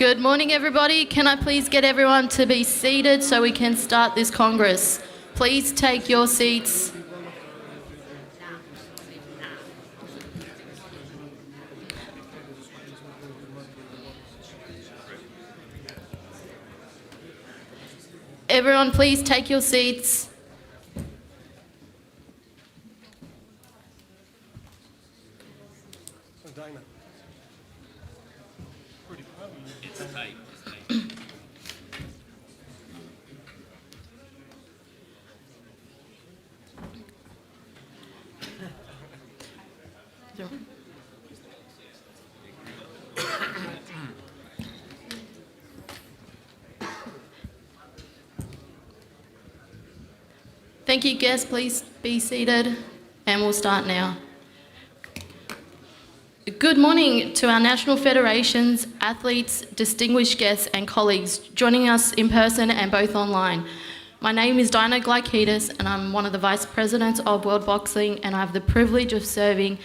Good morning, everybody. Can I please get everyone to be seated so we can start this Congress? Please take your seats. Everyone, please take your seats. Thank you, guests. Please be seated, and we'll start now. Good morning to our national federations, athletes, distinguished guests, and colleagues joining us in person and both online. My name is Dinah Glykides, and I'm one of the Vice Presidents of World Boxing, and I have the privilege of serving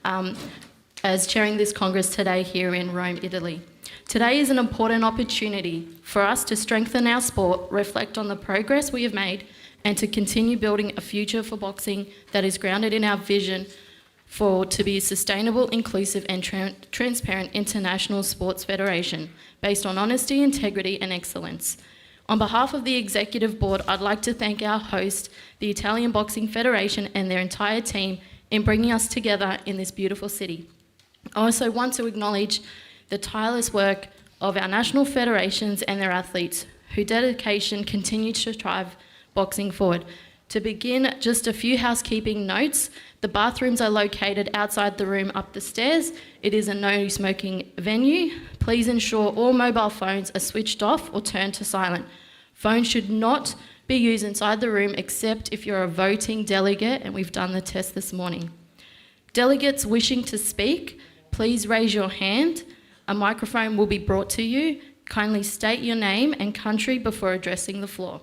as chairing this Congress today here in Rome, Italy. Today is an important opportunity for us to strengthen our sport, reflect on the progress we have made, and to continue building a future for boxing that is grounded in our vision to be a sustainable, inclusive, and transparent international sports federation based on honesty, integrity, and excellence. On behalf of the Executive Board, I'd like to thank our host, the Italian Boxing Federation, and their entire team in bringing us together in this beautiful city. I also want to acknowledge the tireless work of our national federations and their athletes, whose dedication continues to drive boxing forward. To begin, just a few housekeeping notes. The bathrooms are located outside the room up the stairs. It is a no smoking venue. Please ensure all mobile phones are switched off or turned to silent. Phones should not be used inside the room except if you're a voting delegate, and we've done the test this morning. Delegates wishing to speak, please raise your hand. A microphone will be brought to you. Kindly state your name and country before addressing the floor.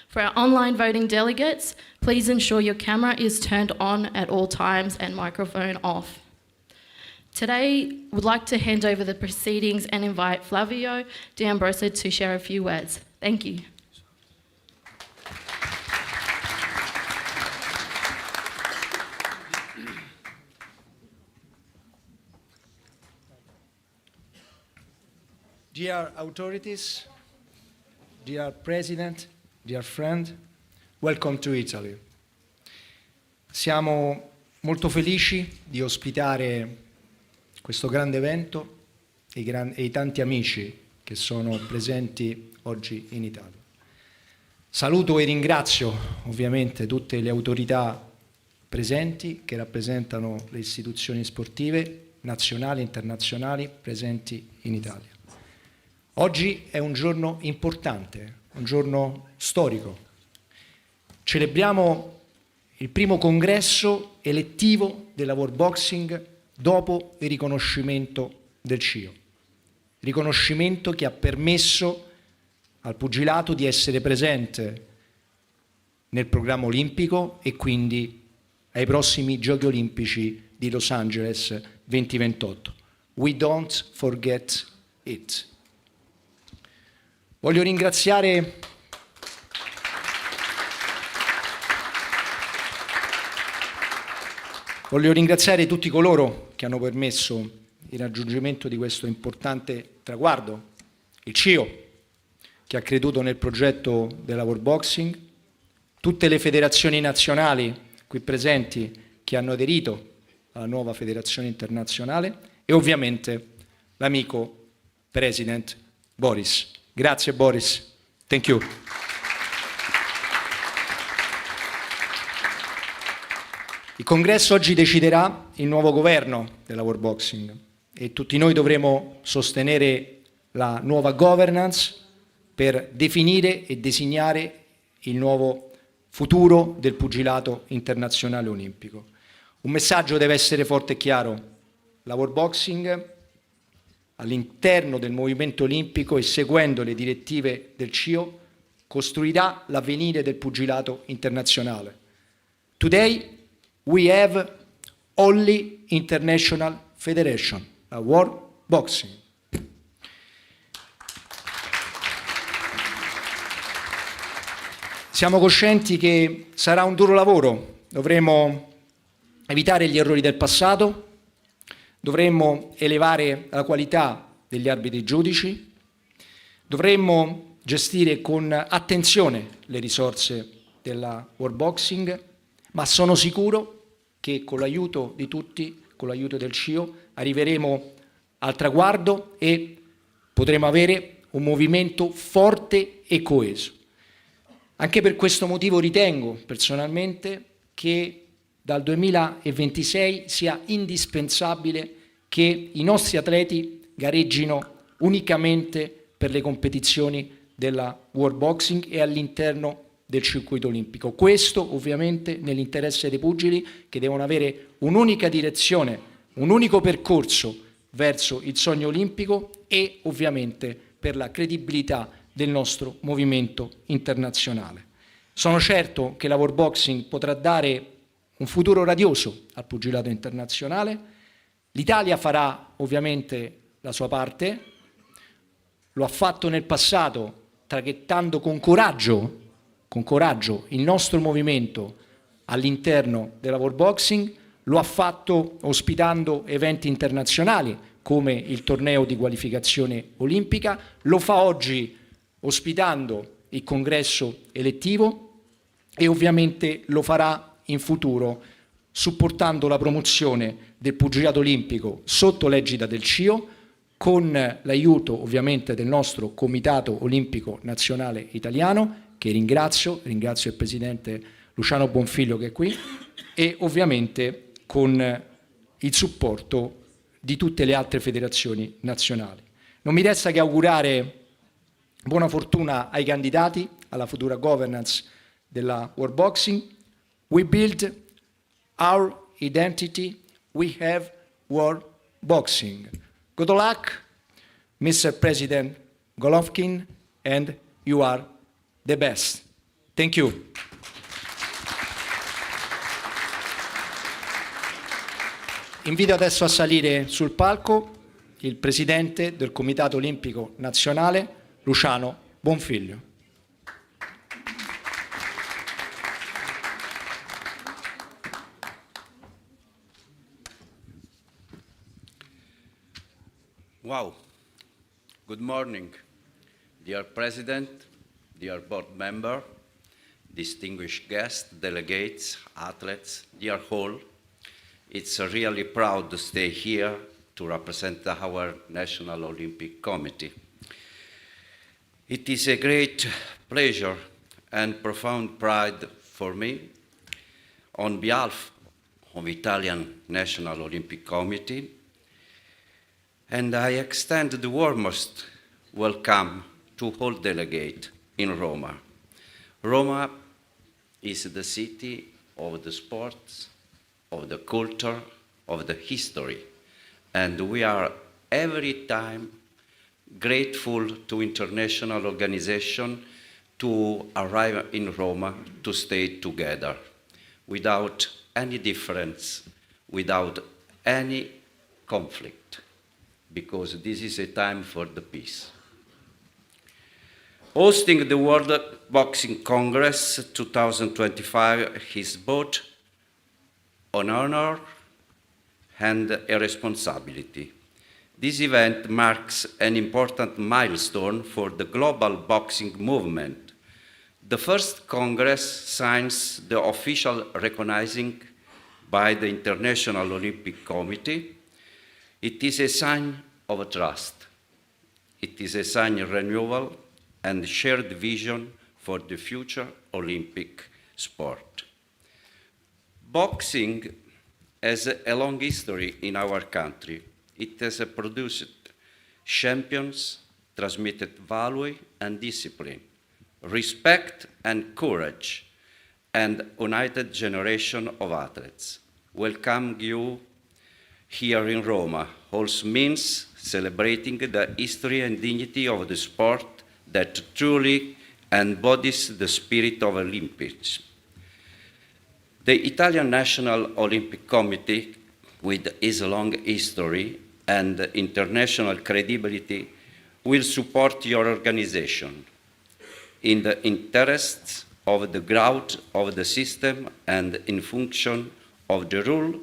For our online voting delegates, please ensure your camera is turned on at all times and microphone off. Today, we'd like to hand over the proceedings and invite Flavio D'Ambrosa to share a few words. Thank you. Dear authorities, dear President, dear friend, welcome to Italy. Siamo molto felici di ospitare questo grande evento e i tanti amici che sono presenti oggi in Italia. Saluto e ringrazio ovviamente tutte le autorità presenti che rappresentano le istituzioni sportive nazionali e internazionali presenti in Italia. Oggi è un giorno importante, un giorno storico. Celebriamo il primo congresso elettivo della World Boxing dopo il riconoscimento del CIO. Riconoscimento che ha permesso al pugilato di essere presente nel programma olimpico e quindi ai prossimi Giochi Olimpici di Los Angeles 2028. We don't forget it. Voglio ringraziare tutti coloro che hanno permesso il raggiungimento di questo importante traguardo. Il CIO, che ha creduto nel progetto della World Boxing, tutte le federazioni nazionali qui presenti che hanno aderito alla nuova federazione internazionale e ovviamente l'amico President Boris. Grazie Boris, thank you. Il congresso oggi deciderà il nuovo governo della World Boxing e tutti noi dovremo sostenere la nuova governance per definire e designare il nuovo futuro del pugilato internazionale olimpico. Un messaggio deve essere forte e chiaro. La World Boxing all'interno del movimento olimpico e seguendo le direttive del CIO costruirà l'avvenire del pugilato internazionale. Today we have only international federation, la World Boxing. Siamo coscienti che sarà un duro lavoro, dovremo evitare gli errori del passato, dovremmo elevare la qualità degli arbitri giudici, dovremmo gestire con attenzione le risorse della World Boxing, ma sono sicuro che con l'aiuto di tutti, con l'aiuto del CIO, arriveremo al traguardo e potremo avere un movimento forte e coeso. Anche per questo motivo ritengo personalmente che dal 2026 sia indispensabile che i nostri atleti gareggino unicamente per le competizioni della World Boxing e all'interno del circuito olimpico. Questo ovviamente nell'interesse dei pugili che devono avere un'unica direzione, un unico percorso verso il sogno olimpico e ovviamente per la credibilità del nostro movimento internazionale. Sono certo che la World Boxing potrà dare un futuro radioso al pugilato internazionale. L'Italia farà ovviamente la sua parte, lo ha fatto nel passato traghettando con coraggio il nostro movimento all'interno della World Boxing, lo ha fatto ospitando eventi internazionali come il torneo di qualificazione olimpica, lo fa oggi ospitando il congresso elettivo e ovviamente lo farà in futuro supportando la promozione del pugilato olimpico sotto l'egida del CIO, con l'aiuto ovviamente del nostro Comitato Olimpico Nazionale Italiano, che ringrazio il Presidente Luciano Bonfiglio che è qui, e ovviamente con il supporto di tutte le altre federazioni nazionali. Non mi resta che augurare buona fortuna ai candidati alla futura governance della World Boxing. We build our identity, we have World Boxing. Good luck, Mr. President Golovkin, and you are the best. Thank you. Invito adesso a salire sul palco il Presidente del Comitato Olimpico Nazionale, Luciano Bonfiglio. Wow. Good morning, dear President, dear board member, distinguished guests, delegates, athletes, dear whole. It's really proud to stay here to represent our National Olympic Committee. It is a great pleasure and profound pride for me, on behalf of Italian National Olympic Committee, and I extend the warmest welcome to all delegates in Roma. Roma is the city of the sports, of the culture, of the history, and we are every time grateful to international organizations to arrive in Roma to stay together without any difference, without any conflict, because this is a time for the peace. Hosting the World Boxing Congress 2025 is both an honor and a responsibility. This event marks an important milestone for the global boxing movement. The first Congress signs the official recognizing by the International Olympic Committee. It is a sign of trust. It is a sign of renewal and shared vision for the future Olympic sport. Boxing has a long history in our country. It has produced champions, transmitted value and discipline, respect and courage, and united generation of athletes. Welcome you here in Roma also means celebrating the history and dignity of the sport that truly embodies the spirit of Olympics. The Italian National Olympic Committee, with its long history and international credibility, will support your organization in the interests of the growth of the system and in function of the role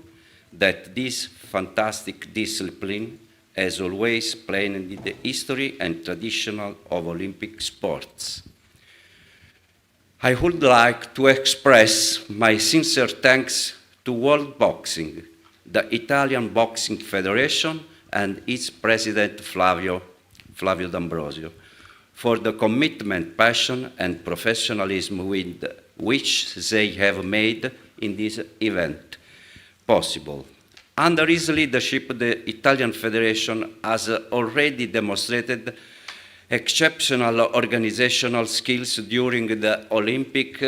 that this fantastic discipline has always played in the history and tradition of Olympic sports. I would like to express my sincere thanks to World Boxing, the Italian Boxing Federation, and its president Flavio D'Ambrosio, for the commitment, passion, and professionalism with which they have made in this event possible. Under his leadership, the Italian Federation has already demonstrated exceptional organizational skills during the Olympic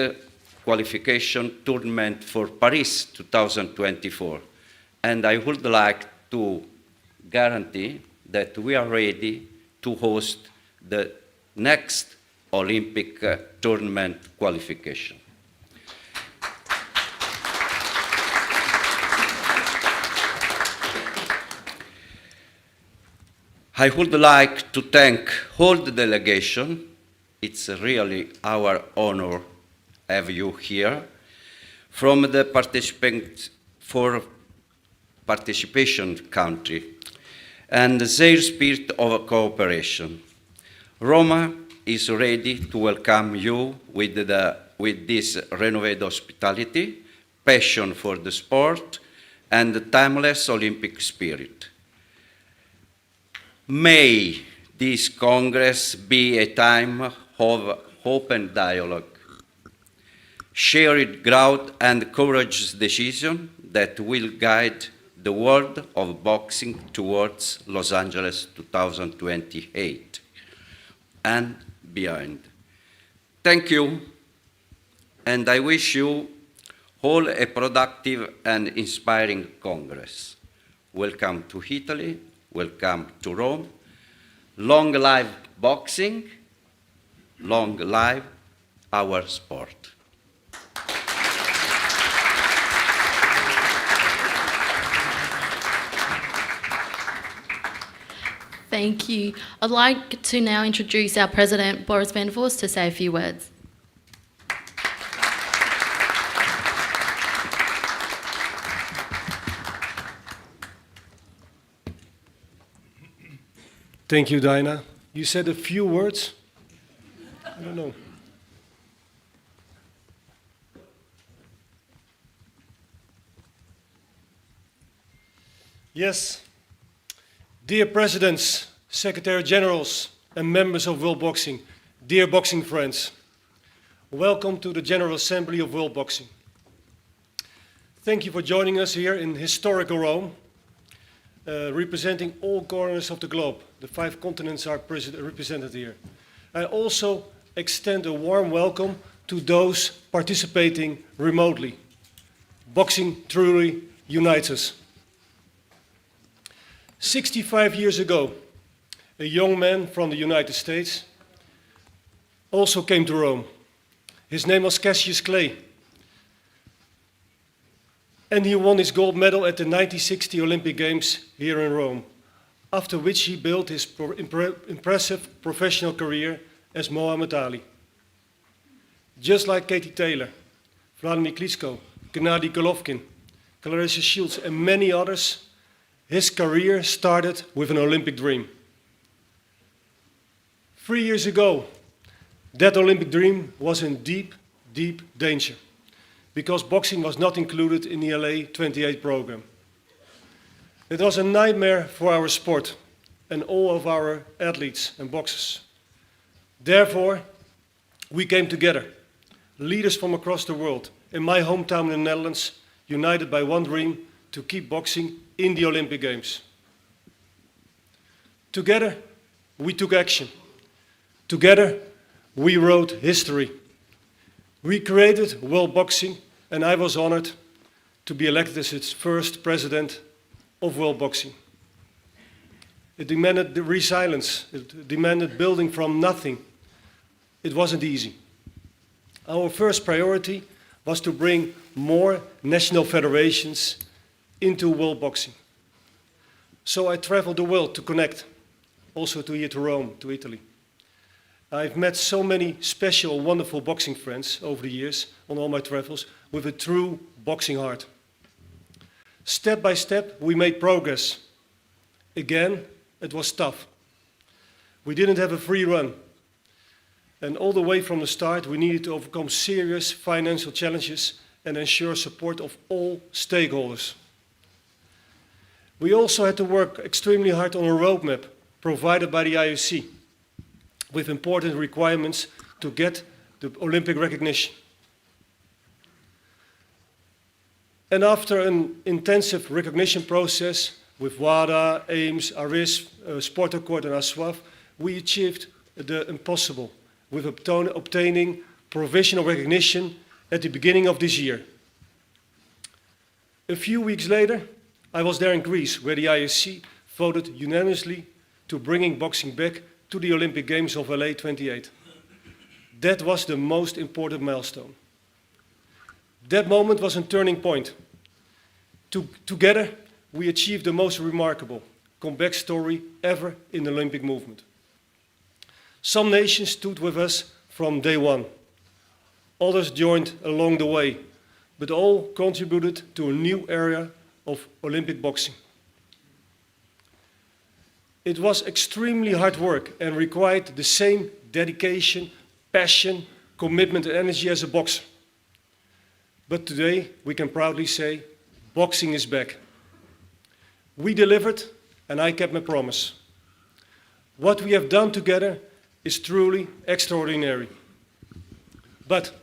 qualification tournament for Paris 2024. And I would like to guarantee that we are ready to host the next Olympic tournament qualification. I would like to thank all the delegation. It's really our honor to have you here. From the participation country and their spirit of cooperation. Roma is ready to welcome you with this renewed hospitality, passion for the sport, and the timeless Olympic spirit. May this Congress be a time of open dialogue, shared growth and courageous decision that will guide the world of boxing towards Los Angeles 2028 and beyond. Thank you, and I wish you all a productive and inspiring Congress. Welcome to Italy. Welcome to Rome. Long live boxing, long live our sport. Thank you. I'd like to now introduce our President, Boris van Voorst, to say a few words. Thank you, Dinah. You said a few words? I don't know. Yes. Dear Presidents, Secretary Generals, and members of World Boxing, dear boxing friends, welcome to the General Assembly of World Boxing. Thank you for joining us here in historical Rome, representing all corners of the globe. The 5 continents are represented here. I also extend a warm welcome to those participating remotely. Boxing truly unites us. 65 years ago, a young man from the United States also came to Rome. His name was Cassius Clay. And he won his gold medal at the 1960 Olympic Games here in Rome, after which he built his impressive professional career as Muhammad Ali. Just like Katie Taylor, Vladimir Klitschko, Gennady Golovkin, Clarissa Shields, and many others, his career started with an Olympic dream. 3 years ago, that Olympic dream was in deep, deep danger, because boxing was not included in the LA 28 program. It was a nightmare for our sport and all of our athletes and boxers. Therefore, we came together, leaders from across the world, in my hometown in the Netherlands, united by one dream: to keep boxing in the Olympic Games. Together, we took action. Together, we wrote history. We created World Boxing, and I was honored to be elected as its first president of World Boxing. It demanded resilience. It demanded building from nothing. It wasn't easy. Our first priority was to bring more national federations into World Boxing. So I traveled the world to connect, also to here to Rome, to Italy. I've met so many special, wonderful boxing friends over the years on all my travels with a true boxing heart. Step by step, we made progress. Again, it was tough. We didn't have a free run. And all the way from the start, we needed to overcome serious financial challenges and ensure support of all stakeholders. We also had to work extremely hard on a roadmap provided by the IOC, with important requirements to get the Olympic recognition. And after an intensive recognition process with WADA, AIMS, ARIS, Sportakkoord and ASWAF, we achieved the impossible with obtaining provisional recognition at the beginning of this year. A few weeks later, I was there in Greece, where the IOC voted unanimously to bringing boxing back to the Olympic Games of LA 28. That was the most important milestone. That moment was a turning point. Together, we achieved the most remarkable comeback story ever in the Olympic movement. Some nations stood with us from day one. Others joined along the way, but all contributed to a new era of Olympic boxing. It was extremely hard work and required the same dedication, passion, commitment and energy as a boxer. But today, we can proudly say, boxing is back. We delivered, and I kept my promise. What we have done together is truly extraordinary. But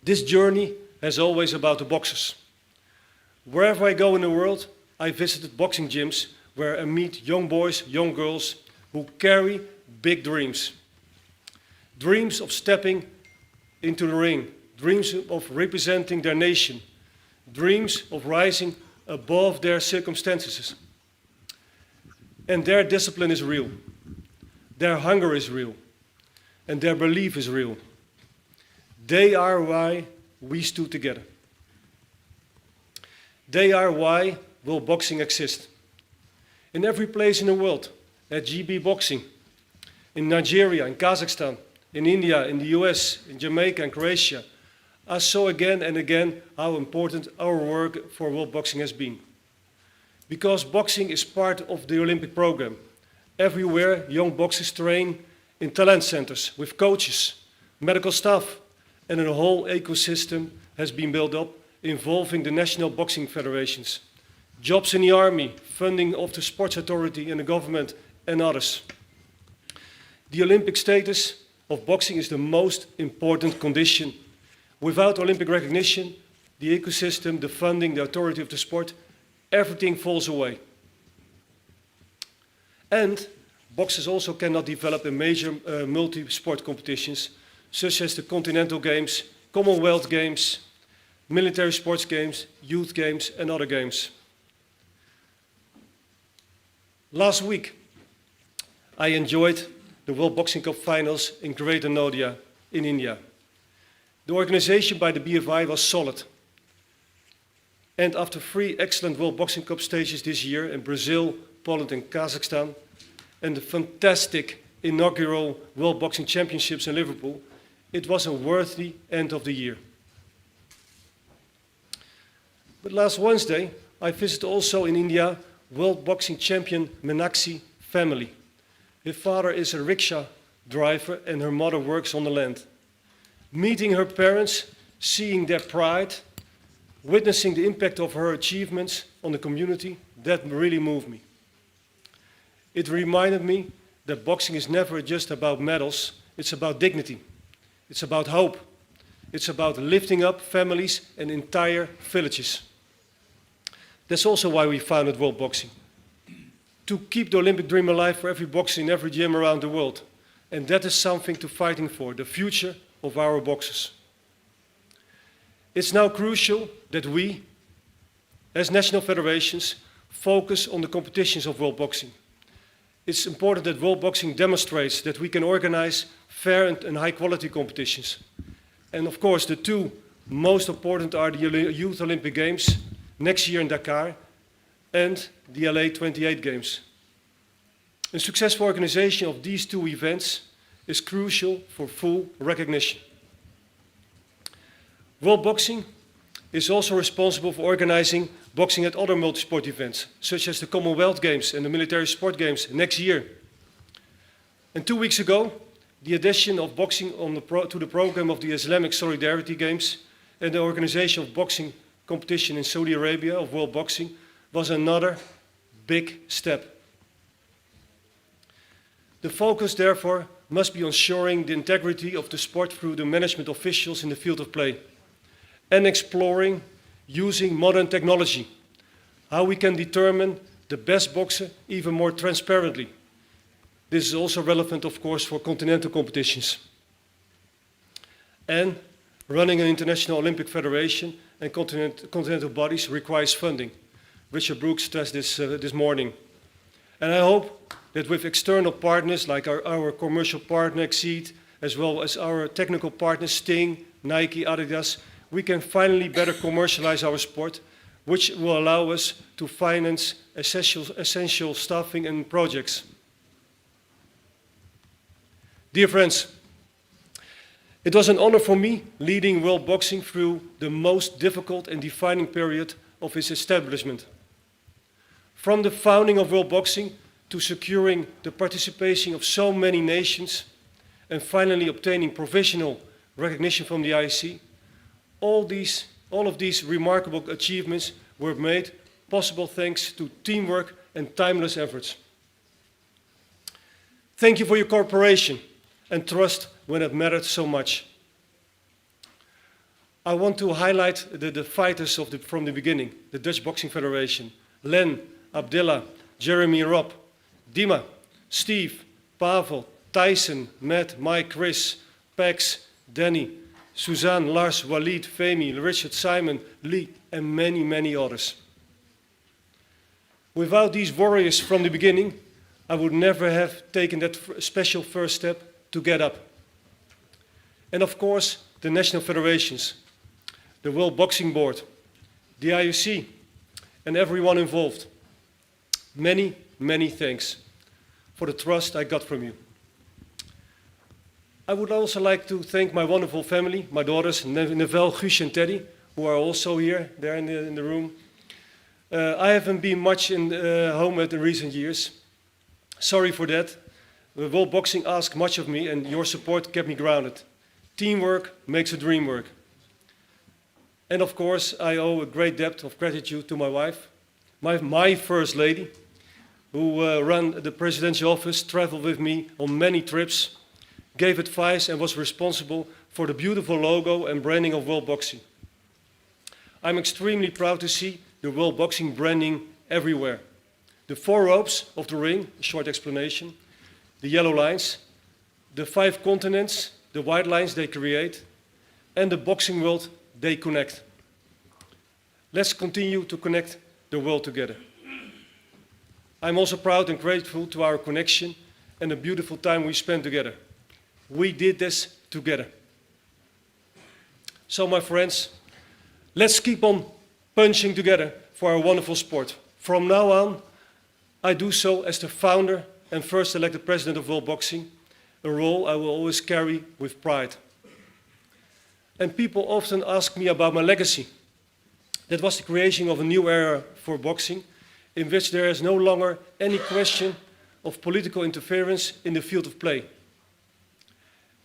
this journey is always about the boxers. Wherever I go in the world, I visited boxing gyms where I meet young boys, young girls who carry big dreams. Dreams of stepping into the ring, dreams of representing their nation, dreams of rising above their circumstances. And their discipline is real. Their hunger is real. And their belief is real. They are why we stood together. They are why World Boxing exists. In every place in the world, at GB Boxing, in Nigeria, in Kazakhstan, in India, in the US, in Jamaica and Croatia, I saw again and again how important our work for World Boxing has been. Because boxing is part of the Olympic program. Everywhere, young boxers train in talent centers with coaches, medical staff, and a whole ecosystem has been built up involving the national boxing federations, jobs in the army, funding of the sports authority and the government, and others. The Olympic status of boxing is the most important condition. Without Olympic recognition, the ecosystem, the funding, the authority of the sport, everything falls away. And boxers also cannot develop in major multi-sport competitions, such as the Continental Games, Commonwealth Games, military sports games, youth games, and other games. Last week, I enjoyed the World Boxing Cup finals in Greater Noida in India. The organization by the BFI was solid. And after 3 excellent World Boxing Cup stages this year in Brazil, Poland and Kazakhstan, and the fantastic inaugural World Boxing Championships in Liverpool, it was a worthy end of the year. But last Wednesday, I visited also in India World Boxing champion Meenakshi family. Her father is a rickshaw driver and her mother works on the land. Meeting her parents, seeing their pride, witnessing the impact of her achievements on the community, that really moved me. It reminded me that boxing is never just about medals, it's about dignity, it's about hope, it's about lifting up families and entire villages. That's also why we founded World Boxing. To keep the Olympic dream alive for every boxer in every gym around the world. And that is something to fighting for, the future of our boxers. It's now crucial that we, as national federations, focus on the competitions of World Boxing. It's important that World Boxing demonstrates that we can organize fair and high-quality competitions. And of course, the 2 most important are the Youth Olympic Games next year in Dakar and the LA 28 Games. A successful organization of these 2 events is crucial for full recognition. World Boxing is also responsible for organizing boxing at other multisport events, such as the Commonwealth Games and the Military Sport Games next year. And 2 weeks ago, the addition of boxing to the program of the Islamic Solidarity Games and the organization of boxing competition in Saudi Arabia of World Boxing was another big step. The focus, therefore, must be on ensuring the integrity of the sport through the management officials in the field of play and exploring, using modern technology, how we can determine the best boxer even more transparently. This is also relevant, of course, for continental competitions. And running an international Olympic federation and continental bodies requires funding. Richard Brooks stressed this morning. And I hope that with external partners like our commercial partner Exceed, as well as our technical partners Sting, Nike, Adidas, we can finally better commercialize our sport, which will allow us to finance essential staffing and projects. Dear friends, it was an honor for me leading World Boxing through the most difficult and defining period of its establishment. From the founding of World Boxing to securing the participation of so many nations and finally obtaining provisional recognition from the IEC, all of these remarkable achievements were made possible thanks to teamwork and timeless efforts. Thank you for your cooperation and trust when it mattered so much. I want to highlight the fighters from the beginning, the Dutch Boxing Federation, Len, Abdillah, Jeremy, Rob, Dima, Steve, Pavel, Tyson, Matt, Mike, Chris, Pax, Danny, Suzanne, Lars, Walid, Femi, Richard, Simon, Lee, and many, many others. Without these warriors from the beginning, I would never have taken that special first step to get up. And of course, the national federations, the World Boxing Board, the IOC, and everyone involved. Many, many thanks for the trust I got from you. I would also like to thank my wonderful family, my daughters, Neville, Guus, and Teddy, who are also here, there in the room. I haven't been much in home in recent years. Sorry for that. World Boxing asked much of me, and your support kept me grounded. Teamwork makes a dream work. And of course, I owe a great debt of gratitude to my wife, my first lady, who ran the presidential office, traveled with me on many trips, gave advice and was responsible for the beautiful logo and branding of World Boxing. I'm extremely proud to see the World Boxing branding everywhere. The 4 ropes of the ring, a short explanation, the yellow lines, the 5 continents, the white lines they create, and the boxing world they connect. Let's continue to connect the world together. I'm also proud and grateful to our connection and the beautiful time we spent together. We did this together. So my friends, let's keep on punching together for our wonderful sport. From now on, I do so as the founder and first elected president of World Boxing, a role I will always carry with pride. And people often ask me about my legacy. That was the creation of a new era for boxing, in which there is no longer any question of political interference in the field of play,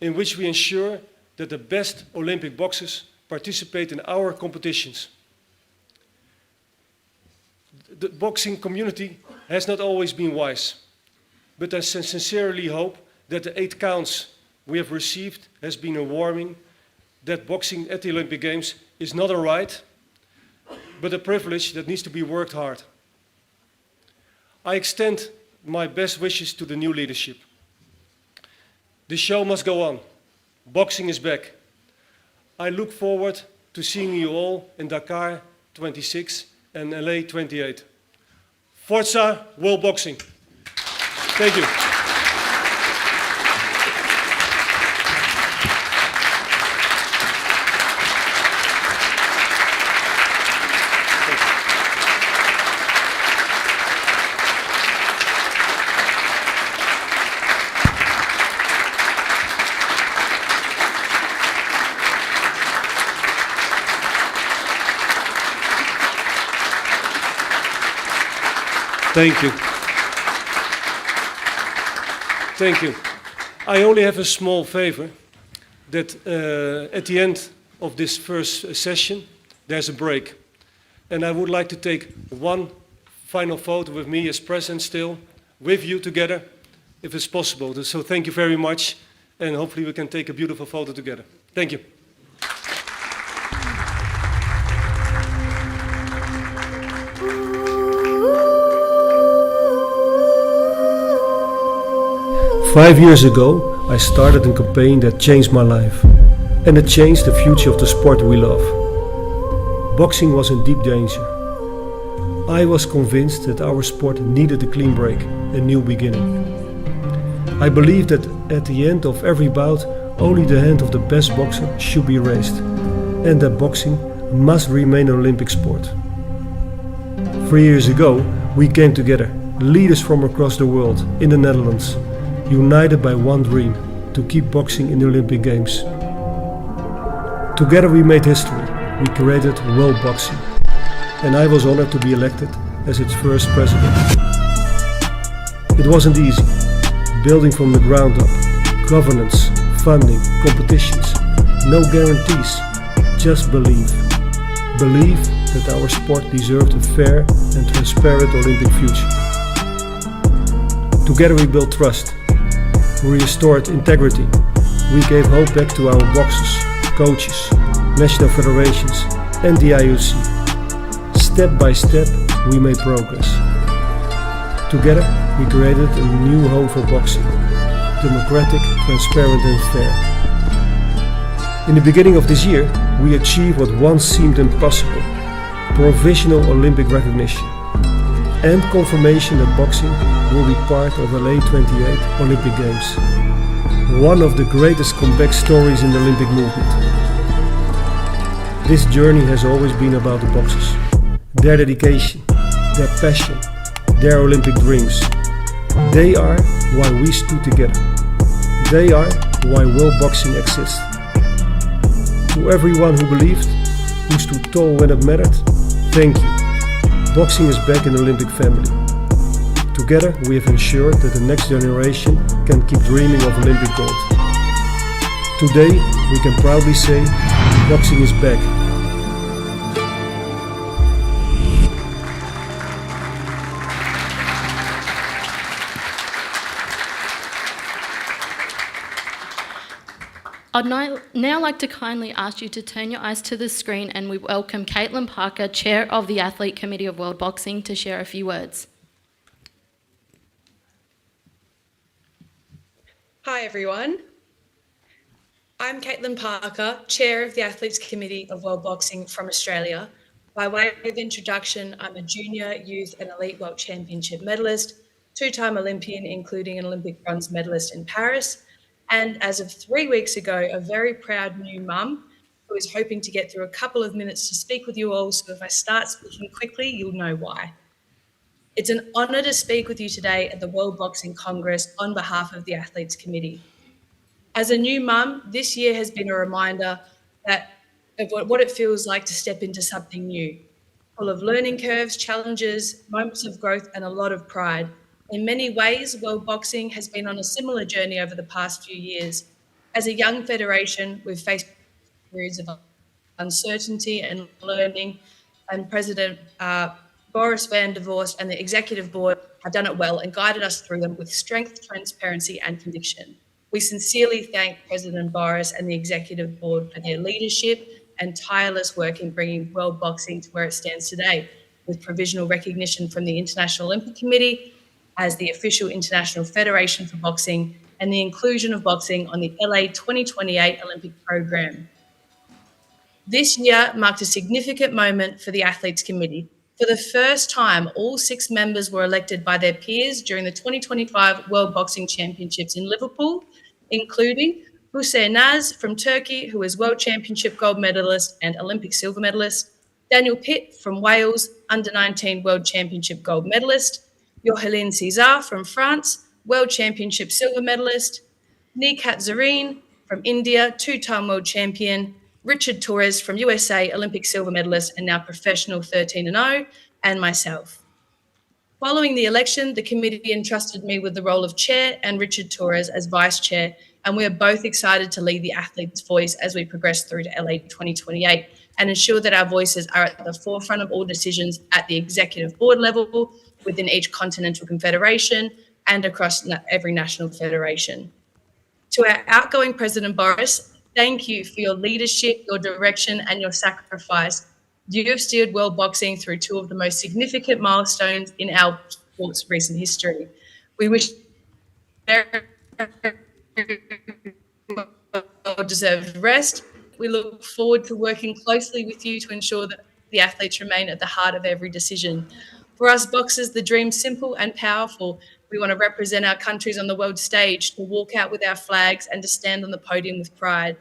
in which we ensure that the best Olympic boxers participate in our competitions. The boxing community has not always been wise, but I sincerely hope that the 8 counts we have received has been a warning that boxing at the Olympic Games is not a right, but a privilege that needs to be worked hard. I extend my best wishes to the new leadership. The show must go on. Boxing is back. I look forward to seeing you all in Dakar 26 and LA 28. Forza World Boxing. Thank you. Thank you. Thank you. I only have a small favor, that at the end of this first session, there's a break. And I would like to take one final photo with me as president still, with you together, if it's possible. So thank you very much, and hopefully we can take a beautiful photo together. Thank you. Five years ago, I started a campaign that changed my life, and it changed the future of the sport we love. Boxing was in deep danger. I was convinced that our sport needed a clean break, a new beginning. I believed that at the end of every bout, only the hand of the best boxer should be raised, and that boxing must remain an Olympic sport. 3 years ago, we came together, leaders from across the world, in the Netherlands, united by one dream, to keep boxing in the Olympic Games. Together we made history. We created World Boxing, and I was honored to be elected as its first president. It wasn't easy, building from the ground up, governance, funding, competitions, no guarantees, just believe. Believe that our sport deserved a fair and transparent Olympic future. Together we built trust. We restored integrity. We gave hope back to our boxers, coaches, national federations and the IOC. Step by step we made progress. Together we created a new home for boxing, democratic, transparent and fair. In the beginning of this year we achieved what once seemed impossible, provisional Olympic recognition and confirmation that boxing will be part of LA 28 Olympic Games. One of the greatest comeback stories in the Olympic movement. This journey has always been about the boxers, their dedication, their passion, their Olympic dreams. They are why we stood together. They are why World Boxing exists. To everyone who believed, who stood tall when it mattered, thank you. Boxing is back in the Olympic family. Together we have ensured that the next generation can keep dreaming of Olympic gold. Today we can proudly say, boxing is back. I'd now like to kindly ask you to turn your eyes to the screen and we welcome Caitlin Parker, Chair of the Athlete Committee of World Boxing, to share a few words. Hi everyone. I'm Caitlin Parker, Chair of the Athletes Committee of World Boxing from Australia. By way of introduction, I'm a junior, youth and elite world championship medalist, two-time Olympian, including an Olympic bronze medalist in Paris, and as of 3 weeks ago, a very proud new mum who is hoping to get through a couple of minutes to speak with you all, so if I start speaking quickly, you'll know why. It's an honour to speak with you today at the World Boxing Congress on behalf of the Athletes Committee. As a new mum, this year has been a reminder of what it feels like to step into something new, full of learning curves, challenges, moments of growth and a lot of pride. In many ways, World Boxing has been on a similar journey over the past few years. As a young federation, we've faced periods of uncertainty and learning, and President Boris van der Vorst and the Executive Board have done it well and guided us through them with strength, transparency and conviction. We sincerely thank President Boris and the Executive Board for their leadership and tireless work in bringing World Boxing to where it stands today, with provisional recognition from the International Olympic Committee as the official international federation for boxing and the inclusion of boxing on the LA 2028 Olympic program. This year marked a significant moment for the Athletes Committee. For the first time, all 6 members were elected by their peers during the 2025 World Boxing Championships in Liverpool, including Hüseyin Naz from Turkey, who is World Championship gold medalist and Olympic silver medalist, Daniel Pitt from Wales, Under-19 World Championship gold medalist, Yohelin Cesar from France, World Championship silver medalist, Nikat Zareen from India, 2-time world champion, Richard Torres from USA, Olympic silver medalist and now professional 13-0, and myself. Following the election, the committee entrusted me with the role of chair and Richard Torres as vice chair, and we are both excited to lead the athlete's voice as we progress through to LA 2028 and ensure that our voices are at the forefront of all decisions at the executive board level, within each continental confederation, and across every national federation. To our outgoing President Boris, thank you for your leadership, your direction, and your sacrifice. You have steered world boxing through two of the most significant milestones in our sport's recent history. We wish well-deserved rest. We look forward to working closely with you to ensure that the athletes remain at the heart of every decision. For us boxers, the dream's simple and powerful. We want to represent our countries on the world stage, to walk out with our flags and to stand on the podium with pride.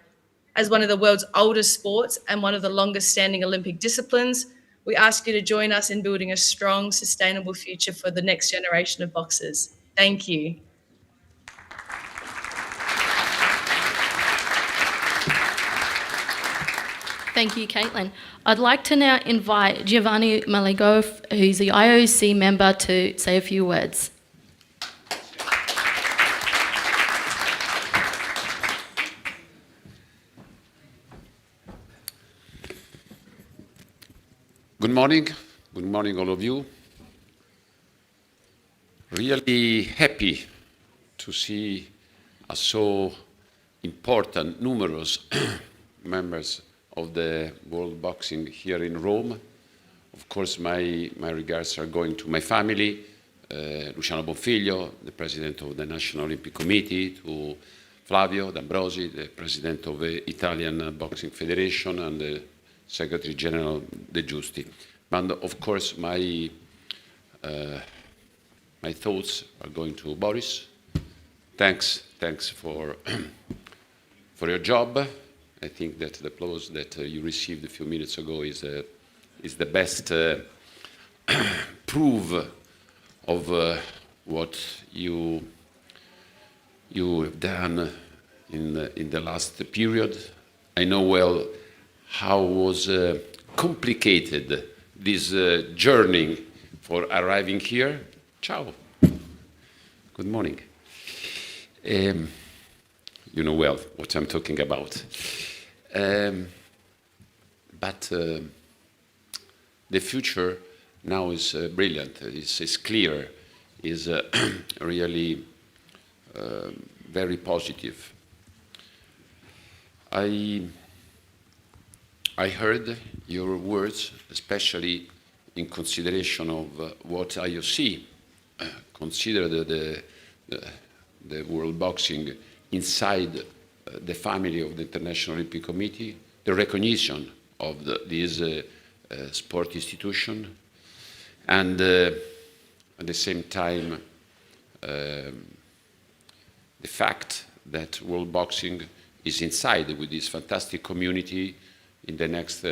As one of the world's oldest sports and one of the longest standing Olympic disciplines, we ask you to join us in building a strong, sustainable future for the next generation of boxers. Thank you. Thank you, Caitlin. I'd like to now invite Giovanni Maligo, who's the IOC member, to say a few words. Good morning all of you. Really happy to see a so important, numerous members of the World Boxing here in Rome. Of course, my regards are going to my family, Luciano Bonfiglio, the President of the National Olympic Committee, to Flavio D'Ambrosi, the President of the Italian Boxing Federation, and the Secretary General De Giusti. And of course, my thoughts are going to Boris. Thanks for your job. I think that the applause that you received a few minutes ago is the best proof of what you have done in the last period. I know well how was complicated this journey for arriving here. Ciao. Good morning. You know well what I'm talking about. But the future now is brilliant, is clear, is really very positive. I heard your words, especially in consideration of what IOC consider the World Boxing inside the family of the International Olympic Committee, the recognition of this sport institution, and at the same time the fact that World Boxing is inside with this fantastic community in the next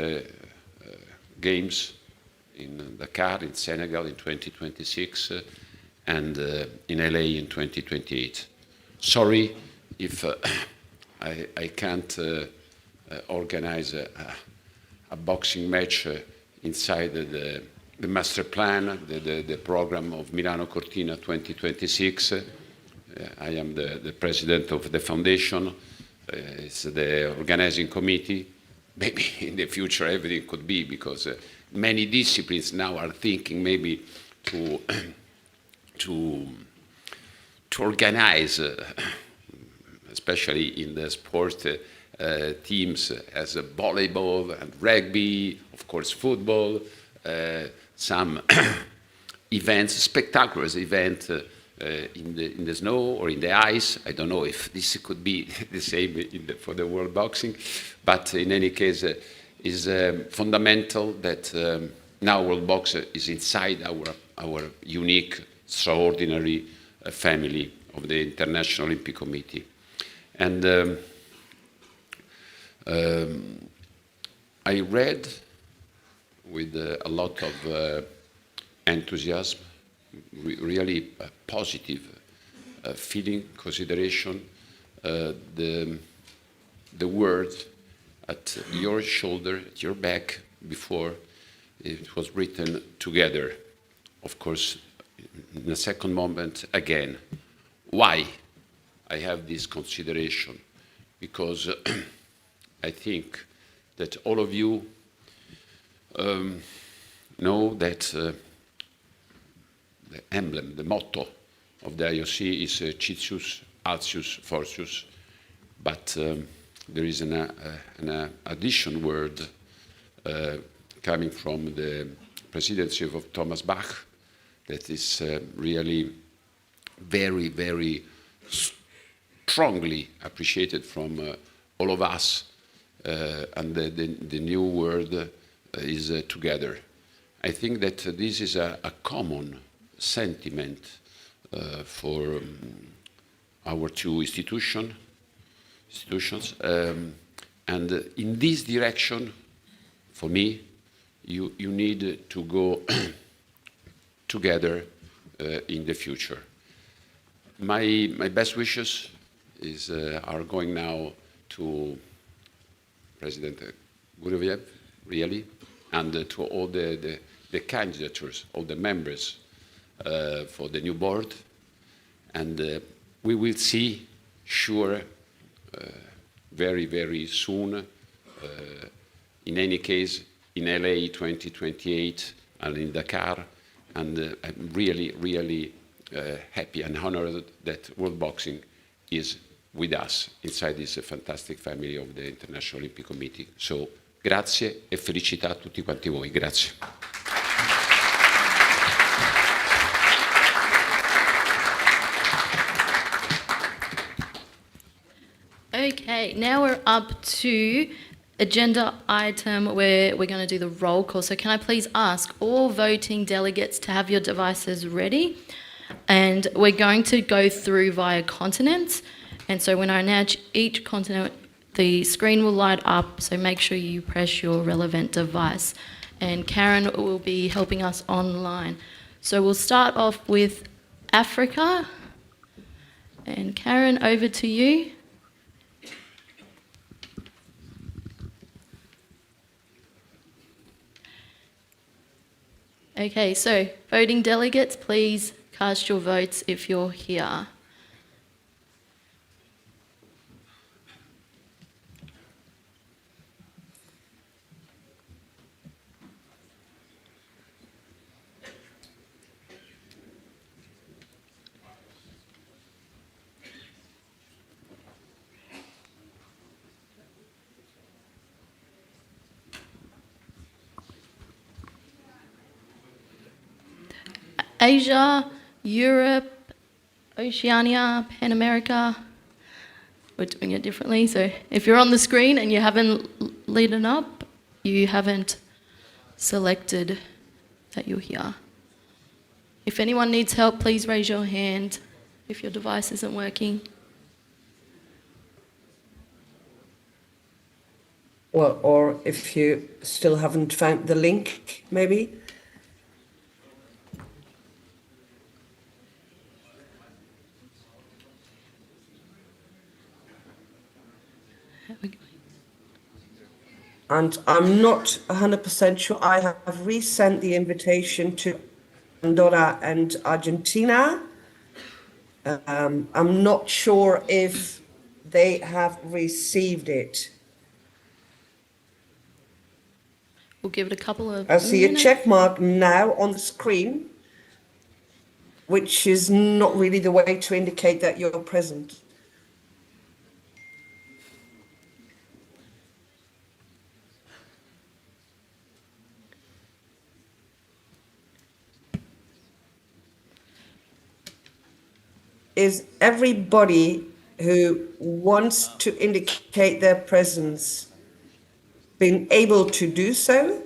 games in Dakar, in Senegal in 2026, and in LA in 2028. Sorry if I can't organize a boxing match inside the master plan, the program of Milano Cortina 2026. I am the president of the foundation. It's the organizing committee. Maybe in the future everything could be, because many disciplines now are thinking maybe to organize, especially in the sport teams, as a volleyball and rugby, of course football, some events, spectacular event in the snow or in the ice. I don't know if this could be the same for the World Boxing, but in any case, is fundamental that now World Boxing is inside our unique, extraordinary family of the International Olympic Committee. And I read with a lot of enthusiasm, really positive feeling, consideration, the words at your shoulder, at your back, before it was written together. Of course, in a second moment again. Why I have this consideration? Because I think that all of you know that the emblem, the motto of the IOC is Citius, Altius, Fortius, but there is an addition word coming from the presidency of Thomas Bach that is really very, very strongly appreciated from all of us, and the new word is together. I think that this is a common sentiment for our two institutions, and in this direction, for me, you need to go together in the future. My best wishes are going now to President Guroviev, really, and to all the candidates, all the members for the new board. And we will see, sure, very, very soon, in any case, in LA 2028 and in Dakar. And I'm really, really happy and honored that World Boxing is with us inside this fantastic family of the International Olympic Committee. So, grazie e felicità a tutti quanti voi. Grazie. Okay, now we're up to agenda item where we're going to do the roll call. So can I please ask all voting delegates to have your devices ready? And we're going to go through via continents. And so when I announce each continent, the screen will light up, so make sure you press your relevant device. And Karen will be helping us online. So we'll start off with Africa. And Karen, over to you. Okay, so voting delegates, please cast your votes if you're here. Asia, Europe, Oceania, Pan America. We're doing it differently. So if you're on the screen and you haven't lit it up, you haven't selected that you're here. If anyone needs help, please raise your hand if your device isn't working. Well, or if you still haven't found the link, maybe. And I'm not 100% sure. I have resent the invitation to Andorra and Argentina. I'm not sure if they have received it. We'll give it a couple of I see a minutes. check mark now on the screen, which is not really the way to indicate that you're present. Is everybody who wants to indicate their presence been able to do so?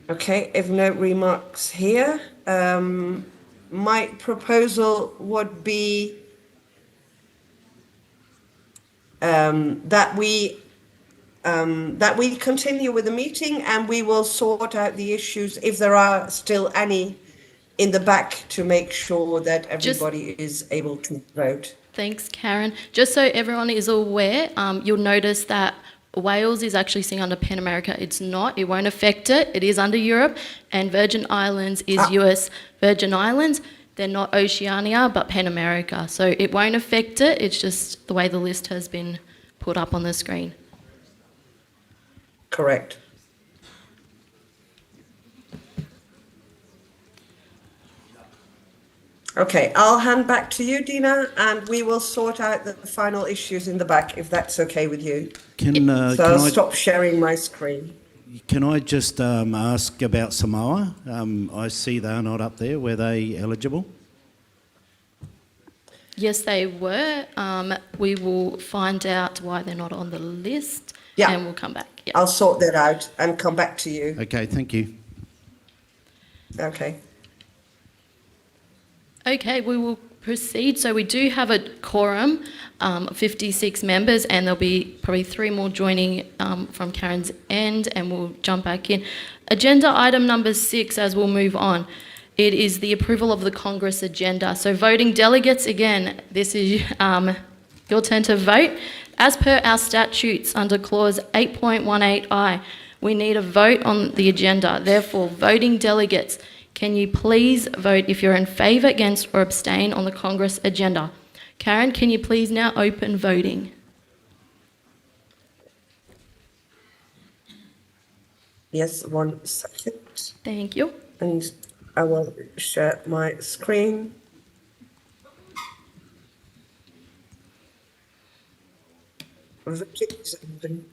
Okay, if no remarks here, my proposal would be that we that we continue with the meeting and we will sort out the issues if there are still any in the back to make sure that everybody is able to vote. Thanks, Karen. Just so everyone is aware, you'll notice that Wales is actually sitting under Pan America. It's not. It won't affect it. It is under Europe. And Virgin Islands is US Virgin Islands. They're not Oceania, but Pan America. So it won't affect it. It's just the way the list has been put up on the screen. Correct. Okay, I'll hand back to you, Dina, and we will sort out the final issues in the back, if that's okay with you. So I'll stop sharing my screen. Can I just ask about Samoa? I see they're not up there. Were they eligible? Yes, they were. We will find out why they're not on the list, Yeah. and we'll come back. Yeah. I'll sort that out and come back to you. Okay, thank you. Okay. Okay, we will proceed. So we do have a quorum, 56 members, and there'll be probably 3 more joining from Karen's end, and we'll jump back in. Agenda item number 6, as we'll move on, it is the approval of the Congress agenda. So voting delegates, again, this is your turn to vote. As per our statutes under clause 8.18I, we need a vote on the agenda. Therefore, voting delegates, can you please vote if you're in favour, against or abstain on the Congress agenda? Karen, can you please now open voting? Yes, 1 second. Thank you. And I will share my screen. Voting is open.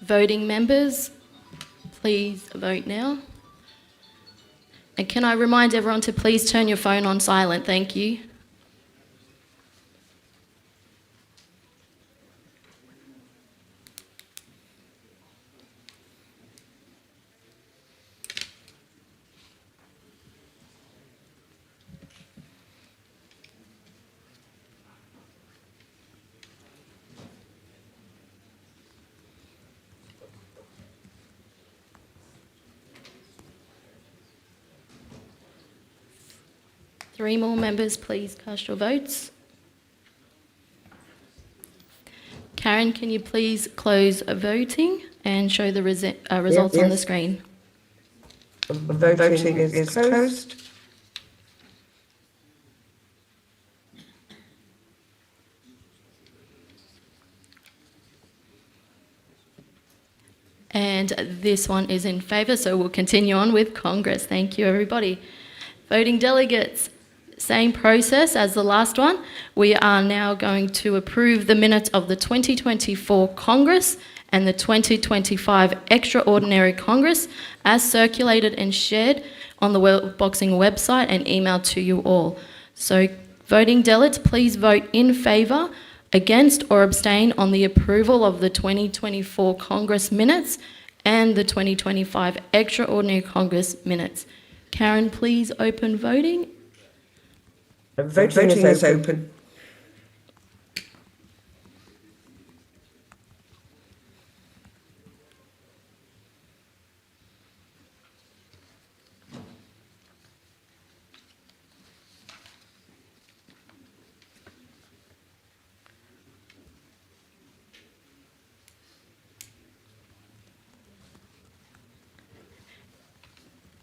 Voting members, please vote now. And can I remind everyone to please turn your phone on silent? Thank you. Three more members, please cast your votes. Karen, can you please close voting and show the results on the yes. screen? Voting is closed. And this one is in favour, so we'll continue on with Congress. Thank you, everybody. Voting delegates, same process as the last one. We are now going to approve the minutes of the 2024 Congress and the 2025 Extraordinary Congress as circulated and shared on the World Boxing website and emailed to you all. So voting delegates, please vote in favour, against or abstain on the approval of the 2024 Congress minutes and the 2025 Extraordinary Congress minutes. Karen, please open voting. Voting is open.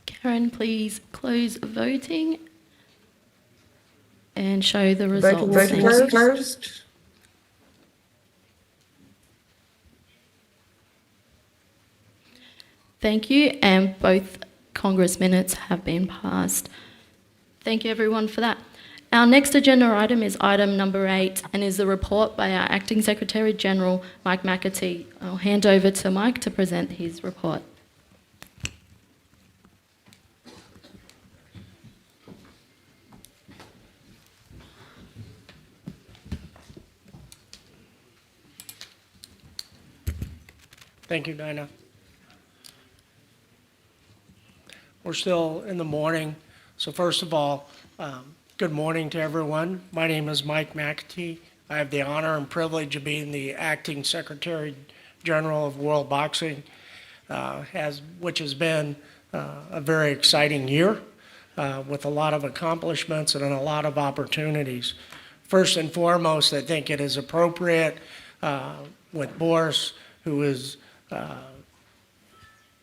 Karen, please close voting and show the results. Voting is closed. Thank you, and both Congress minutes have been passed. Thank you, everyone, for that. Our next agenda item is item number 8 and is the report by our Acting Secretary General, Mike McAtee. I'll hand over to Mike to present his report. Thank you, Dinah. We're still in the morning, so first of all, Good morning to everyone. My name is Mike McAtee. I have the honor and privilege of being the Acting Secretary General of World Boxing, which has been a very exciting year with a lot of accomplishments and a lot of opportunities. First and foremost, I think it is appropriate with Boris, who is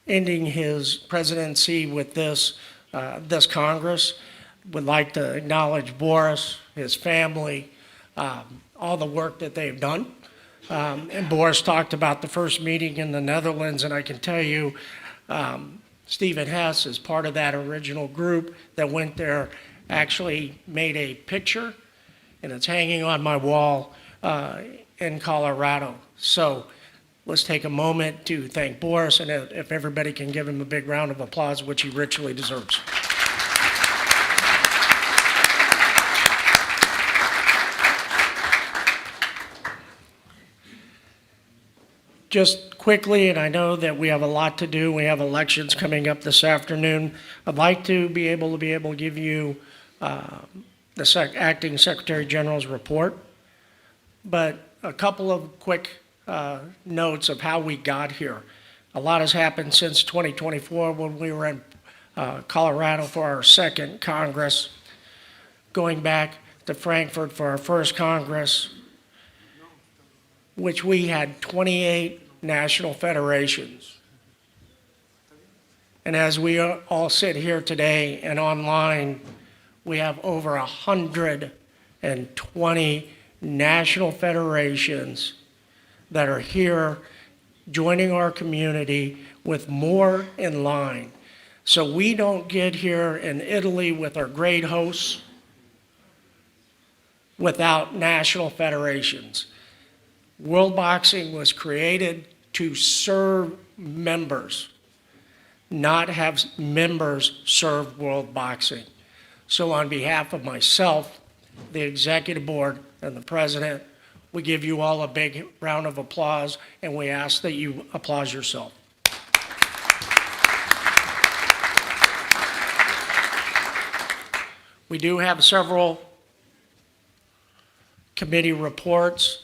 ending his presidency with this Congress. Would like to acknowledge Boris, his family, all the work that they've done. And Boris talked about the first meeting in the Netherlands, and I can tell you, Stephen Hess is part of that original group that went there, actually made a picture, and it's hanging on my wall in Colorado. So let's take a moment to thank Boris, and if everybody can give him a big round of applause, which he richly deserves. Just quickly, and I know that we have a lot to do, we have elections coming up this afternoon. I'd like to be able to give you the Acting Secretary General's report, but a couple of quick notes of how we got here. A lot has happened since 2024 when we were in Colorado for our second Congress, going back to Frankfurt for our first Congress, which we had 28 national federations. And as we all sit here today and online, we have over 120 national federations that are here joining our community with more in line. So we don't get here in Italy with our great hosts without national federations. World Boxing was created to serve members, not have members serve World Boxing. So on behalf of myself, the executive board, and the president, we give you all a big round of applause, and we ask that you applaud yourself. We do have several committee reports.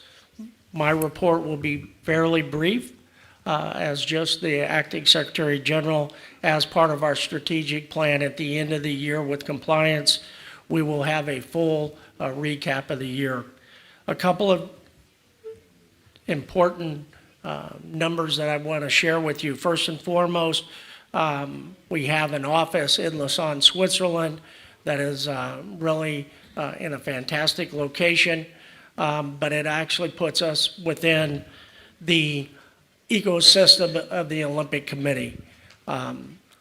My report will be fairly brief, as just the Acting Secretary General. As part of our strategic plan at the end of the year with compliance, we will have a full recap of the year. A couple of important numbers that I want to share with you. First and foremost, we have an office in Lausanne, Switzerland that is really in a fantastic location. But it actually puts us within the ecosystem of the Olympic Committee.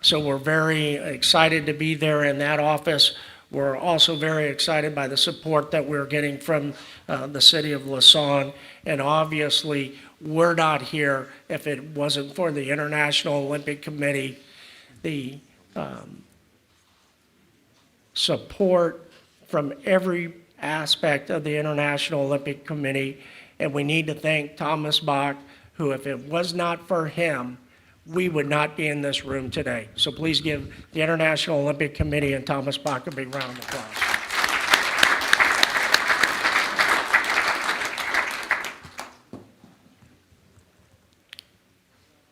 So we're very excited to be there in that office. We're also very excited by the support that we're getting from the city of Lausanne. And obviously, we're not here if it wasn't for the International Olympic Committee, the support from every aspect of the International Olympic Committee, and we need to thank Thomas Bach, who, if it was not for him, we would not be in this room today. So please give the International Olympic Committee and Thomas Bach a big round of applause.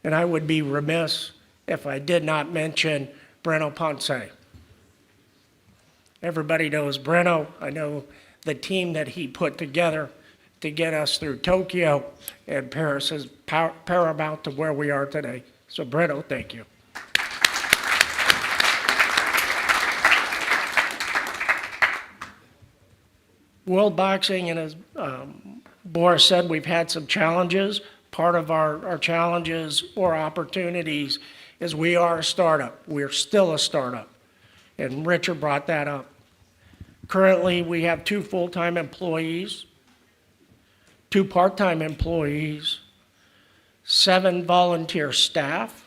And I would be remiss if I did not mention Breno Ponce. Everybody knows Breno. I know the team that he put together to get us through Tokyo and Paris is paramount to where we are today. So Breno, thank you. World Boxing, and as Boris said, we've had some challenges. Part of our challenges or opportunities is we are a startup. We're still a startup. And Richard brought that up. Currently, we have 2 full-time employees, 2 part-time employees, 7 volunteer staff,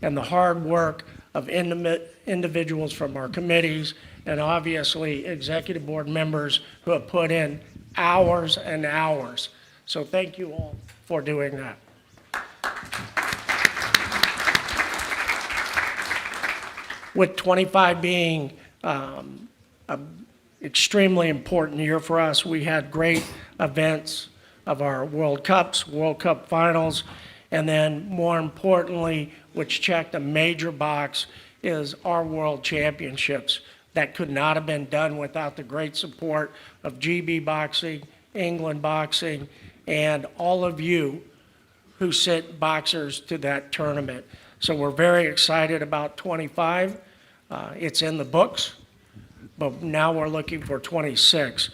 and the hard work of individuals from our committees, and obviously executive board members who have put in hours and hours. So thank you all for doing that. With 25 being extremely important year for us. We had great events of our World Cups, World Cup finals, and then more importantly, which checked a major box, is our World Championships. That could not have been done without the great support of GB Boxing, England Boxing, and all of you who sent boxers to that tournament. So we're very excited about 25. It's in the books, but now we're looking for 26.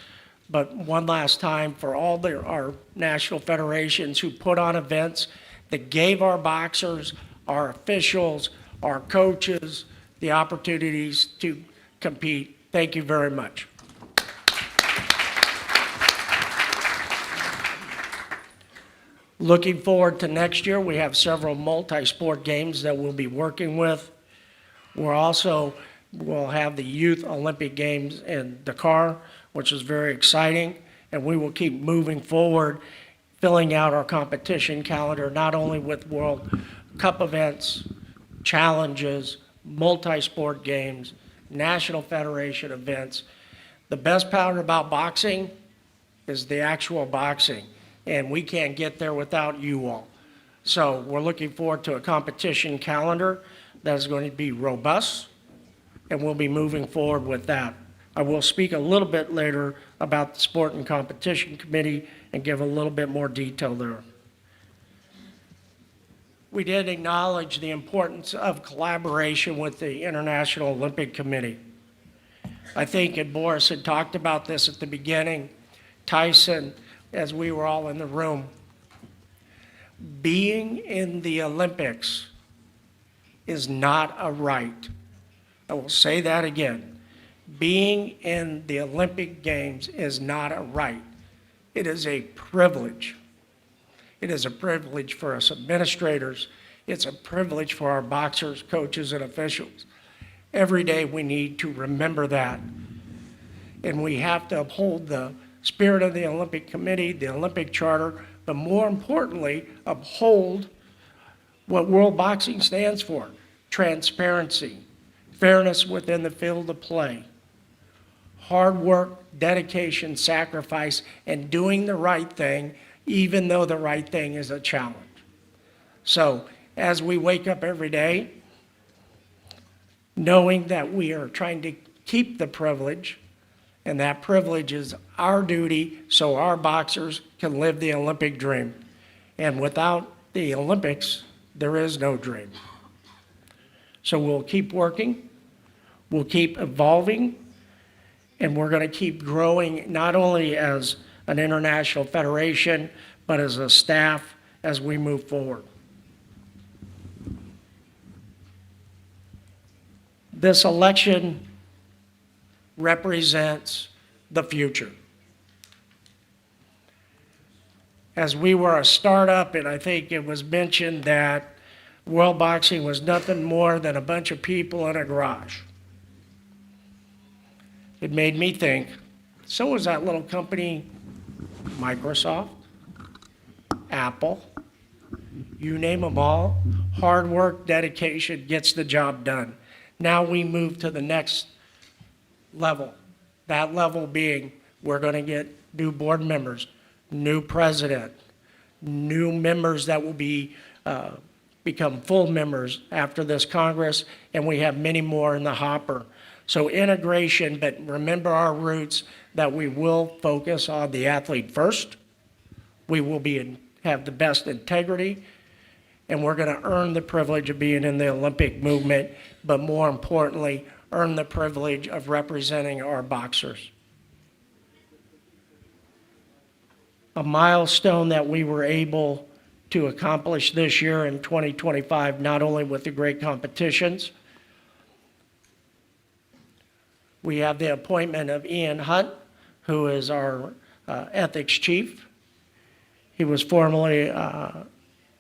But one last time, for all our national federations who put on events that gave our boxers, our officials, our coaches, the opportunities to compete, thank you very much. Looking forward to next year, we have several multi-sport games that we'll be working with. We'll have the Youth Olympic Games in Dakar, which is very exciting, and we will keep moving forward, filling out our competition calendar, not only with World Cup events, challenges, multi-sport games, national federation events. The best part about boxing is the actual boxing, and we can't get there without you all. So we're looking forward to a competition calendar that is going to be robust, and we'll be moving forward with that. I will speak a little bit later about the Sport and Competition Committee and give a little bit more detail there. We did acknowledge the importance of collaboration with the International Olympic Committee. I think, and Boris had talked about this at the beginning, Tyson, as we were all in the room, being in the Olympics is not a right. I will say that again. Being in the Olympic Games is not a right. It is a privilege. It is a privilege for us administrators. It's a privilege for our boxers, coaches, and officials. Every day we need to remember that. And we have to uphold the spirit of the Olympic Committee, the Olympic Charter, but more importantly, uphold what World Boxing stands for: transparency, fairness within the field of play, hard work, dedication, sacrifice, and doing the right thing, even though the right thing is a challenge. So as we wake up every day, knowing that we are trying to keep the privilege, and that privilege is our duty so our boxers can live the Olympic dream. And without the Olympics, there is no dream. So we'll keep working, we'll keep evolving, and we're going to keep growing not only as an international federation, but as a staff as we move forward. This election represents the future. As we were a startup, and I think it was mentioned that World Boxing was nothing more than a bunch of people in a garage. It made me think, so was that little company, Microsoft, Apple, you name them all. Hard work, dedication gets the job done. Now we move to the next level. That level being, we're going to get new board members, new president, new members that will be become full members after this Congress, and we have many more in the hopper. So integration, but remember our roots, that we will focus on the athlete first. We will have the best integrity, and we're going to earn the privilege of being in the Olympic movement, but more importantly, earn the privilege of representing our boxers. A milestone that we were able to accomplish this year in 2025, not only with the great competitions, we have the appointment of Ian Hunt, who is our ethics chief. He was formally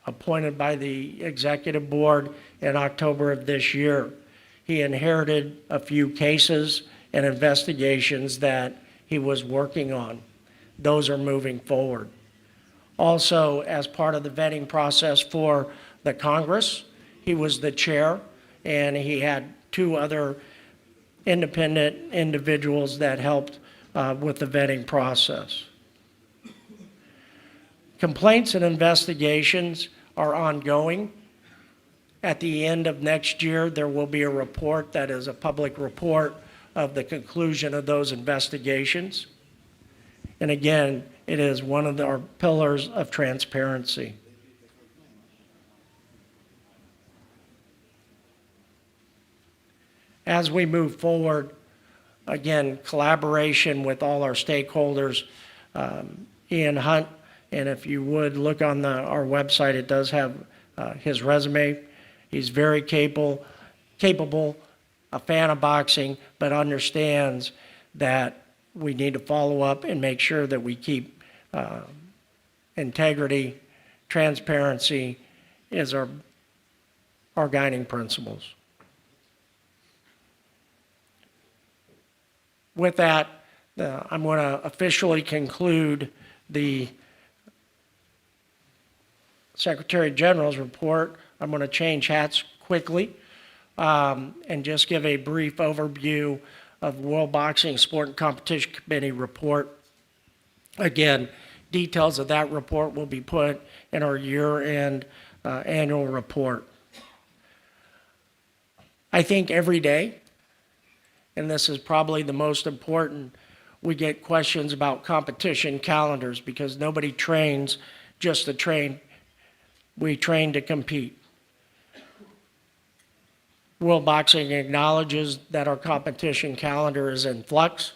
appointed by the executive board in October of this year. He inherited a few cases and investigations that he was working on. Those are moving forward. Also, as part of the vetting process for the Congress, he was the chair, and he had two other independent individuals that helped with the vetting process. Complaints and investigations are ongoing. At the end of next year, there will be a report that is a public report of the conclusion of those investigations. And again, it is one of our pillars of transparency. As we move forward, again, collaboration with all our stakeholders, Ian Hunt, and if you would look on our website, it does have his resume. He's very capable, a fan of boxing, but understands that we need to follow up and make sure that we keep integrity, transparency is our guiding principles. With that, I'm going to officially conclude the Secretary General's report. I'm going to change hats quickly and just give a brief overview of World Boxing Sport and Competition Committee report. Again, details of that report will be put in our year-end annual report. I think every day, and this is probably the most important, we get questions about competition calendars because nobody trains just to train. We train to compete. World Boxing acknowledges that our competition calendar is in flux.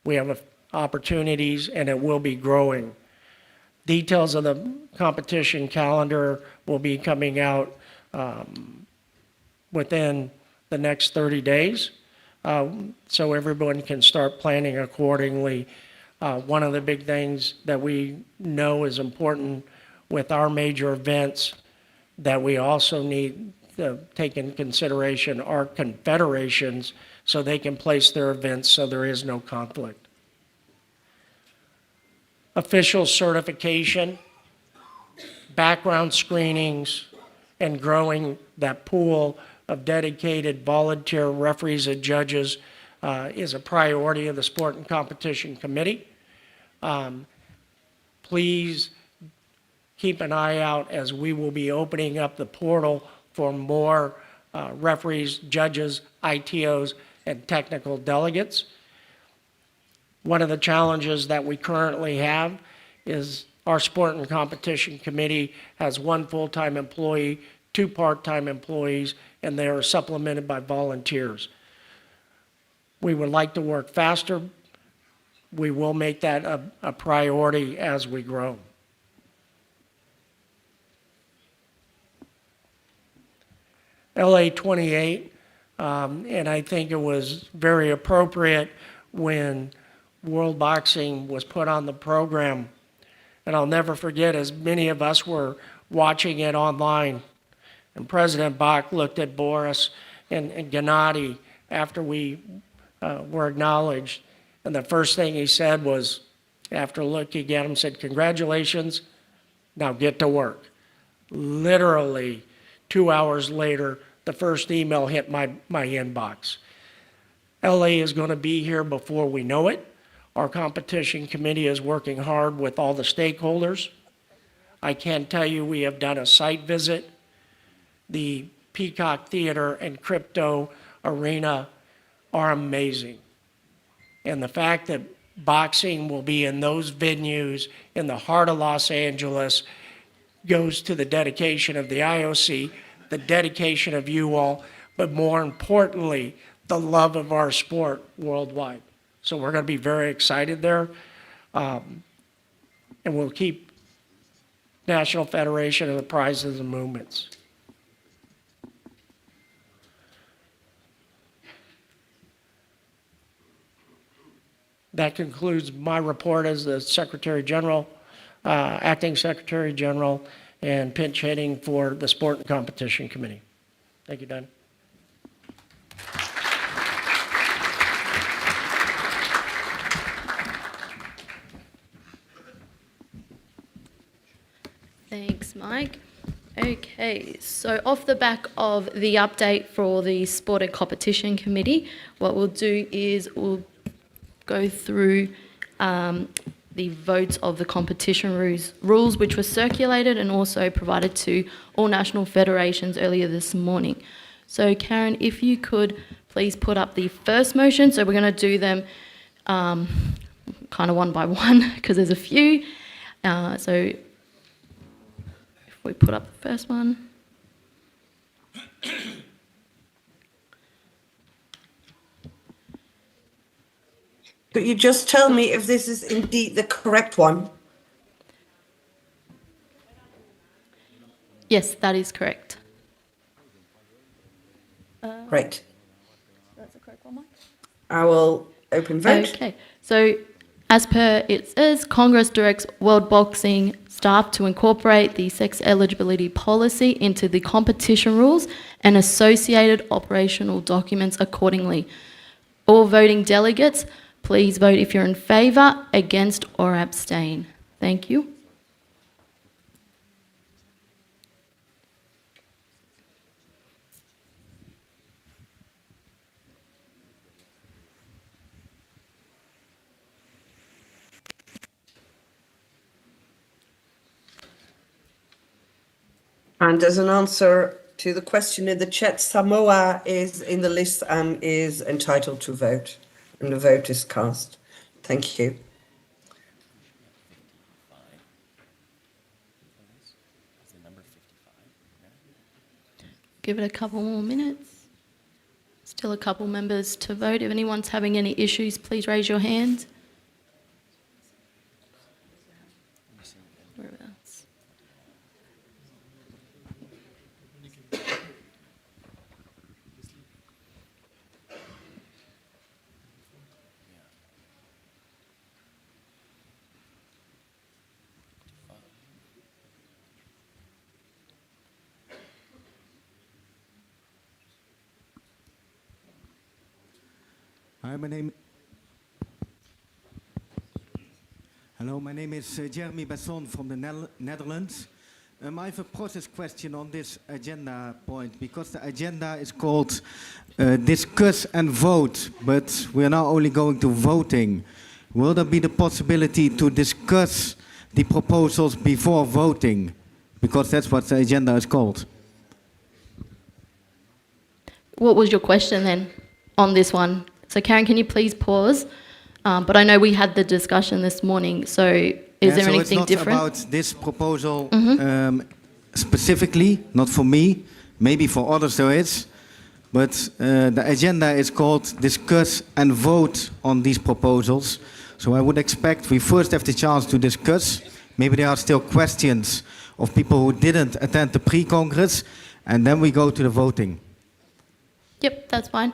We have opportunities and it will be growing. Details of the competition calendar will be coming out within the next 30 days. So everyone can start planning accordingly. One of the big things that we know is important with our major events that we also need to take in consideration are confederations so they can place their events so there is no conflict. Official certification, background screenings, and growing that pool of dedicated volunteer referees and judges is a priority of the Sport and Competition Committee. Please keep an eye out as we will be opening up the portal for more referees, judges, ITOs, and technical delegates. One of the challenges that we currently have is our Sport and Competition Committee has one full-time employee, 2 part-time employees, and they are supplemented by volunteers. We would like to work faster. We will make that a priority as we grow. LA 28, and I think it was very appropriate when World Boxing was put on the program. And I'll never forget, as many of us were watching it online, and President Bach looked at Boris and Gennady after we were acknowledged. And the first thing he said was, after looking at him, said, "Congratulations, now get to work." Literally 2 hours later, the first email hit my inbox. LA is going to be here before we know it. Our competition committee is working hard with all the stakeholders. I can tell you we have done a site visit. The Peacock Theater and Crypto Arena are amazing. And the fact that boxing will be in those venues in the heart of Los Angeles goes to the dedication of the IOC, the dedication of you all, but more importantly, the love of our sport worldwide. So we're going to be very excited there. And we'll keep National Federation of the Prizes and Movements. That concludes my report as the Secretary General, Acting Secretary General, and pinch hitting for the Sport and Competition Committee. Thank you, Don. Thanks, Mike. Okay, so off the back of the update for the Sport and Competition Committee, what we'll do is we'll go through the votes of the competition rules which were circulated and also provided to all national federations earlier this morning. So Karen, if you could please put up the first motion. So we're going to do them kind of one by one because there's a few. So if we put up the first one. Could you just tell me if this is indeed the correct one? Yes, that is correct. Great. That's the correct one, Mike? I will open vote. Okay, so as per it says, Congress directs World Boxing staff to incorporate the sex eligibility policy into the competition rules and associated operational documents accordingly. All voting delegates, please vote if you're in favour, against or abstain. Thank you. And as an answer to the question in the chat, Samoa is in the list and is entitled to vote. And the vote is cast. Thank you. Give it a couple more minutes. Still a couple members to vote. If anyone's having any issues, please raise your hand. Whereabouts? Hi, my name is Jeremy Besson from the Netherlands. I have a process question on this agenda point because the agenda is called discuss and vote, but we are now only going to voting. Will there be the possibility to discuss the proposals before voting? Because that's what the agenda is called. What was your question then on this one? So Karen, can you please pause? But I know we had the discussion this morning, so is there anything different? So it's not about this proposal specifically, not for me, maybe for others there is, but the agenda is called discuss and vote on these proposals. So I would expect we first have the chance to discuss. Maybe there are still questions of people who didn't attend the pre-congress, and then we go to the voting. Yep, that's fine.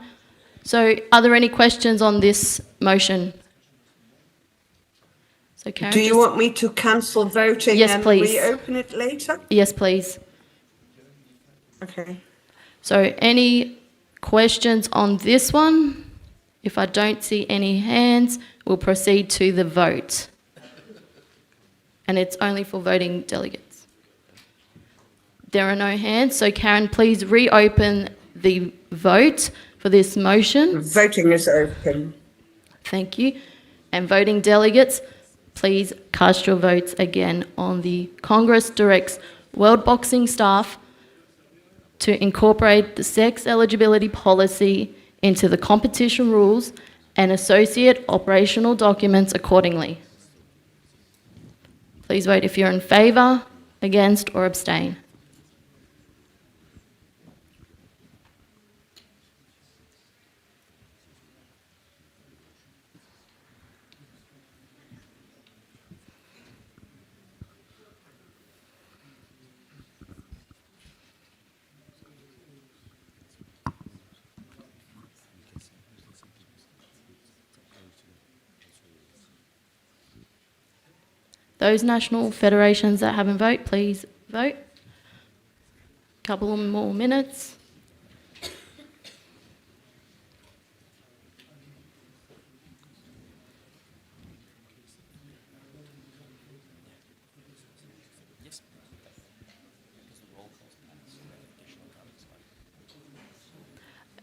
So are there any questions on this motion? So Karen, Do you want me to cancel voting Yes, and please. reopen it later? Yes, please. Okay. So any questions on this one? If I don't see any hands, we'll proceed to the vote. And it's only for voting delegates. There are no hands, so Karen, please reopen the vote for this motion. Voting is open. Thank you. And voting delegates, please cast your votes again on the Congress directs World Boxing staff to incorporate the sex eligibility policy into the competition rules and associate operational documents accordingly. Please vote if you're in favour, against or abstain. Those national federations that haven't voted, please vote. Couple more minutes.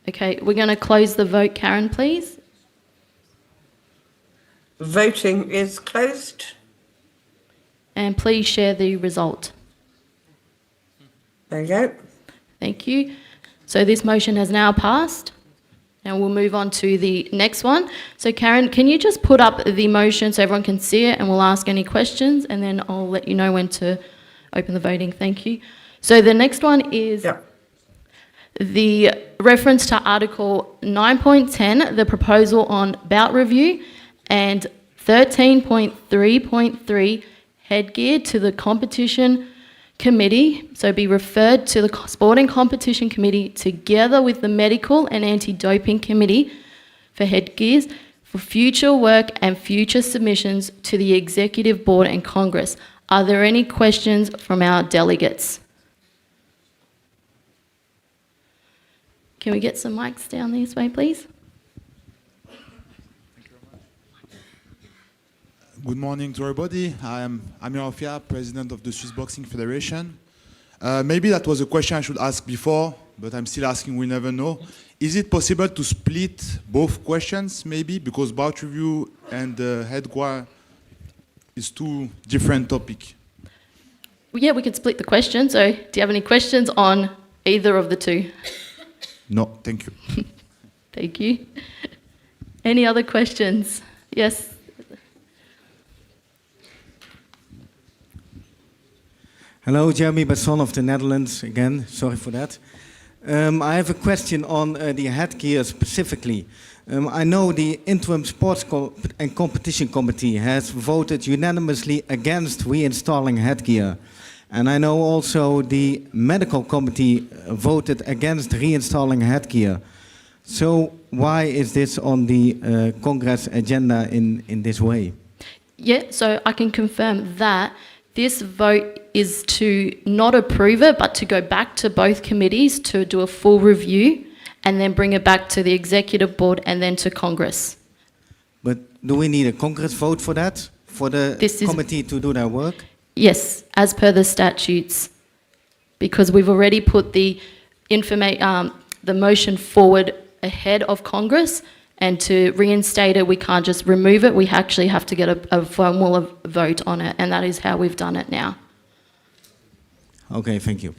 Okay, we're going to close the vote. Karen, please. Voting is closed. And please share the result. There you go. Thank you. So this motion has now passed. And we'll move on to the next one. So Karen, can you just put up the motion so everyone can see it, and we'll ask any questions, and then I'll let you know when to open the voting. Thank you. So the next one is the reference to Article 9.10, the proposal on bout review, and 13.3.3, headgear to the competition committee, so be referred to the Sport and Competition Committee together with the Medical and Anti-Doping Committee for headgears for future work and future submissions to the Executive Board and Congress. Are there any questions from our delegates? Can we get some mics down this way, please? Good morning to everybody. I'm Amir Ofia, President of the Swiss Boxing Federation. Maybe that was a question I should ask before, but I'm still asking, we never know. Is it possible to split both questions, maybe? Because bout review and headgear is two different topics. Yeah, we could split the question. So do you have any questions on either of the two? No, thank you. Thank you. Any other questions? Yes. Hello, Jeremy Besson of the Netherlands again. Sorry for that. I have a question on the headgear specifically. I know the Interim Sports and Competition Committee has voted unanimously against reinstalling headgear. And I know also the Medical Committee voted against reinstalling headgear. So why is this on the Congress agenda in this way? Yeah, so I can confirm that this vote is to not approve it, but to go back to both committees to do a full review and then bring it back to the Executive Board and then to Congress. But do we need a Congress vote for that? For the committee to do their work? Yes, as per the statutes, because we've already put the motion forward ahead of Congress, and to reinstate it, we can't just remove it. We actually have to get a formal vote on it, and that is how we've done it now. Okay, thank you.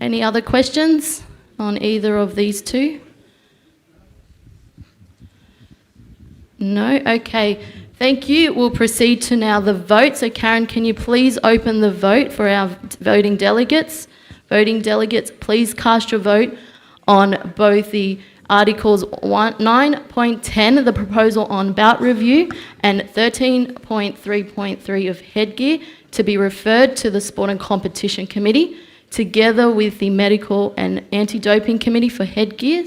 Any other questions on either of these two? No? Okay. Thank you. We'll proceed to now the vote. So Karen, can you please open the vote for our voting delegates? Voting delegates, please cast your vote on both the Articles 9.10, the proposal on bout review, and 13.3.3 of headgear to be referred to the Sport and Competition Committee, together with the Medical and Anti-Doping Committee for headgear,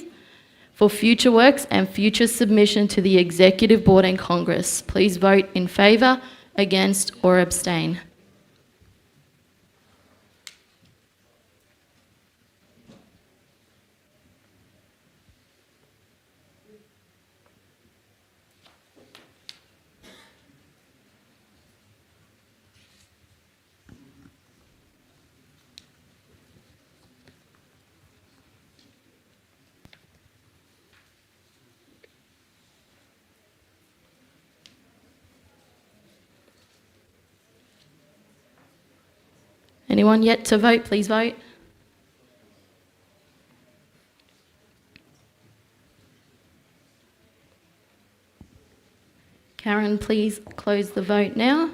for future works and future submission to the Executive Board and Congress. Please vote in favour, against, or abstain. Anyone yet to vote, please vote. Karen, please close the vote now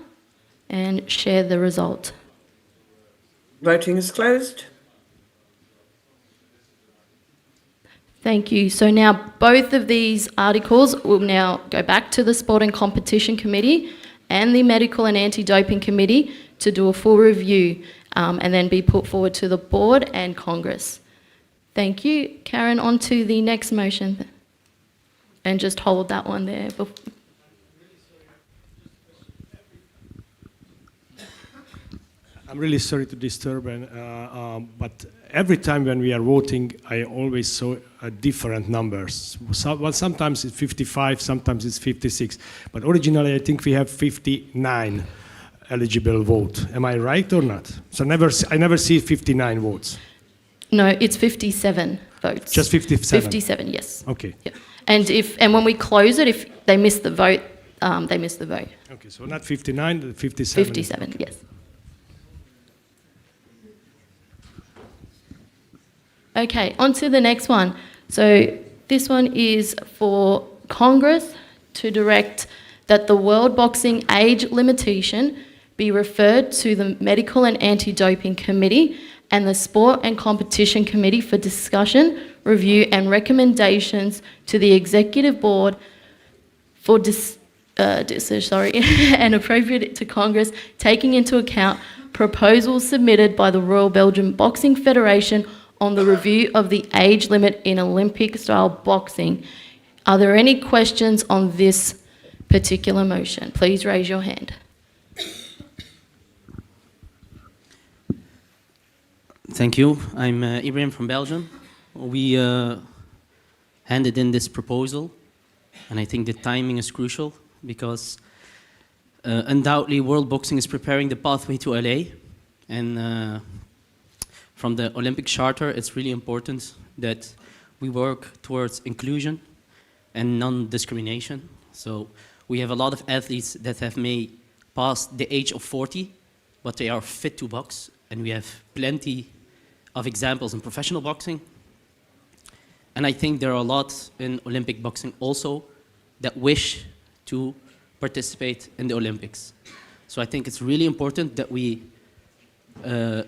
and share the result. Voting is closed. Thank you. So now both of these articles will now go back to the Sport and Competition Committee and the Medical and Anti-Doping Committee to do a full review and then be put forward to the Board and Congress. Thank you. Karen, on to the next motion. And just hold that one there. I'm really sorry to disturb, but every time when we are voting, I always saw different numbers. Sometimes it's 55, sometimes it's 56. But originally, I think we have 59 eligible vote. Am I right or not? So I never see 59 votes. No, it's 57 votes? Just 57? 57, yes. Okay. Yeah. And when we close it, if they miss the vote, they miss the vote. Okay, so not 59, 57. 57, Okay. yes. Okay, on to the next one. So this one is for Congress to direct that the World Boxing age limitation be referred to the Medical and Anti-Doping Committee and the Sport and Competition Committee for discussion, review and recommendations to the Executive Board for and appropriate to Congress, taking into account proposals submitted by the Royal Belgian Boxing Federation on the review of the age limit in Olympic-style boxing. Are there any questions on this particular motion? Please raise your hand. Thank you. I'm Ibrahim from Belgium. We handed in this proposal, and I think the timing is crucial because undoubtedly World Boxing is preparing the pathway to LA, and from the Olympic Charter, it's really important that we work towards inclusion and non-discrimination. So we have a lot of athletes that have made past the age of 40, but they are fit to box, and we have plenty of examples in professional boxing. And I think there are a lot in Olympic boxing also that wish to participate in the Olympics. So I think it's really important that we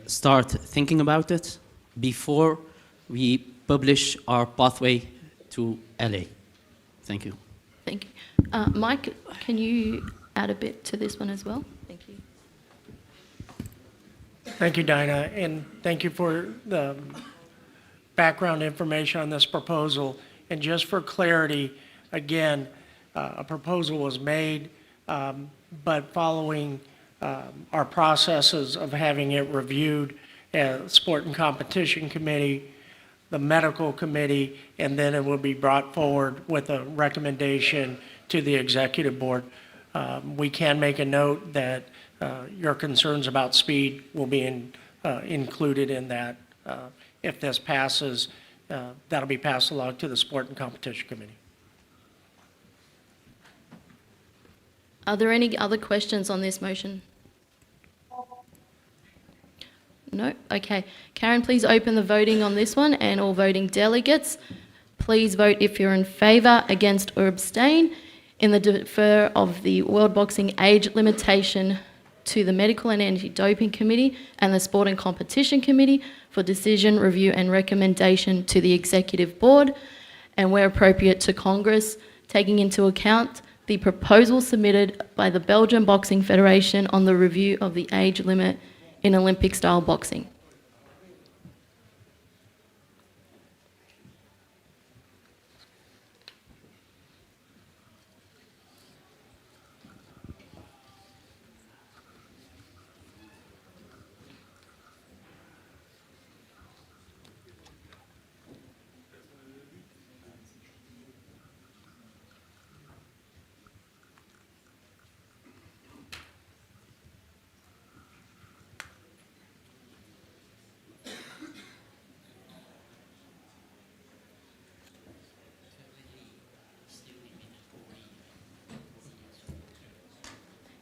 start thinking about it before we publish our pathway to LA. Thank you. Thank you. Mike, can you add a bit to this one as well? Thank you. Thank you, Dinah, and thank you for the background information on this proposal. And just for clarity, again, a proposal was made, but following our processes of having it reviewed at Sport and Competition Committee, the Medical Committee, and then it will be brought forward with a recommendation to the Executive Board. We can make a note that your concerns about speed will be included in that. If this passes, that'll be passed along to the Sport and Competition Committee. Are there any other questions on this motion? No? Okay. Karen, please open the voting on this one, and all voting delegates, please vote if you're in favour, against or abstain in the defer of the World Boxing age limitation to the Medical and Anti-Doping Committee and the Sport and Competition Committee for decision, review and recommendation to the Executive Board, and where appropriate to Congress, taking into account the proposal submitted by the Belgian Boxing Federation on the review of the age limit in Olympic-style boxing.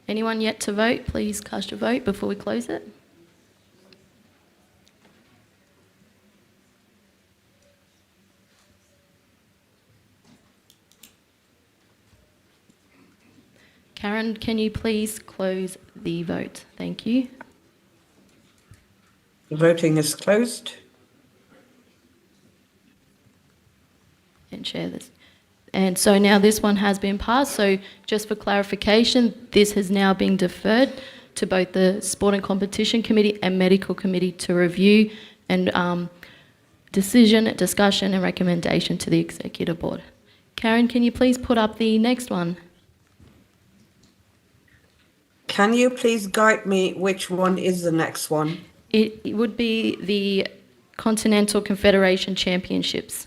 Anyone yet to vote? Please cast your vote before we close it. Karen, can you please close the vote? Thank you. The voting is closed. And share this. And so now this one has been passed. So just for clarification, this has now been deferred to both the Sport and Competition Committee and Medical Committee to review and decision, discussion and recommendation to the Executive Board. Karen, can you please put up the next one? Can you please guide me which one is the next one? It would be the Continental Confederation Championships.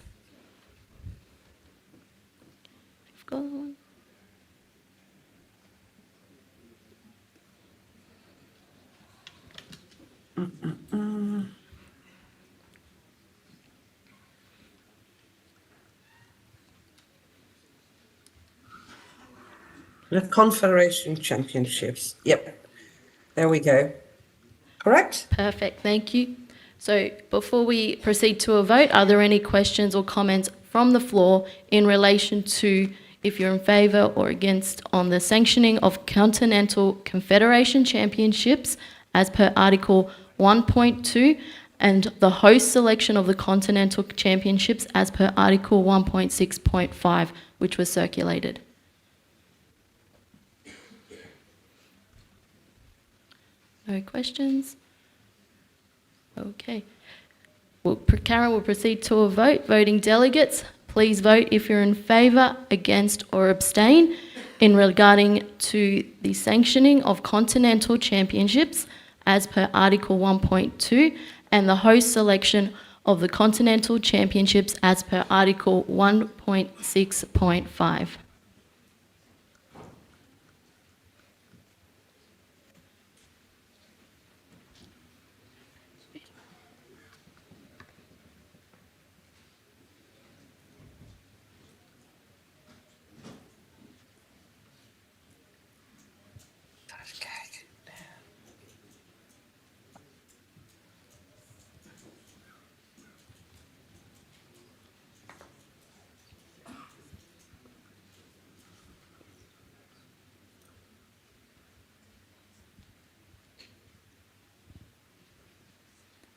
Got one. The Confederation Championships. Yep. There we go. Correct? Perfect, thank you. So before we proceed to a vote, are there any questions or comments from the floor in relation to if you're in favour or against on the sanctioning of Continental Confederation Championships as per Article 1.2 and the host selection of the Continental Championships as per Article 1.6.5, which was circulated? No questions? Okay. Karen will proceed to a vote. Voting delegates, please vote if you're in favour, against or abstain in regarding to the sanctioning of Continental Championships as per Article 1.2 and the host selection of the Continental Championships as per Article 1.6.5.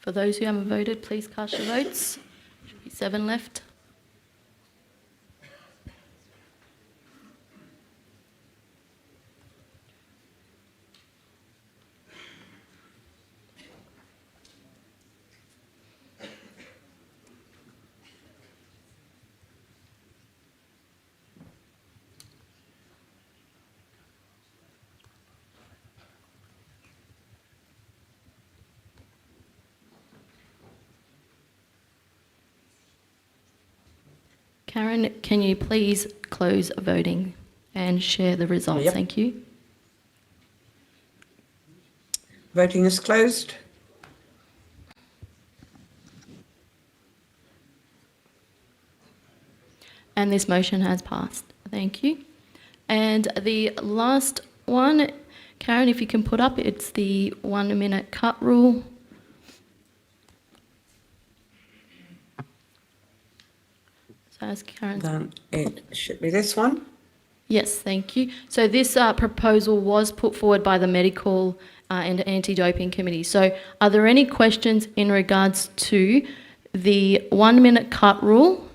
For those who haven't voted, please cast your votes. Should be 7 left. Karen, can you please close voting and share the results? Yep. Thank you. Voting is closed. And this motion has passed. Thank you. And the last one, Karen, if you can put up, it's the 1 minute cut rule. So as Karen. Then it should be this one. Yes, thank you. So this proposal was put forward by the Medical and Anti-Doping Committee. So are there any questions in regards to the 1 minute cut rule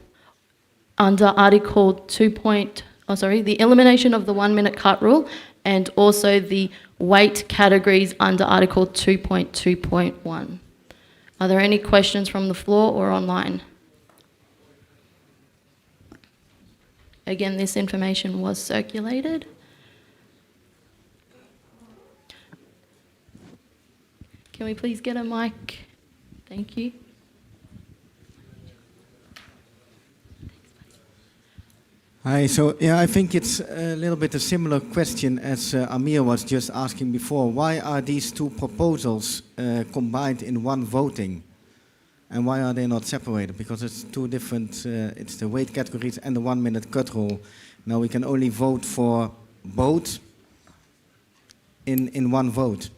under Article 2. The elimination of the 1 minute cut rule and also the weight categories under Article 2.2.1? Are there any questions from the floor or online? Again, this information was circulated. Can we please get a mic? Thank you. Hi, so yeah, I think it's a little bit a similar question as Amir was just asking before. Why are these two proposals combined in one voting? And why are they not separated? Because it's two different, it's the weight categories and the 1 minute cut rule. Now we can only vote for both in one vote.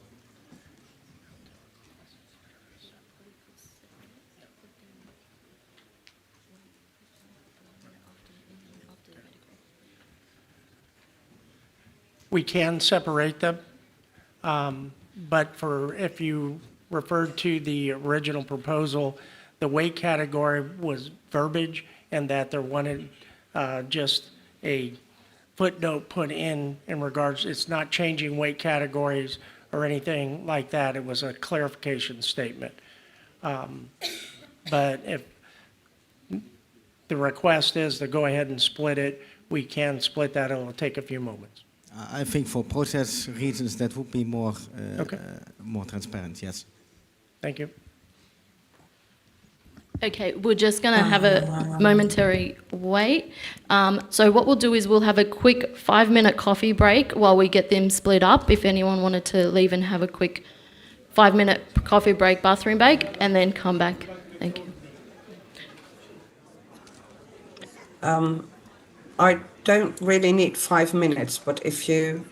We can separate them, but if you referred to the original proposal, the weight category was verbiage and that there wanted just a footnote put in regards, it's not changing weight categories or anything like that. It was a clarification statement. But if the request is to go ahead and split it, we can split that. It'll take a few moments. I think for process reasons that would be more Okay. more transparent, yes. Thank you. Okay, we're just going to have a momentary wait. So what we'll do is we'll have a quick 5 minute coffee break while we get them split up. If anyone wanted to leave and have a quick 5 minute coffee break, bathroom break, and then come back. Thank you. I don't really need 5 minutes, but if you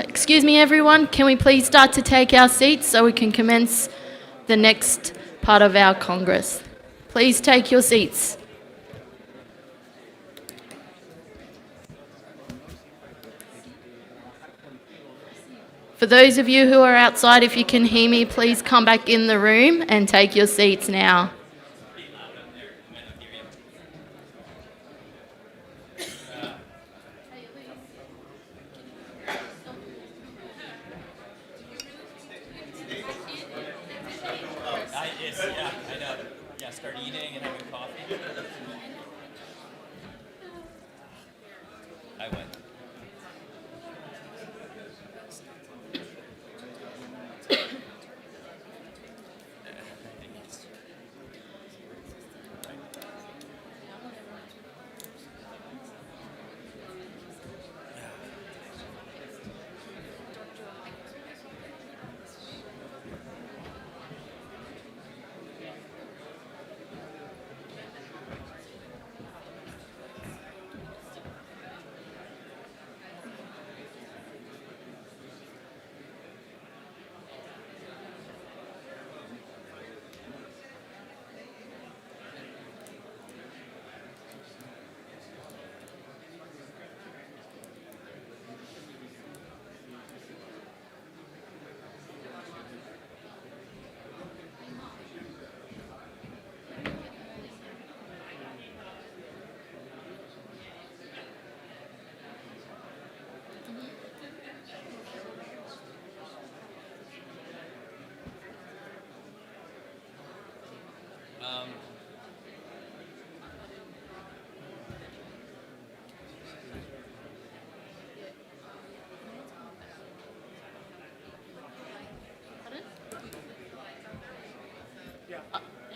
Excuse me, everyone. Can we please start to take our seats so we can commence the next part of our Congress? Please take your seats. For those of you who are outside, if you can hear me, please come back in the room and take your seats now. Start eating and having coffee. I went.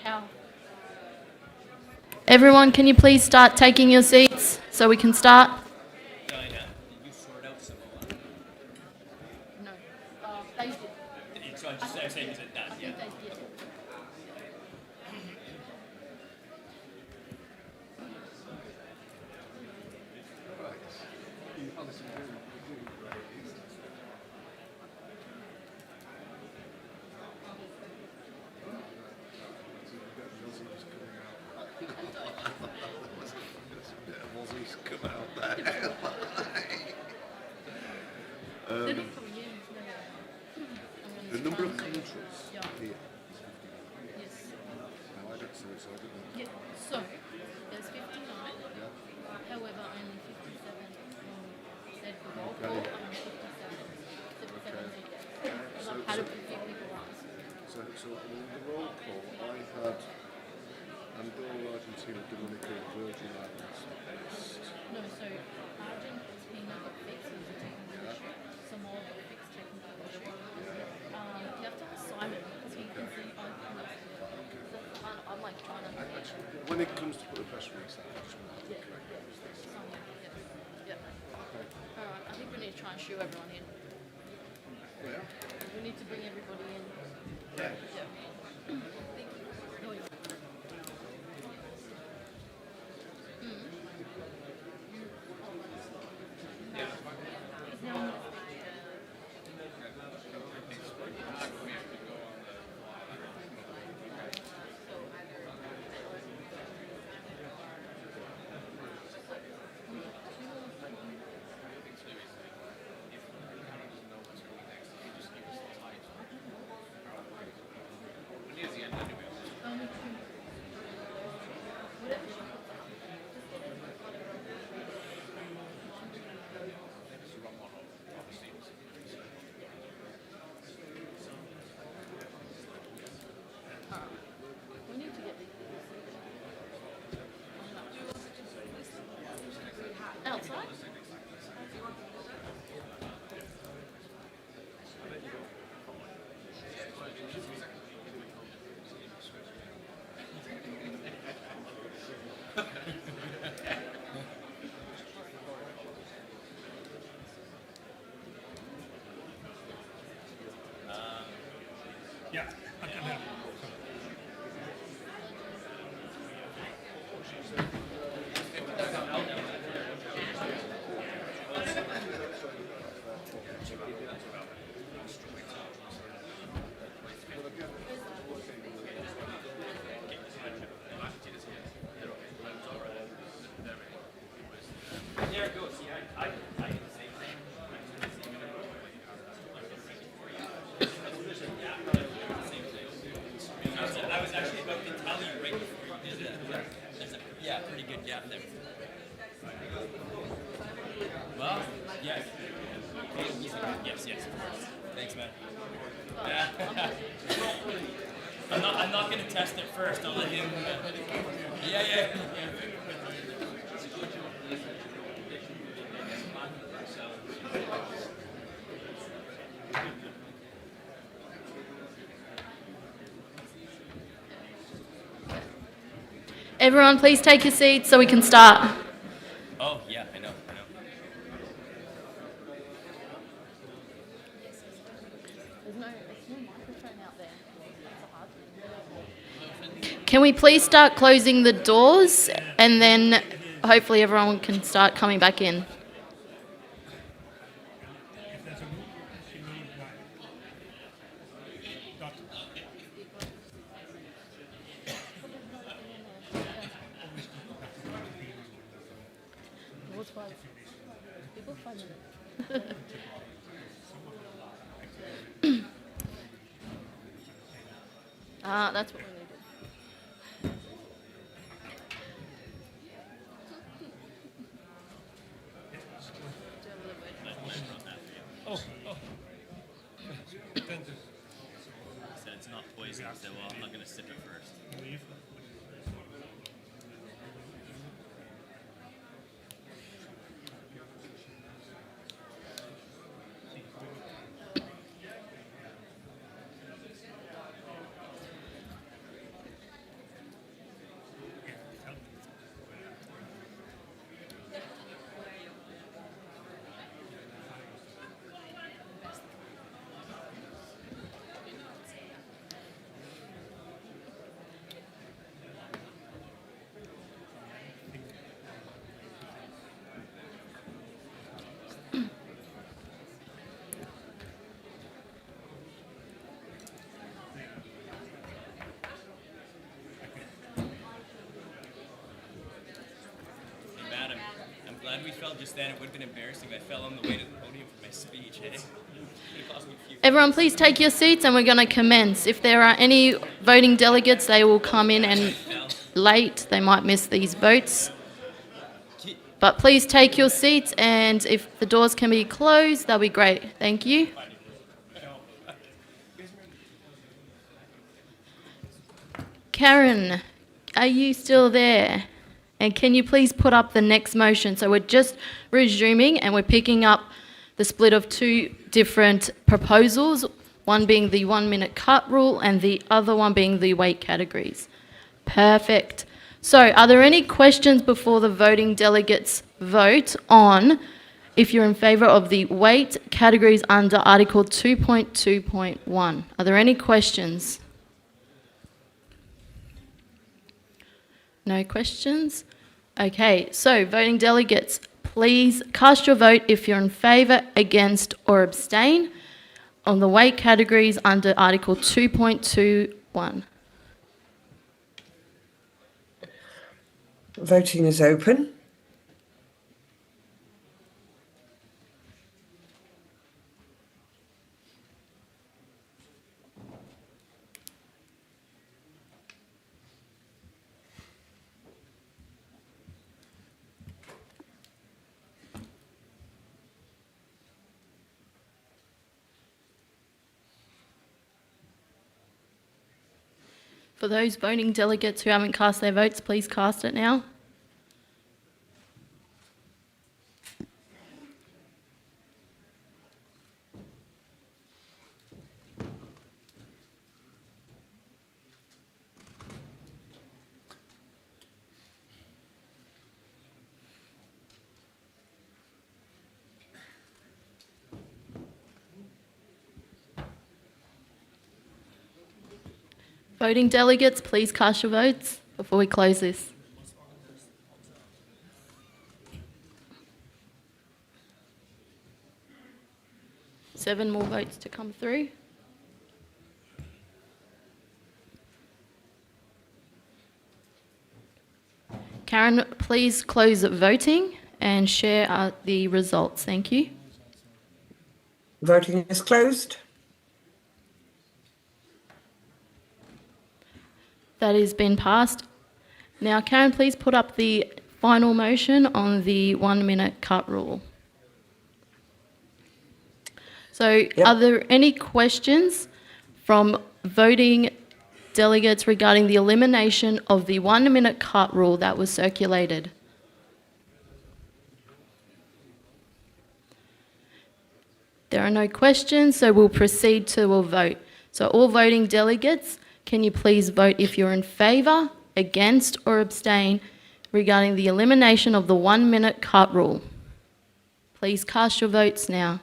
How? Everyone, can you please start taking your seats so we can start? Dinah, did you sort out Samoa? No. They did. So I'm just saying, is it done? Yeah. They did. The number of countries Yeah. here. Yes. No, I don't see it, so I don't know. Yeah. So, there's 59. However, only 57 said for roll call. Okay. Only 57 said yes. Because So- I've had a so- few people ask. So in the roll call, I had Andorra, Argentina, Dominica, Virgin Islands list. No, so Argentina got fixed as a technical issue. Samoa got fixed technical issue. You have to assign it so you can see both of them. I'm like trying to. When it comes to put a press release out, I just want to have a correct Yeah. Alright, I think we need to try and shoe everyone in. Yeah. We need to bring everybody in. Yeah. Thank you. Oh, yeah. We need to get outside. Yeah, I can help. back there. Well, yes. Yes, yes. Thanks, man. Yeah. I'm not gonna test it first. I'll let him. Yeah. Everyone, please take your seats so we can start. Oh, yeah, I know. Can we please start closing the doors and then hopefully everyone can start coming back in? That's what we needed. Said it's not poison, so well, I'm not gonna sip it first. Madam, I'm glad we fell just then. It would have been embarrassing if I fell on the way to the podium for my speech, eh? It would have cost me a few. Everyone, please take your seats and we're going to commence. If there are any voting delegates, they will come in and late. They might miss these votes. But please take your seats, and if the doors can be closed, that'll be great. Thank you. Karen, are you still there? And can you please put up the next motion? So we're just resuming and we're picking up the split of two different proposals, one being the 1 minute cut rule and the other one being the weight categories. Perfect. So are there any questions before the voting delegates vote on if you're in favour of the weight categories under Article 2.2.1? Are there any questions? No questions? Okay, so voting delegates, please cast your vote if you're in favour, against or abstain on the weight categories under Article 2.2.1. Voting is open. For those voting delegates who haven't cast their votes, please cast it now. Voting delegates, please cast your votes before we close this. Seven more votes to come through. Karen, please close voting and share the results. Thank you. Voting is closed. That has been passed. Now, Karen, please put up the final motion on the 1 minute cut rule. So are there any questions from voting delegates regarding the elimination of the 1 minute cut rule that was circulated? There are no questions, so we'll proceed to a vote. So all voting delegates, can you please vote if you're in favour, against or abstain regarding the elimination of the 1 minute cut rule? Please cast your votes now.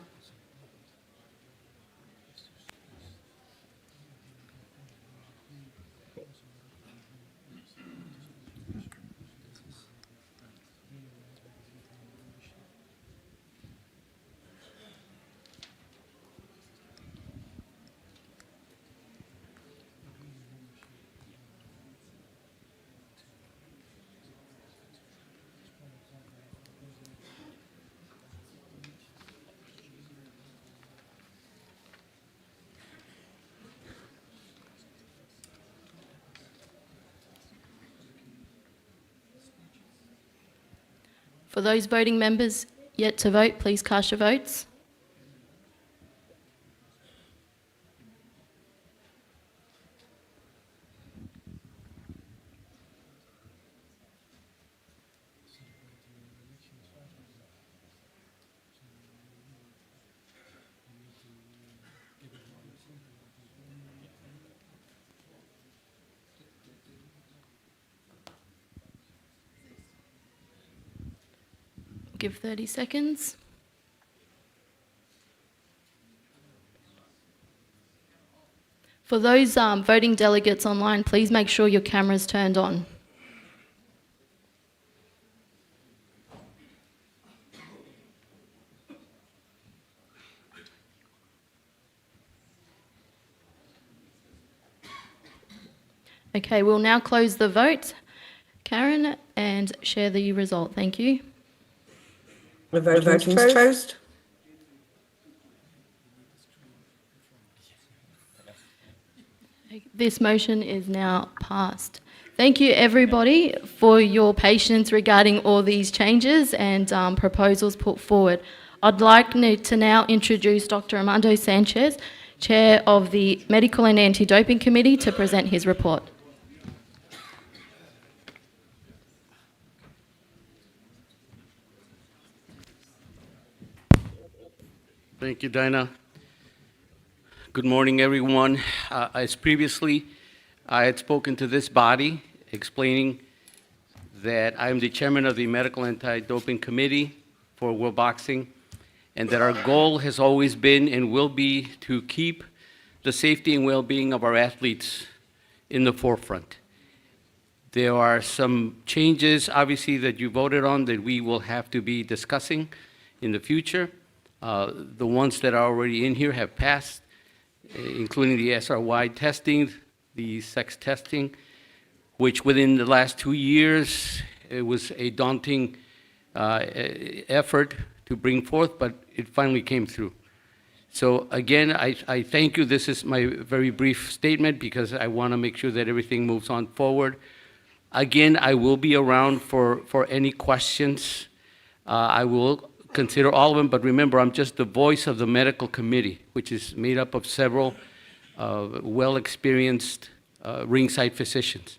For those voting members yet to vote, please cast your votes. Give 30 seconds. For those voting delegates online, please make sure your camera's turned on. Okay, we'll now close the vote, Karen, and share the result. Thank you. The voting's closed. This motion is now passed. Thank you everybody for your patience regarding all these changes and proposals put forward. I'd like to now introduce Dr. Armando Sanchez, Chair of the Medical and Anti-Doping Committee, to present his report. Thank you, Dinah. Good morning, everyone. As previously, I had spoken to this body explaining that I'm the chairman of the Medical Anti-Doping Committee for World Boxing, and that our goal has always been and will be to keep the safety and well-being of our athletes in the forefront. There are some changes, obviously, that you voted on that we will have to be discussing in the future. The ones that are already in here have passed, including the SRY testing, the sex testing, which within the last 2 years, it was a daunting effort to bring forth, but it finally came through. So again, I thank you. This is my very brief statement because I want to make sure that everything moves on forward. Again, I will be around for any questions. I will consider all of them, but remember, I'm just the voice of the medical committee, which is made up of several well-experienced ringside physicians.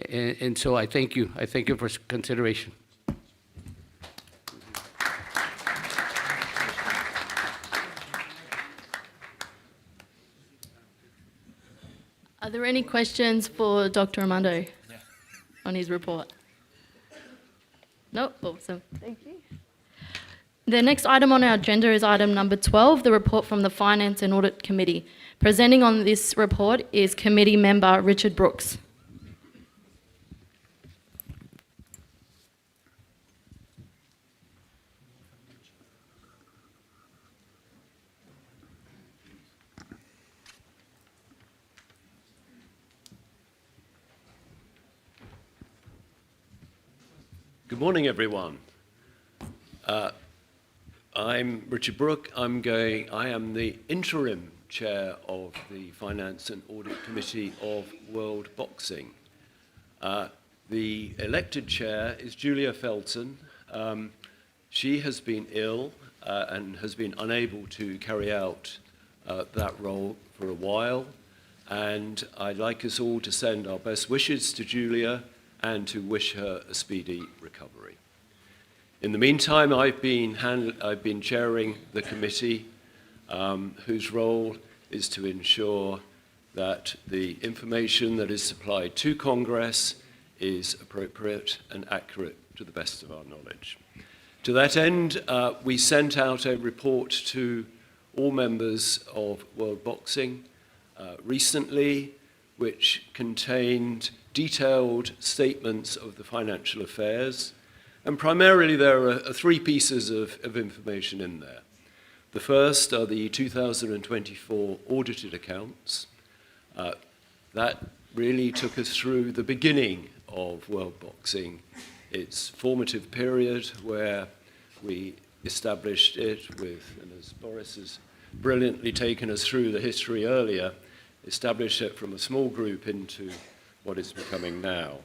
And so I thank you. I thank you for consideration. Are there any questions for Dr. Armando on his report? No? Awesome. Thank you. The next item on our agenda is item number 12, the report from the Finance and Audit Committee. Presenting on this report is committee member Richard Brooks. Good morning, everyone. I'm Richard Brooke. I am the interim chair of the Finance and Audit Committee of World Boxing. The elected chair is Julia Felton. She has been ill and has been unable to carry out that role for a while. And I'd like us all to send our best wishes to Julia and to wish her a speedy recovery. In the meantime, I've been chairing the committee whose role is to ensure that the information that is supplied to Congress is appropriate and accurate to the best of our knowledge. To that end, we sent out a report to all members of World Boxing recently, which contained detailed statements of the financial affairs. And primarily there are three pieces of information in there. The first are the 2024 audited accounts. That really took us through the beginning of World Boxing, its formative period where we established it with, and as Boris has brilliantly taken us through the history earlier, established it from a small group into what it's becoming now.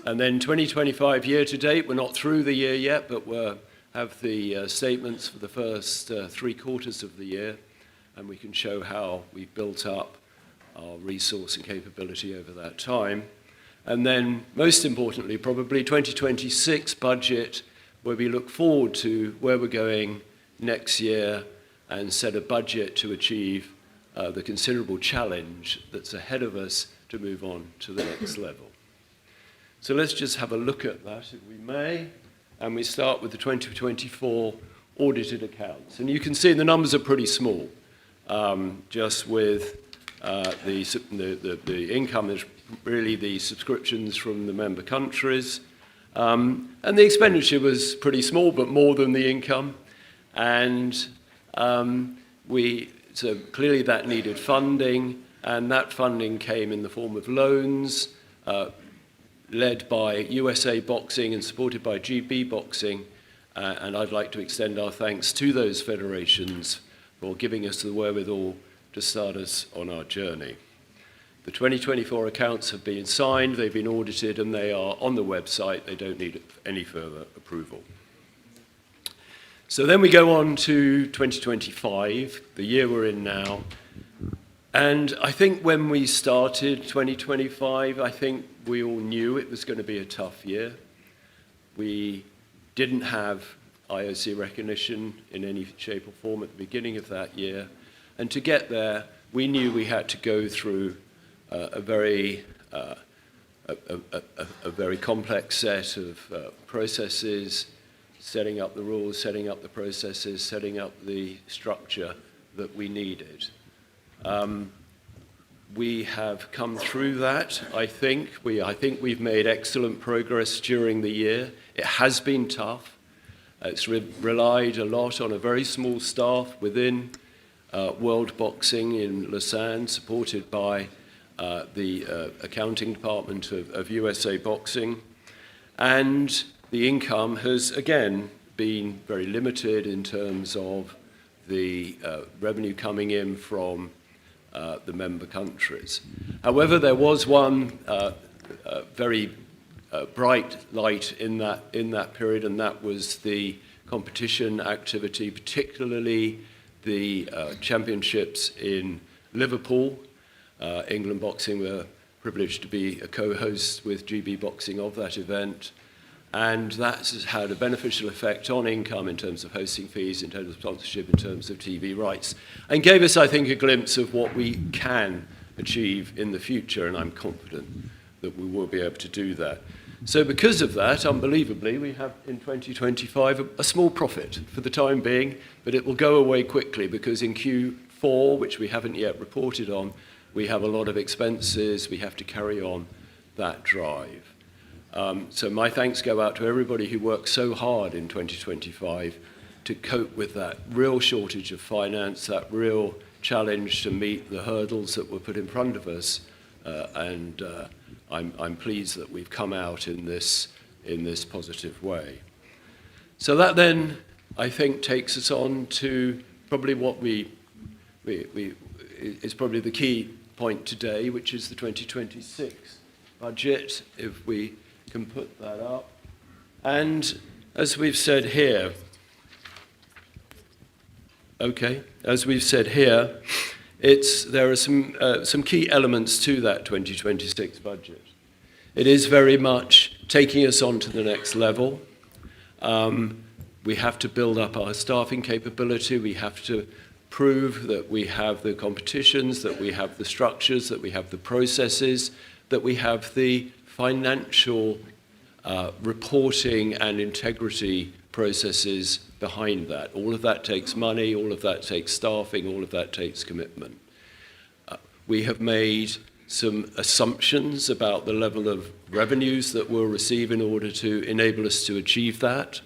And then 2025 year to date, we're not through the year yet, but we have the statements for the first 3 quarters of the year, and we can show how we've built up our resource and capability over that time. And then, most importantly, probably 2026 budget, where we look forward to where we're going next year and set a budget to achieve the considerable challenge that's ahead of us to move on to the next level. So let's just have a look at that, if we may. And we start with the 2024 audited accounts. And you can see the numbers are pretty small, just with the income is really the subscriptions from the member countries. And the expenditure was pretty small, but more than the income. And so clearly that needed funding, and that funding came in the form of loans, led by USA Boxing and supported by GB Boxing. And I'd like to extend our thanks to those federations for giving us the wherewithal to start us on our journey. The 2024 accounts have been signed, they've been audited, and they are on the website. They don't need any further approval. So then we go on to 2025, the year we're in now. And I think when we started 2025, I think we all knew it was going to be a tough year. We didn't have IOC recognition in any shape or form at the beginning of that year. And to get there, we knew we had to go through a very complex set of processes, setting up the rules, setting up the processes, setting up the structure that we needed. We have come through that, I think. I think we've made excellent progress during the year. It has been tough. It's relied a lot on a very small staff within World Boxing in Lausanne, supported by the accounting department of USA Boxing. And the income has, again, been very limited in terms of the revenue coming in from the member countries. However, there was one very bright light in that period, and that was the competition activity, particularly the championships in Liverpool. England Boxing were privileged to be a co-host with GB Boxing of that event. And that has had a beneficial effect on income in terms of hosting fees, in terms of sponsorship, in terms of TV rights, and gave us, I think, a glimpse of what we can achieve in the future, and I'm confident that we will be able to do that. So because of that, unbelievably, we have in 2025 a small profit for the time being, but it will go away quickly because in Q4, which we haven't yet reported on, we have a lot of expenses. We have to carry on that drive. So my thanks go out to everybody who worked so hard in 2025 to cope with that real shortage of finance, that real challenge to meet the hurdles that were put in front of us. And I'm pleased that we've come out in this positive way. So that then, I think, takes us on to probably what is probably the key point today, which is the 2026 budget. If we can put that up. And as we've said here, there are some key elements to that 2026 budget. It is very much taking us on to the next level. We have to build up our staffing capability. We have to prove that we have the competitions, that we have the structures, that we have the processes, that we have the financial reporting and integrity processes behind that. All of that takes money, all of that takes staffing, all of that takes commitment. We have made some assumptions about the level of revenues that we'll receive in order to enable us to achieve that.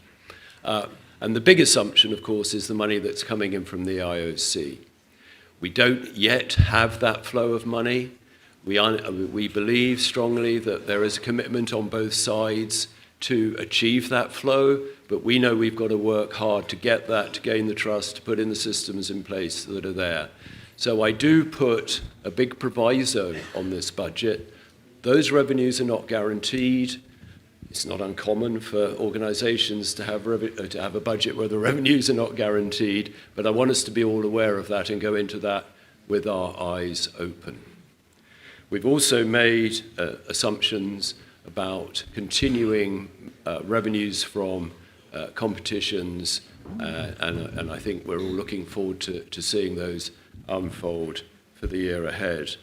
And the big assumption, of course, is the money that's coming in from the IOC. We don't yet have that flow of money. We believe strongly that there is a commitment on both sides to achieve that flow, but we know we've got to work hard to get that, to gain the trust, to put in the systems in place that are there. So I do put a big proviso on this budget. Those revenues are not guaranteed. It's not uncommon for organizations to have a budget where the revenues are not guaranteed, but I want us to be all aware of that and go into that with our eyes open. We've also made assumptions about continuing revenues from competitions, and I think we're all looking forward to seeing those unfold for the year ahead.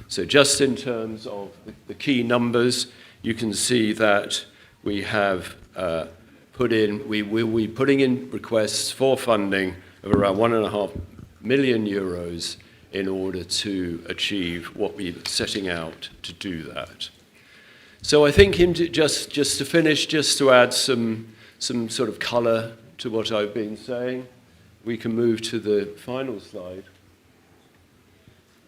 So just in terms of the key numbers, you can see that we have we will be putting in requests for funding of around €1.5 million in order to achieve what we're setting out to do that. So I think just to finish, just to add some sort of colour to what I've been saying, we can move to the final slide.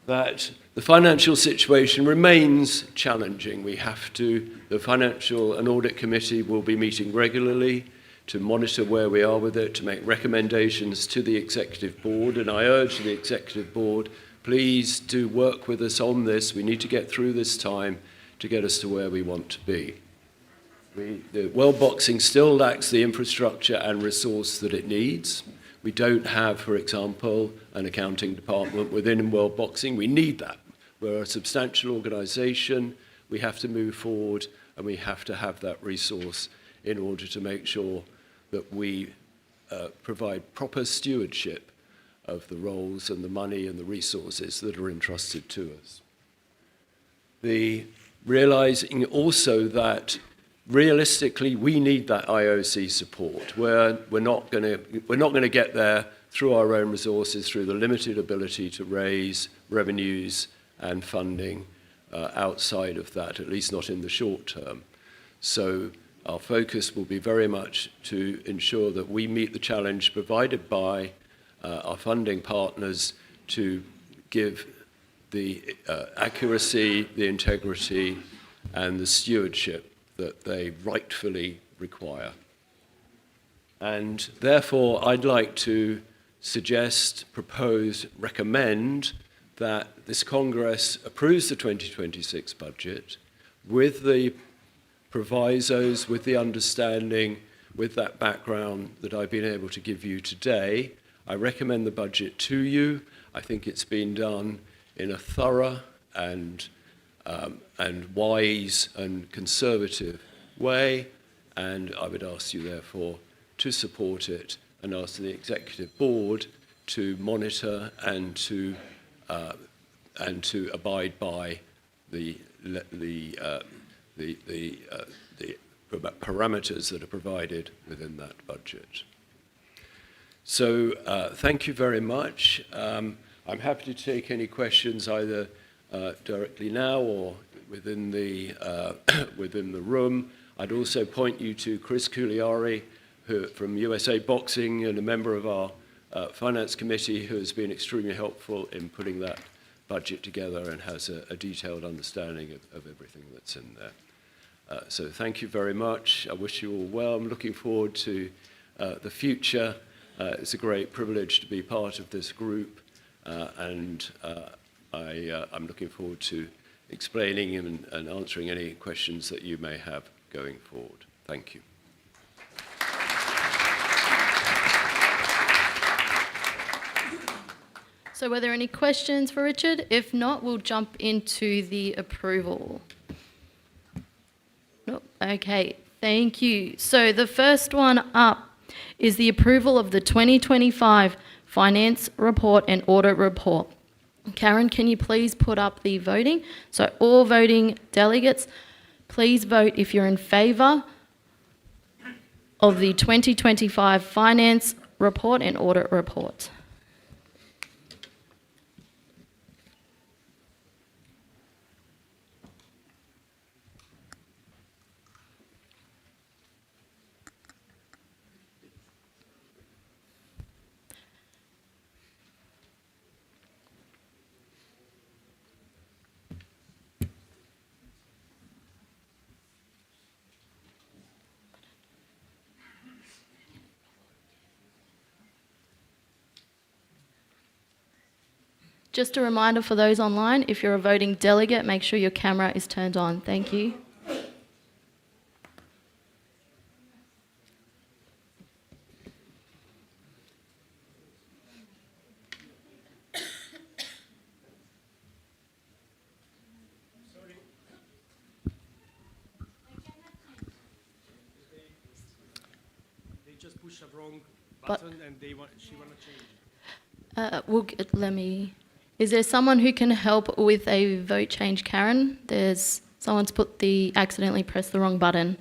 That the financial situation remains challenging. The Financial and Audit Committee will be meeting regularly to monitor where we are with it, to make recommendations to the Executive Board, and I urge the Executive Board, please do work with us on this. We need to get through this time to get us to where we want to be. The World Boxing still lacks the infrastructure and resource that it needs. We don't have, for example, an accounting department within World Boxing. We need that. We're a substantial organisation. We have to move forward, and we have to have that resource in order to make sure that we provide proper stewardship of the roles and the money and the resources that are entrusted to us. Realising also that realistically, we need that IOC support. We're not going to get there through our own resources, through the limited ability to raise revenues and funding outside of that, at least not in the short term. So our focus will be very much to ensure that we meet the challenge provided by our funding partners to give the accuracy, the integrity, and the stewardship that they rightfully require. And therefore, I'd like to suggest, propose, recommend that this Congress approves the 2026 budget with the provisos, with the understanding, with that background that I've been able to give you today. I recommend the budget to you. I think it's been done in a thorough and wise and conservative way, and I would ask you therefore to support it and ask the Executive Board to monitor and to abide by the parameters that are provided within that budget. So thank you very much. I'm happy to take any questions either directly now or within the room. I'd also point you to Chris Cugliari, who from USA Boxing and a member of our finance committee, who has been extremely helpful in putting that budget together and has a detailed understanding of everything that's in there. So thank you very much. I wish you all well. I'm looking forward to the future. It's a great privilege to be part of this group, and I'm looking forward to explaining and answering any questions that you may have. going forward. Thank you. So were there any questions for Richard? If not, we'll jump into the approval. Nope. Okay, thank you. So the first one up is the approval of the 2025 Finance Report and Audit Report. Karen, can you please put up the voting? So all voting delegates, please vote if you're in favour of the 2025 Finance Report and Audit Report. Just a reminder for those online, if you're a voting delegate, make sure your camera is turned on. Thank you. They just push a wrong button and she want to change it. Let me... Is there someone who can help with a vote change, Karen? Someone's accidentally pressed the wrong button.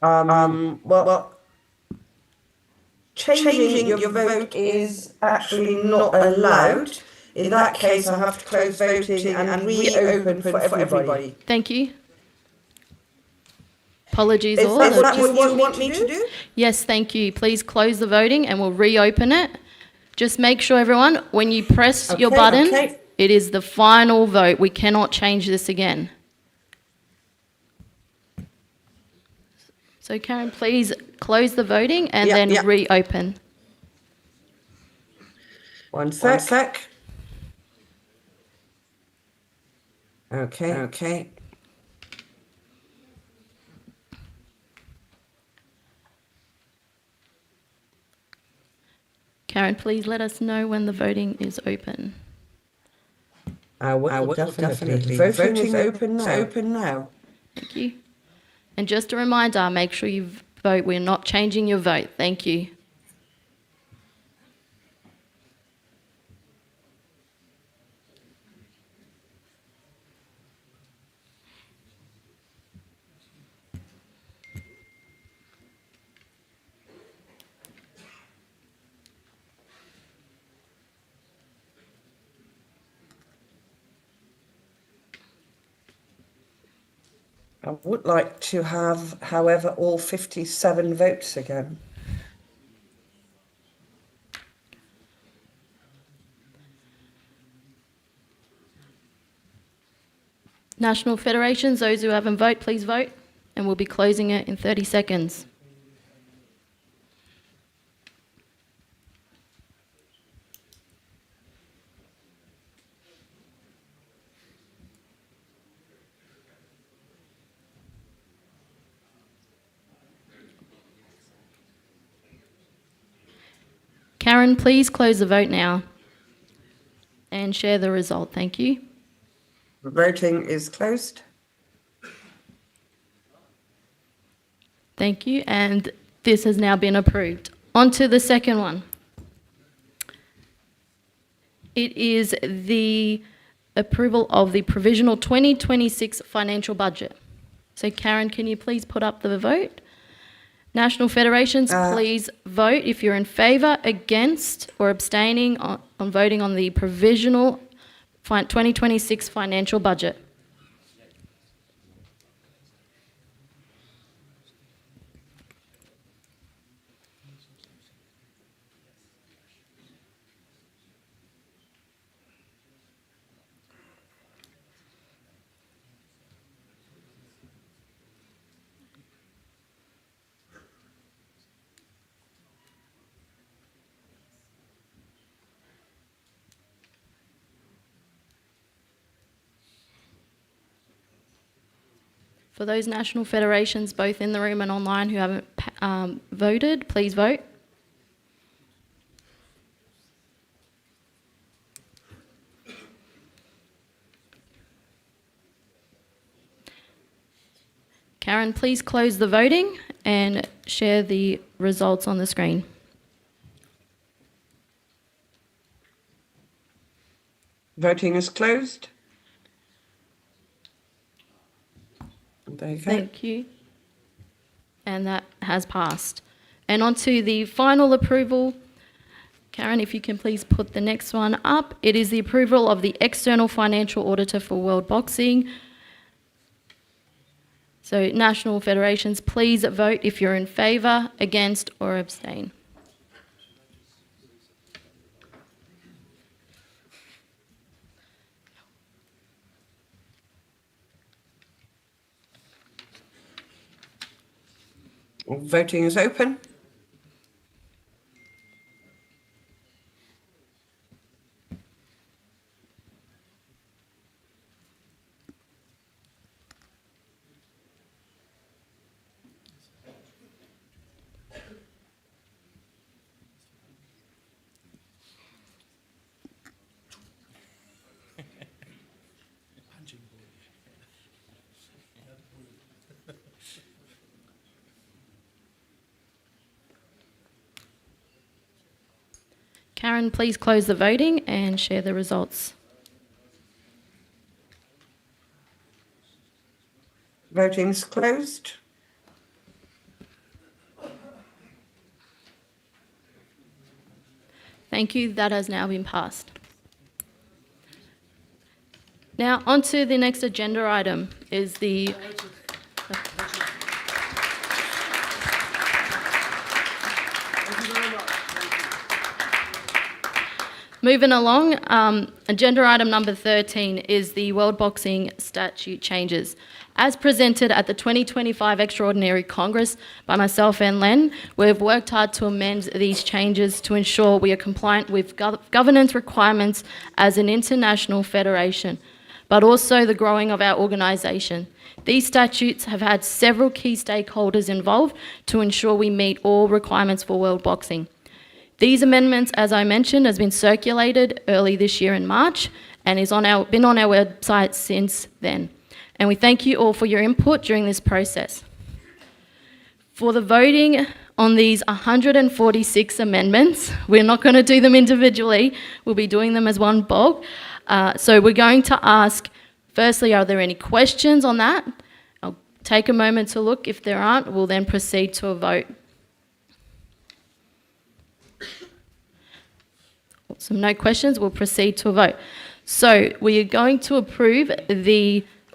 Well, changing your vote is actually not allowed. In that case, I have to close voting and reopen for everybody. Thank you. Apologies Is all. that what you want me to do? Yes, thank you. Please close the voting and we'll reopen it. Just make sure, everyone, when you press your button, it is the final vote. We cannot change this again. So, Karen, please close the voting and then reopen. One sec. Okay. Karen, please let us know when the voting is open. I will definitely. Voting is open now. Thank you. And just a reminder, make sure you vote. We're not changing your vote. Thank you. I would like to have, however, all 57 votes again. National Federations, those who haven't voted, please vote. And we'll be closing it in 30 seconds. Karen, please close the vote now and share the result. Thank you. The voting is closed. Thank you, and this has now been approved. On to the second one. It is the approval of the provisional 2026 financial budget. So, Karen, can you please put up the vote? National Federations, please vote if you're in favour, against or abstaining on voting on the provisional 2026 financial budget. For those national federations, both in the room and online, who haven't voted, please vote. Karen, please close the voting and share the results on the screen. Voting is closed. There you go. Thank you. And that has passed. And on to the final approval. Karen, if you can please put the next one up. It is the approval of the external financial auditor for World Boxing. So national federations, please vote if you're in favour, against or abstain. Voting is open. Karen, please close the voting and share the results. Voting's closed. Thank you. That has now been passed. Now, on to the next agenda item is the... Moving along, agenda item number 13 is the World Boxing Statute changes. As presented at the 2025 Extraordinary Congress by myself and Len, we've worked hard to amend these changes to ensure we are compliant with governance requirements as an international federation, but also the growing of our organisation. These statutes have had several key stakeholders involved to ensure we meet all requirements for world boxing. These amendments, as I mentioned, has been circulated early this year in March and is been on our website since then. And we thank you all for your input during this process. For the voting on these 146 amendments, we're not going to do them individually, we'll be doing them as one bulk. So we're going to ask, firstly, are there any questions on that? I'll take a moment to look. If there aren't, we'll then proceed to a vote. Awesome, no questions, we'll proceed to a vote. So we are going to approve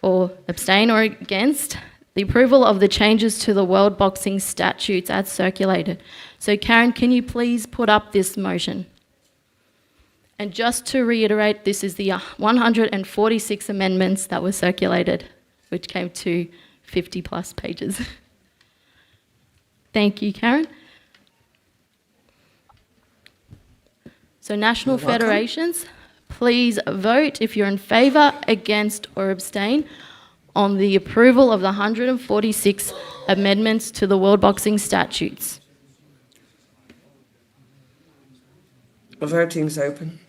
or abstain or against the approval of the changes to the World Boxing Statutes as circulated. So Karen, can you please put up this motion? And just to reiterate, this is the 146 amendments that were circulated, which came to 50 plus pages. Thank you, Karen. So national federations, please vote if you're in favour, against or abstain on the approval of the 146 amendments to the World Boxing Statutes. Voting's open.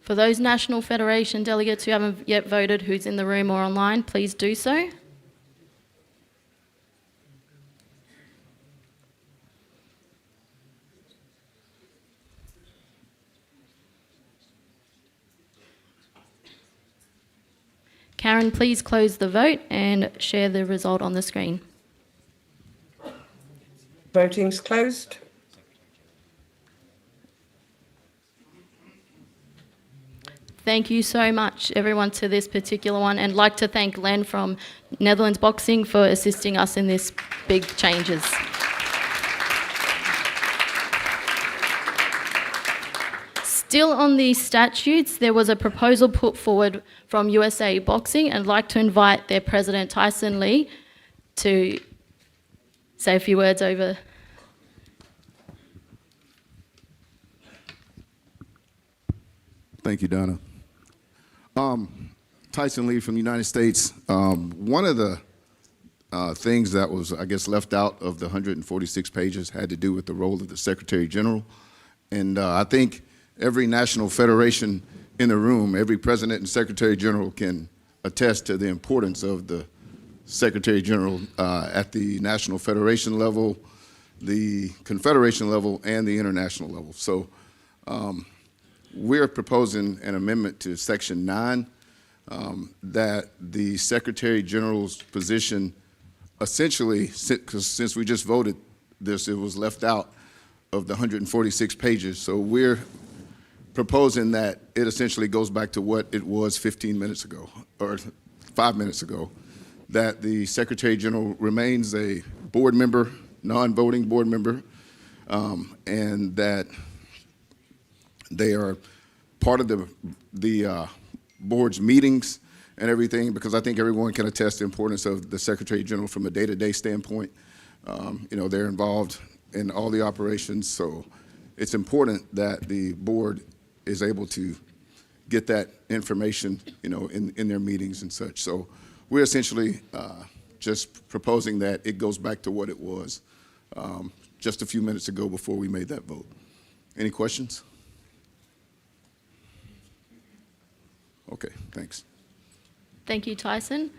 For those National Federation delegates who haven't yet voted, who's in the room or online, please do so. Karen, please close the vote and share the result on the screen. Voting's closed. Thank you so much, everyone, to this particular one, and like to thank Len from Netherlands Boxing for assisting us in this big changes. Still on the statutes, there was a proposal put forward from USA Boxing, and I'd like to invite their president, Tyson Lee, to say a few words over. Thank you, Donna. Tyson Lee from the United States. One of the things that was, I guess, left out of the 146 pages had to do with the role of the Secretary General. And I think every national federation in the room, every president and Secretary General can attest to the importance of the Secretary General at the national federation level, the confederation level, and the international level. So we're proposing an amendment to Section 9 that the Secretary General's position essentially, because since we just voted this, it was left out of the 146 pages. So we're proposing that it essentially goes back to what it was 15 minutes ago, or 5 minutes ago, that the Secretary General remains a board member, non-voting board member, and that they are part of the board's meetings and everything, because I think everyone can attest the importance of the Secretary General from a day-to-day standpoint. You know, they're involved in all the operations, so it's important that the board is able to get that information, you know, in their meetings and such. So we're essentially just proposing that it goes back to what it was just a few minutes ago before we made that vote. Any questions? Okay, thanks. Thank you, Tyson.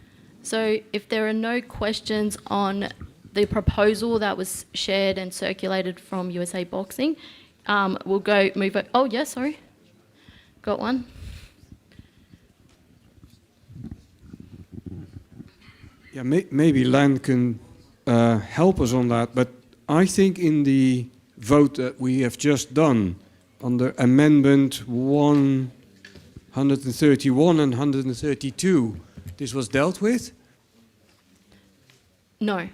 So if there are no questions on the proposal that was shared and circulated from USA Boxing, we'll move it. Oh, yes, sorry. Got one. Yeah, maybe Len can help us on that, but I think in the vote that we have just done under Amendment 131 and 132, this was dealt with? No.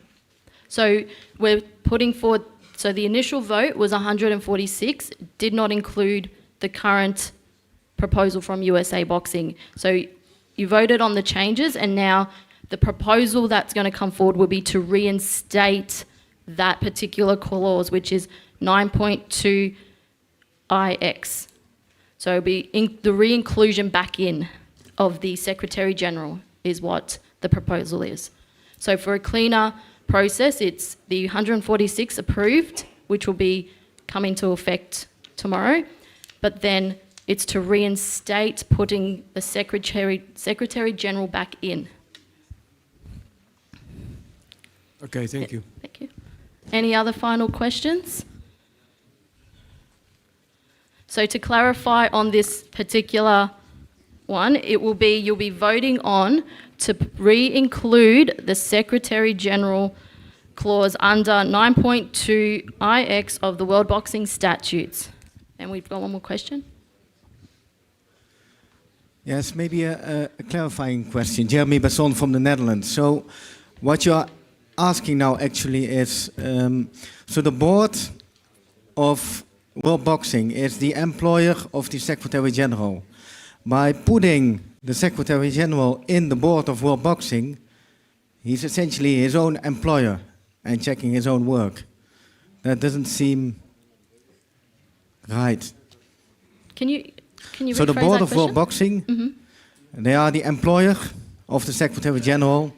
So we're putting forward, so the initial vote was 146, did not include the current proposal from USA Boxing. So you voted on the changes, and now the proposal that's going to come forward will be to reinstate that particular clause, which is 9.2 IX. So it'll be the re-inclusion back in of the Secretary General is what the proposal is. So for a cleaner process, it's the 146 approved, which will be come into effect tomorrow, but then it's to reinstate putting the Secretary General back in. Okay, thank you. Thank you. Any other final questions? So to clarify on this particular one, it will be, you'll be voting on to re-include the Secretary General clause under 9.2 IX of the World Boxing Statutes. And we've got one more question. Yes, maybe a clarifying question. Jeremy Besson from the Netherlands. So what you're asking now actually is, so the board of World Boxing is the employer of the Secretary General. By putting the Secretary General in the board of World Boxing, he's essentially his own employer and checking his own work. That doesn't seem right. Can you So the rephrase board that of World question? Boxing, they are the employer of the Secretary General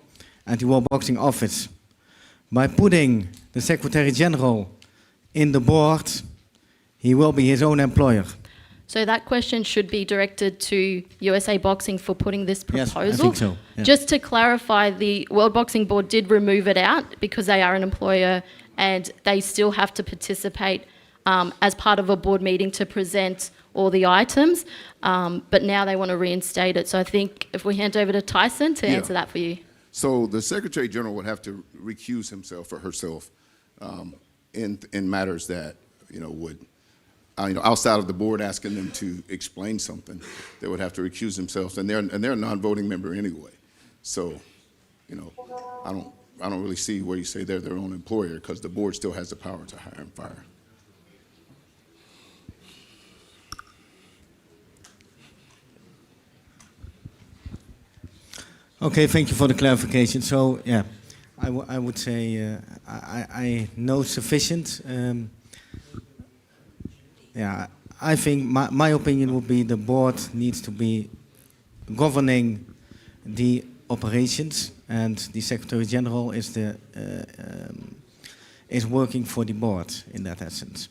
and the World Boxing Office. By putting the Secretary General in the board, he will be his own employer. So that question should be directed to USA Boxing for putting this proposal. Yes, I think so. Yeah. Just to clarify, the World Boxing Board did remove it out because they are an employer and they still have to participate as part of a board meeting to present all the items, but now they want to reinstate it. So I think if we hand over to Tyson to answer that for you. So the Secretary General would have to recuse himself or herself in matters that, you know, would, outside of the board asking them to explain something, they would have to recuse themselves, and they're a non-voting member anyway. So, I don't really see where you say they're their own employer, because the board still has the power to hire and fire. Okay, thank you for the clarification. So, yeah, I would say I know sufficient. Yeah, I think my opinion would be the board needs to be governing the operations, and the Secretary General is is working for the board in that essence.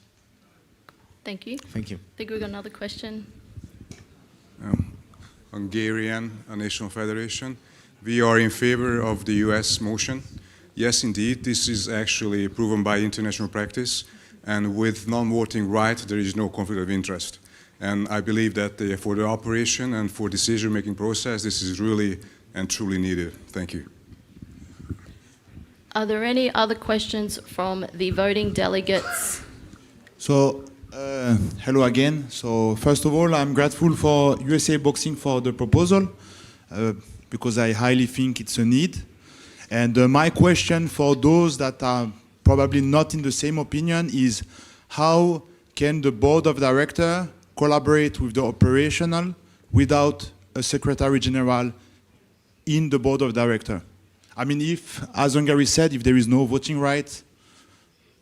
Thank you. Thank you. I think we've got another question. Hungarian National Federation. We are in favor of the US motion. Yes, indeed, this is actually proven by international practice, and with non-voting right, there is no conflict of interest. And I believe that for the operation and for decision-making process, this is really and truly needed. Thank you. Are there any other questions from the voting delegates? So, hello again. So, first of all, I'm grateful for USA Boxing for the proposal, because I highly think it's a need. And my question for those that are probably not in the same opinion is, how can the board of directors collaborate with the operational without a secretary general in the board of directors? I mean, if, as Hungary said, if there is no voting right,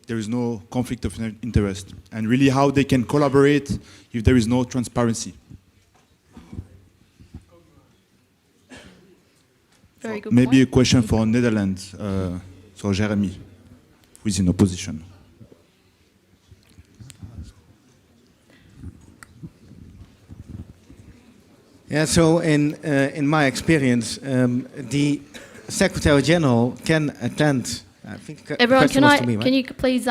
there is no conflict of interest. And really how they can collaborate if there is no transparency. Very good Maybe point. a question for Netherlands, so Jeremy, who is in opposition. Yeah, so in my experience, the Secretary General can attend. I think the Everyone, question was to me, right? can you please,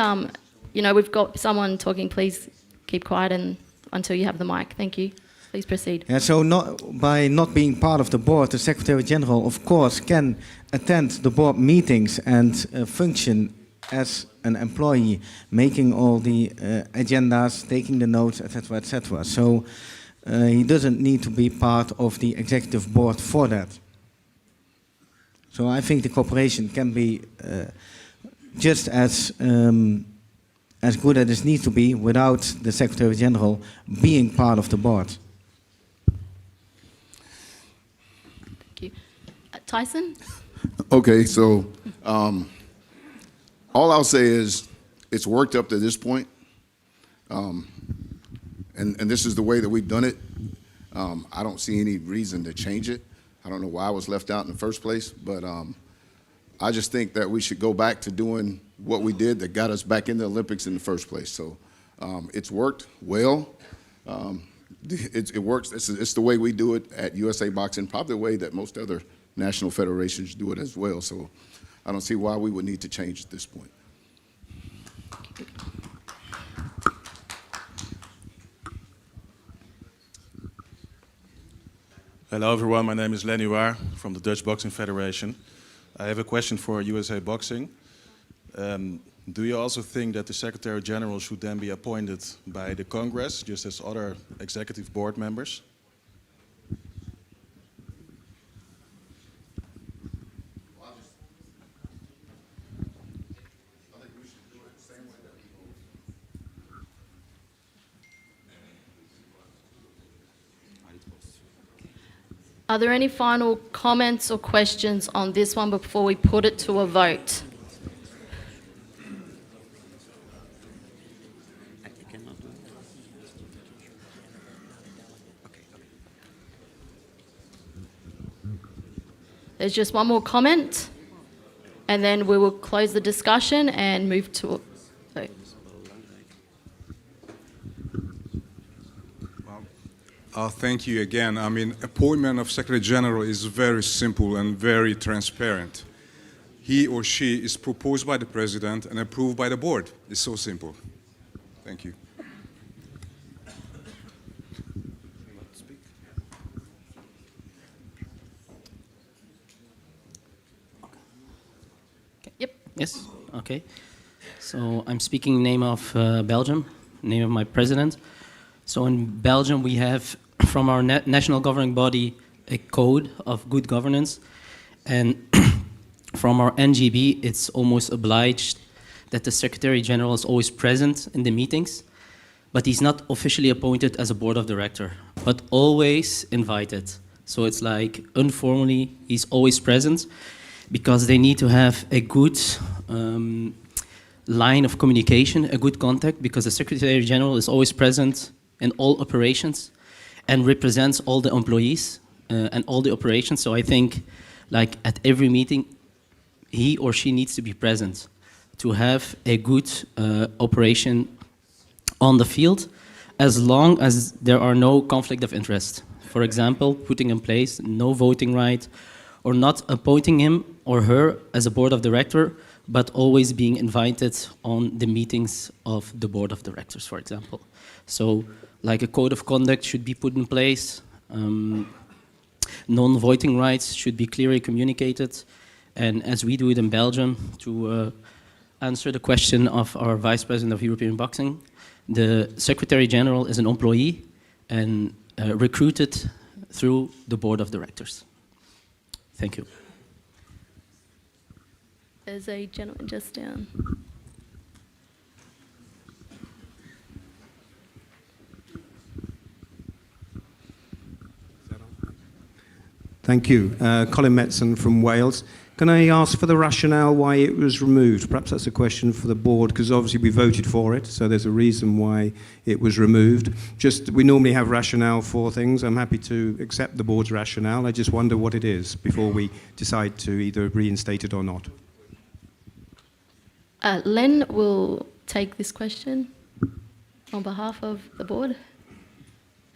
we've got someone talking, please keep quiet until you have the mic. Thank you. Please proceed. Yeah, so by not being part of the board, the Secretary General, of course, can attend the board meetings and function as an employee, making all the agendas, taking the notes, etc., etc. So he doesn't need to be part of the executive board for that. So I think the cooperation can be just as good as it needs to be without the Secretary General being part of the board. Thank you. Tyson? Okay, so all I'll say is it's worked up to this point, and this is the way that we've done it. I don't see any reason to change it. I don't know why I was left out in the first place, but I just think that we should go back to doing what we did that got us back in the Olympics in the first place. So it's worked well. It works. It's the way we do it at USA Boxing, probably the way that most other national federations do it as well. So I don't see why we would need to change at this point. Hello everyone, my name is Lenny Waar from the Dutch Boxing Federation. I have a question for USA Boxing. Do you also think that the Secretary General should then be appointed by the Congress, just as other executive board members? Are there any final comments or questions on this one before we put it to a vote? There's just one more comment, and then we will close the discussion and move to a vote. Thank you again. I mean, appointment of Secretary General is very simple and very transparent. He or she is proposed by the President and approved by the board. It's so simple. Thank you. Yep. Yes. Okay. So I'm speaking in the name of Belgium. name of my president. So in Belgium, we have from our national governing body a code of good governance, and from our NGB, it's almost obliged that the Secretary General is always present in the meetings, but he's not officially appointed as a board of director, but always invited. So it's like, informally, he's always present, because they need to have a good line of communication, a good contact, because the Secretary General is always present in all operations and represents all the employees and all the operations. So I think, like, at every meeting, he or she needs to be present to have a good operation on the field, as long as there are no conflict of interest. For example, putting in place no voting right, or not appointing him or her as a board of director, but always being invited on the meetings of the board of directors, for example. So, like, a code of conduct should be put in place. Non-voting rights should be clearly communicated. And as we do it in Belgium, to answer the question of our Vice President of European Boxing, the Secretary General is an employee and recruited through the board of directors. Thank you. There's a gentleman just down. Thank you. Colin Metzen from Wales. Can I ask for the rationale why it was removed? Perhaps that's a question for the board, because obviously we voted for it, so there's a reason why it was removed. Just, we normally have rationale for things. I'm happy to accept the board's rationale. I just wonder what it is before we decide to either reinstate it or not. Len will take this question on behalf of the board,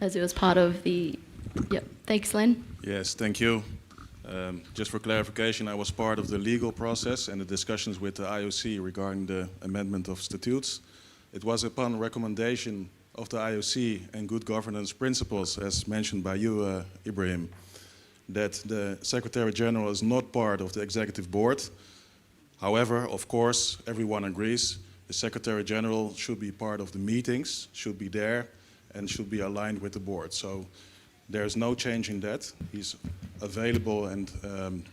as it was part of the... Yep, thanks, Len. Yes, thank you. Just for clarification, I was part of the legal process and the discussions with the IOC regarding the amendment of statutes. It was upon recommendation of the IOC and good governance principles, as mentioned by you, Ibrahim, that the Secretary General is not part of the executive board. However, of course, everyone agrees the Secretary General should be part of the meetings, should be there, and should be aligned with the board. So there's no change in that. He's available and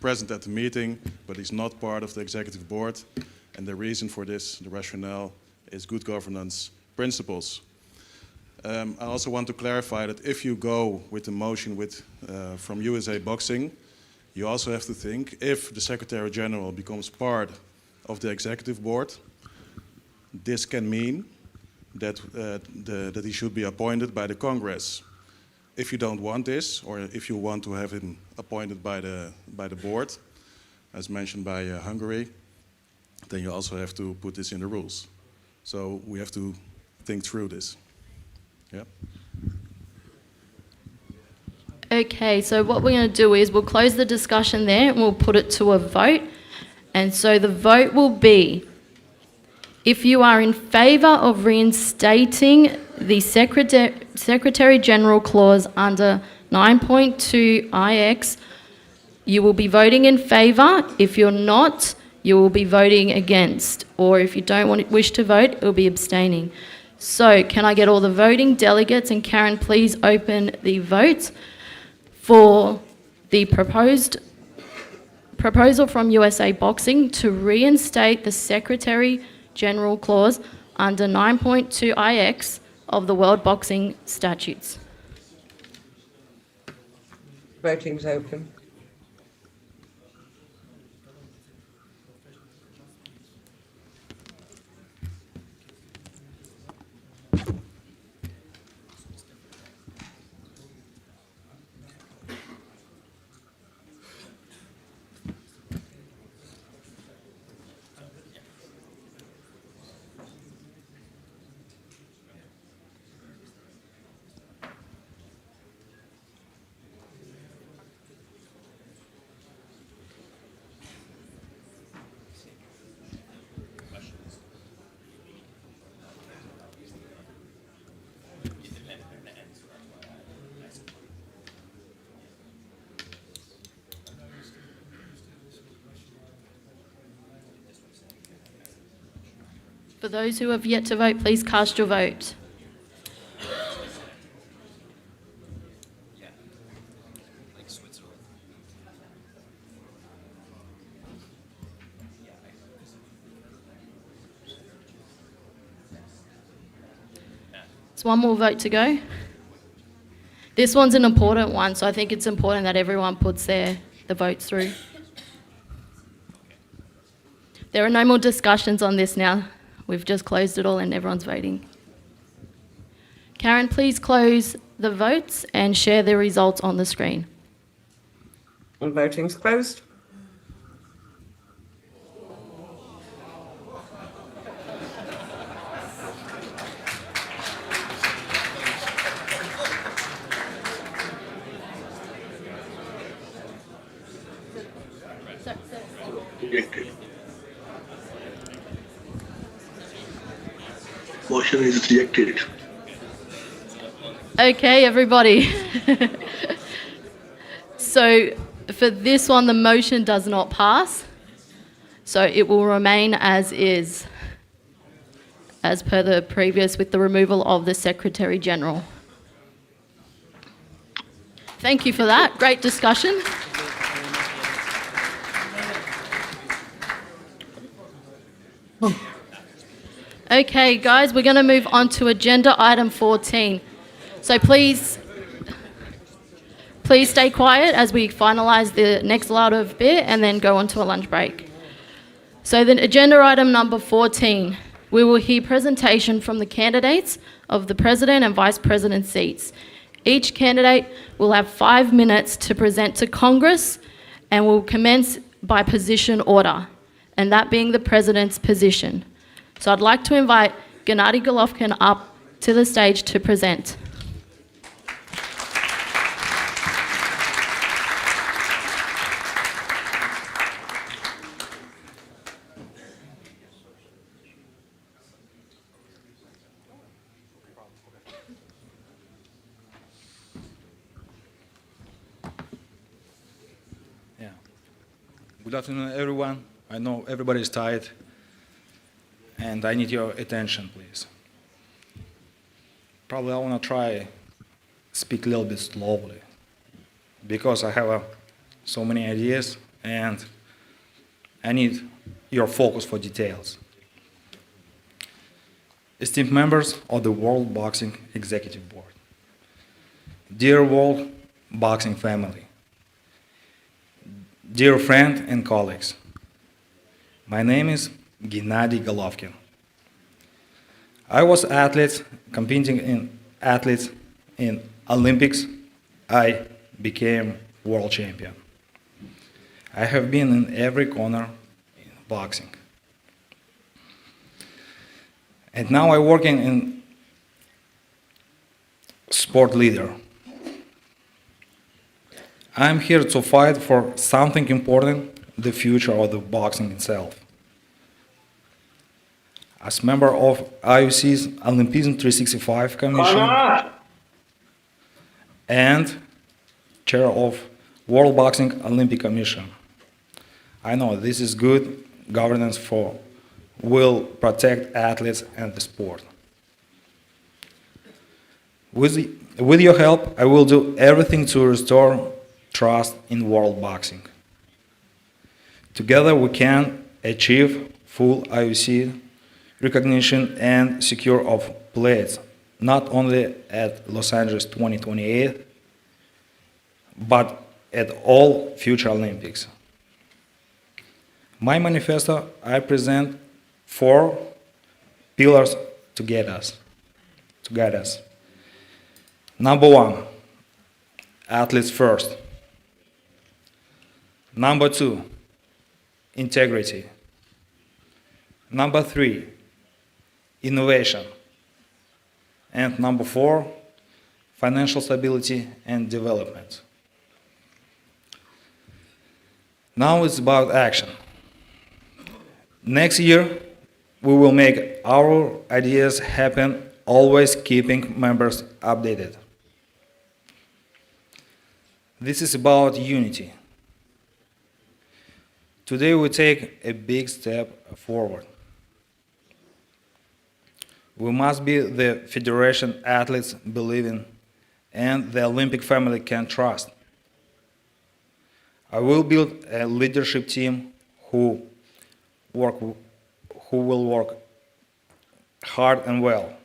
present at the meeting, but he's not part of the executive board. And the reason for this, the rationale, is good governance principles. I also want to clarify that if you go with the motion from USA Boxing, you also have to think, if the Secretary General becomes part of the executive board, this can mean that, that he should be appointed by the Congress. If you don't want this, or if you want to have him appointed by the board, as mentioned by Hungary, then you also have to put this in the rules. So we have to think through this. Yeah. Okay, so what we're going to do is we'll close the discussion there and we'll put it to a vote. And so the vote will be, if you are in favour of reinstating the Secretary General clause under 9.2 IX, you will be voting in favour. If you're not, you will be voting against. Or if you don't wish to vote, it will be abstaining. So can I get all the voting delegates, and Karen, please open the vote for the proposal from USA Boxing to reinstate the Secretary General clause under 9.2 IX of the World Boxing Statutes. Voting's open. For those who have yet to vote, please cast your vote. There's one more vote to go. This one's an important one, so I think it's important that everyone puts the votes through. There are no more discussions on this now. We've just closed it all and everyone's voting. Karen, please close the votes and share the results on the screen. And voting's closed. Rejected. Motion is rejected. Okay, everybody. So for this one, the motion does not pass. So it will remain as is, as per the previous, with the removal of the Secretary General. Thank you for that. Great discussion. Okay, guys, we're going to move on to agenda item 14. So please stay quiet as we finalise the next lot of bit and then go on to a lunch break. So then agenda item number 14, we will hear presentation from the candidates of the President and Vice President seats. Each candidate will have 5 minutes to present to Congress and will commence by position order, and that being the President's position. So I'd like to invite Gennady Golovkin up to the stage to present. Good afternoon, everyone. I know everybody is tired, and I need your attention, please. Probably I want to try speak a little bit slowly, because I have so many ideas, and I need your focus for details. Esteemed members of the World Boxing Executive Board, dear World Boxing family, dear friend and colleagues, my name is Gennady Golovkin. I was competing in Olympics. I became world champion. I have been in every corner in boxing. And now I'm working in sport leader. I'm here to fight for something important, the future of the boxing itself. As member of IOC's Olympism 365 Commission and chair of World Boxing Olympic Commission, I know this is good governance will protect athletes and the sport. With your help, I will do everything to restore trust in world boxing. Together we can achieve full IOC recognition and secure of places, not only at Los Angeles 2028, but at all future Olympics. My manifesto, I present 4 pillars to guide us. Number 1, athletes first. Number 2, integrity. Number 3, innovation. And number 4, financial stability and development. Now it's about action. Next year, we will make our ideas happen, always keeping members updated. This is about unity. Today we take a big step forward. We must be the federation athletes believe in and the Olympic family can trust. I will build a leadership team who will work hard and well.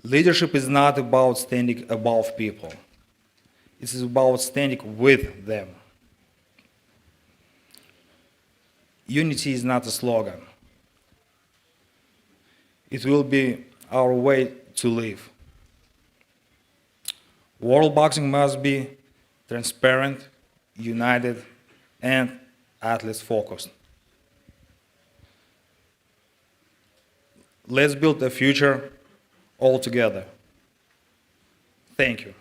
Leadership is not about standing above people. It is about standing with them. Unity is not a slogan. It will be our way to live. World boxing must be transparent, united, and athletes focused. Let's build a future all together. Thank you.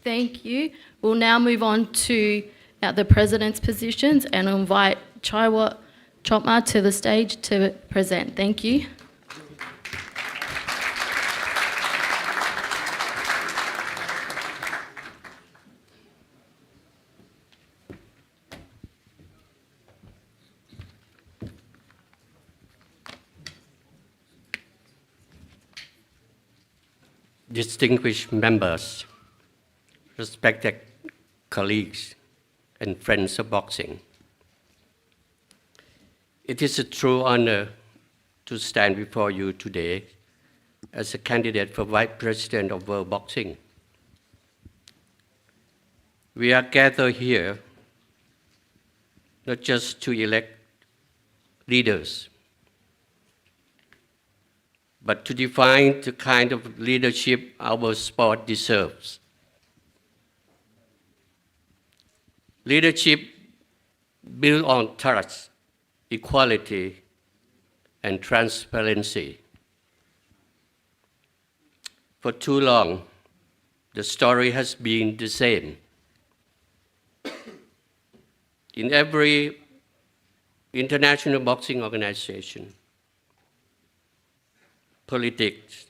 Thank you. We'll now move on to the President's positions and invite Chaiwa Chopma to the stage to present. Thank you. Distinguished members, respected colleagues, and friends of boxing. It is a true honor to stand before you today as a candidate for Vice President of World Boxing. We are gathered here not just to elect leaders, but to define the kind of leadership our sport deserves. Leadership built on trust, equality, and transparency. For too long, the story has been the same. In every international boxing organization, politics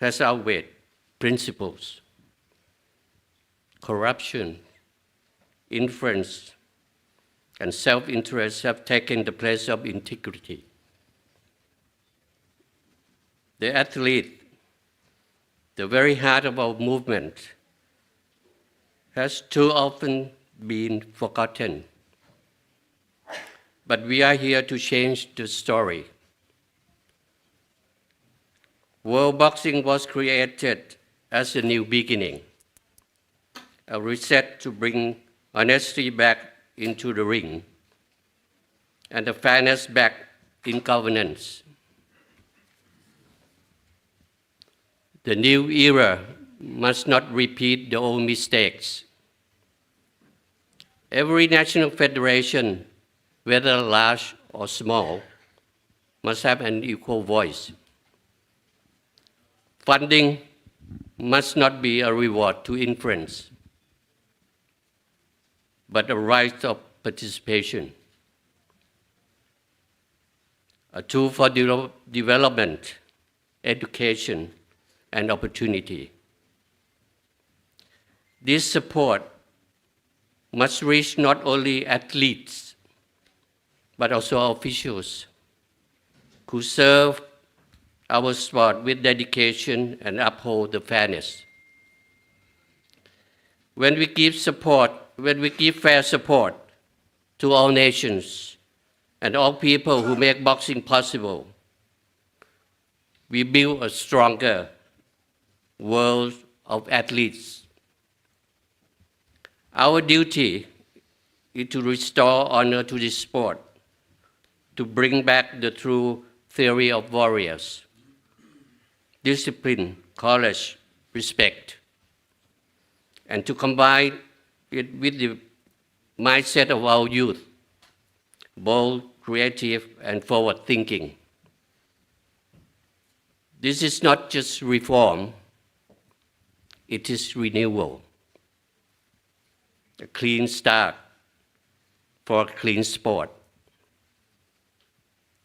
has outweighed principles. Corruption, influence, and self-interest have taken the place of integrity. The athlete, the very heart of our movement, has too often been forgotten. But we are here to change the story. World boxing was created as a new beginning, a reset to bring honesty back into the ring and the fairness back in governance. The new era must not repeat the old mistakes. Every national federation, whether large or small, must have an equal voice. Funding must not be a reward to influence, but a right of participation, a tool for development, education, and opportunity. This support must reach not only athletes, but also officials who serve our sport with dedication and uphold the fairness. When we give fair support to all nations and all people who make boxing possible, we build a stronger world of athletes. Our duty is to restore honor to this sport, to bring back the true theory of warriors: discipline, courage, respect, and to combine it with the mindset of our youth, bold, creative, and forward-thinking. This is not just reform, it is renewal, a clean start for a clean sport.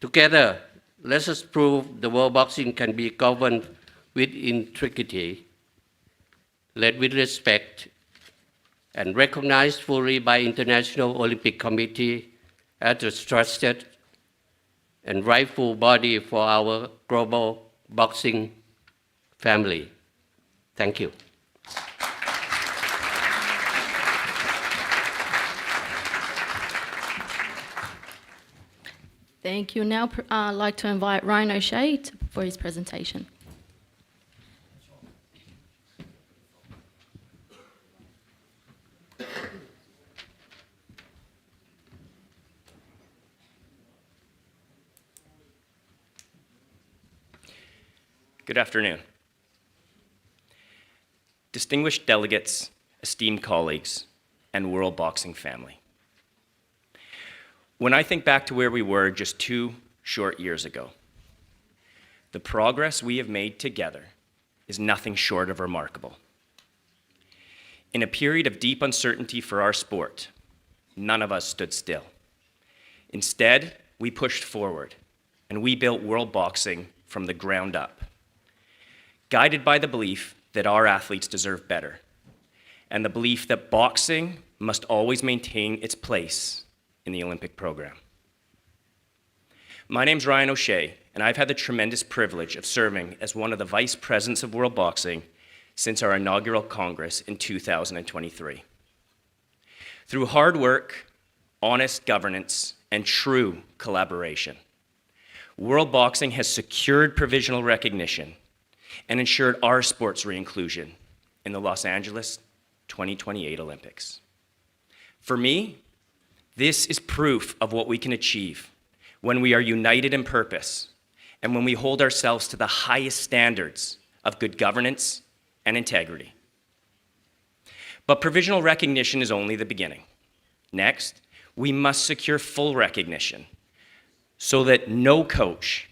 Together, let us prove the world boxing can be governed with integrity, led with respect, and recognized fully by International Olympic Committee as a trusted and rightful body for our global boxing family. Thank you. Thank you. Now I'd like to invite Ryan O'Shea for his presentation. Good afternoon. Distinguished delegates, esteemed colleagues, and World Boxing family. When I think back to where we were just 2 short years ago, the progress we have made together is nothing short of remarkable. In a period of deep uncertainty for our sport, none of us stood still. Instead, we pushed forward, and we built World Boxing from the ground up, guided by the belief that our athletes deserve better, and the belief that boxing must always maintain its place in the Olympic program. My name's Ryan O'Shea, and I've had the tremendous privilege of serving as one of the vice presidents of World Boxing since our inaugural Congress in 2023. Through hard work, honest governance, and true collaboration, World Boxing has secured provisional recognition and ensured our sport's re-inclusion in the Los Angeles 2028 Olympics. For me, this is proof of what we can achieve when we are united in purpose and when we hold ourselves to the highest standards of good governance and integrity. But provisional recognition is only the beginning. Next, we must secure full recognition so that no coach,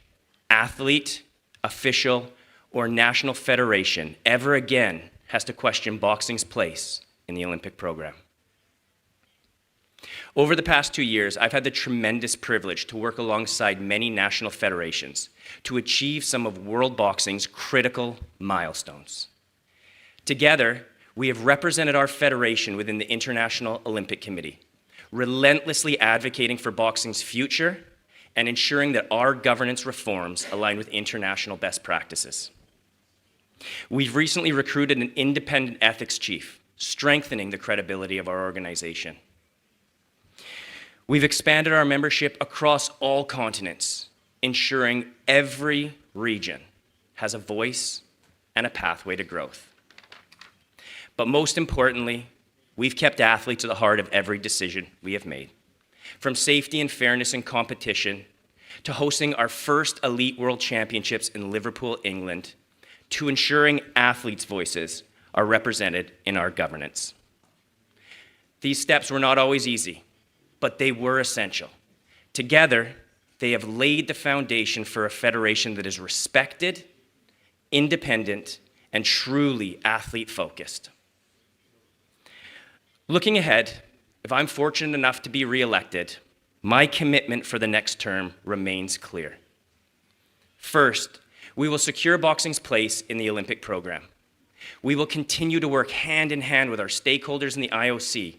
athlete, official, or national federation ever again has to question boxing's place in the Olympic program. Over the past 2 years, I've had the tremendous privilege to work alongside many national federations to achieve some of World Boxing's critical milestones. Together, we have represented our federation within the International Olympic Committee, relentlessly advocating for boxing's future and ensuring that our governance reforms align with international best practices. We've recently recruited an independent ethics chief, strengthening the credibility of our organization. We've expanded our membership across all continents, ensuring every region has a voice and a pathway to growth. But most importantly, we've kept athletes at the heart of every decision we have made, from safety and fairness in competition to hosting our first elite world championships in Liverpool, England, to ensuring athletes' voices are represented in our governance. These steps were not always easy, but they were essential. Together, they have laid the foundation for a federation that is respected, independent, and truly athlete-focused. Looking ahead, if I'm fortunate enough to be re-elected, my commitment for the next term remains clear. First, we will secure boxing's place in the Olympic program. We will continue to work hand in hand with our stakeholders in the IOC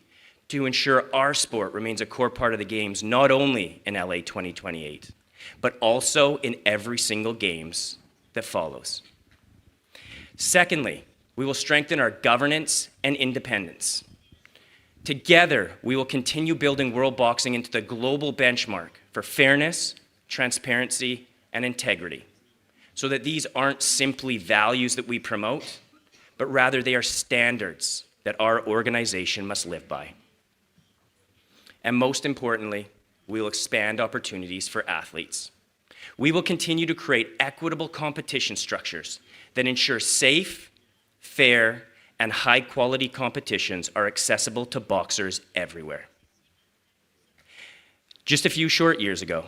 to ensure our sport remains a core part of the Games, not only in LA 2028, but also in every single Games that follows. Secondly, we will strengthen our governance and independence. Together, we will continue building World Boxing into the global benchmark for fairness, transparency, and integrity, so that these aren't simply values that we promote, but rather they are standards that our organization must live by. And most importantly, we will expand opportunities for athletes. We will continue to create equitable competition structures that ensure safe, fair, and high-quality competitions are accessible to boxers everywhere. Just a few short years ago,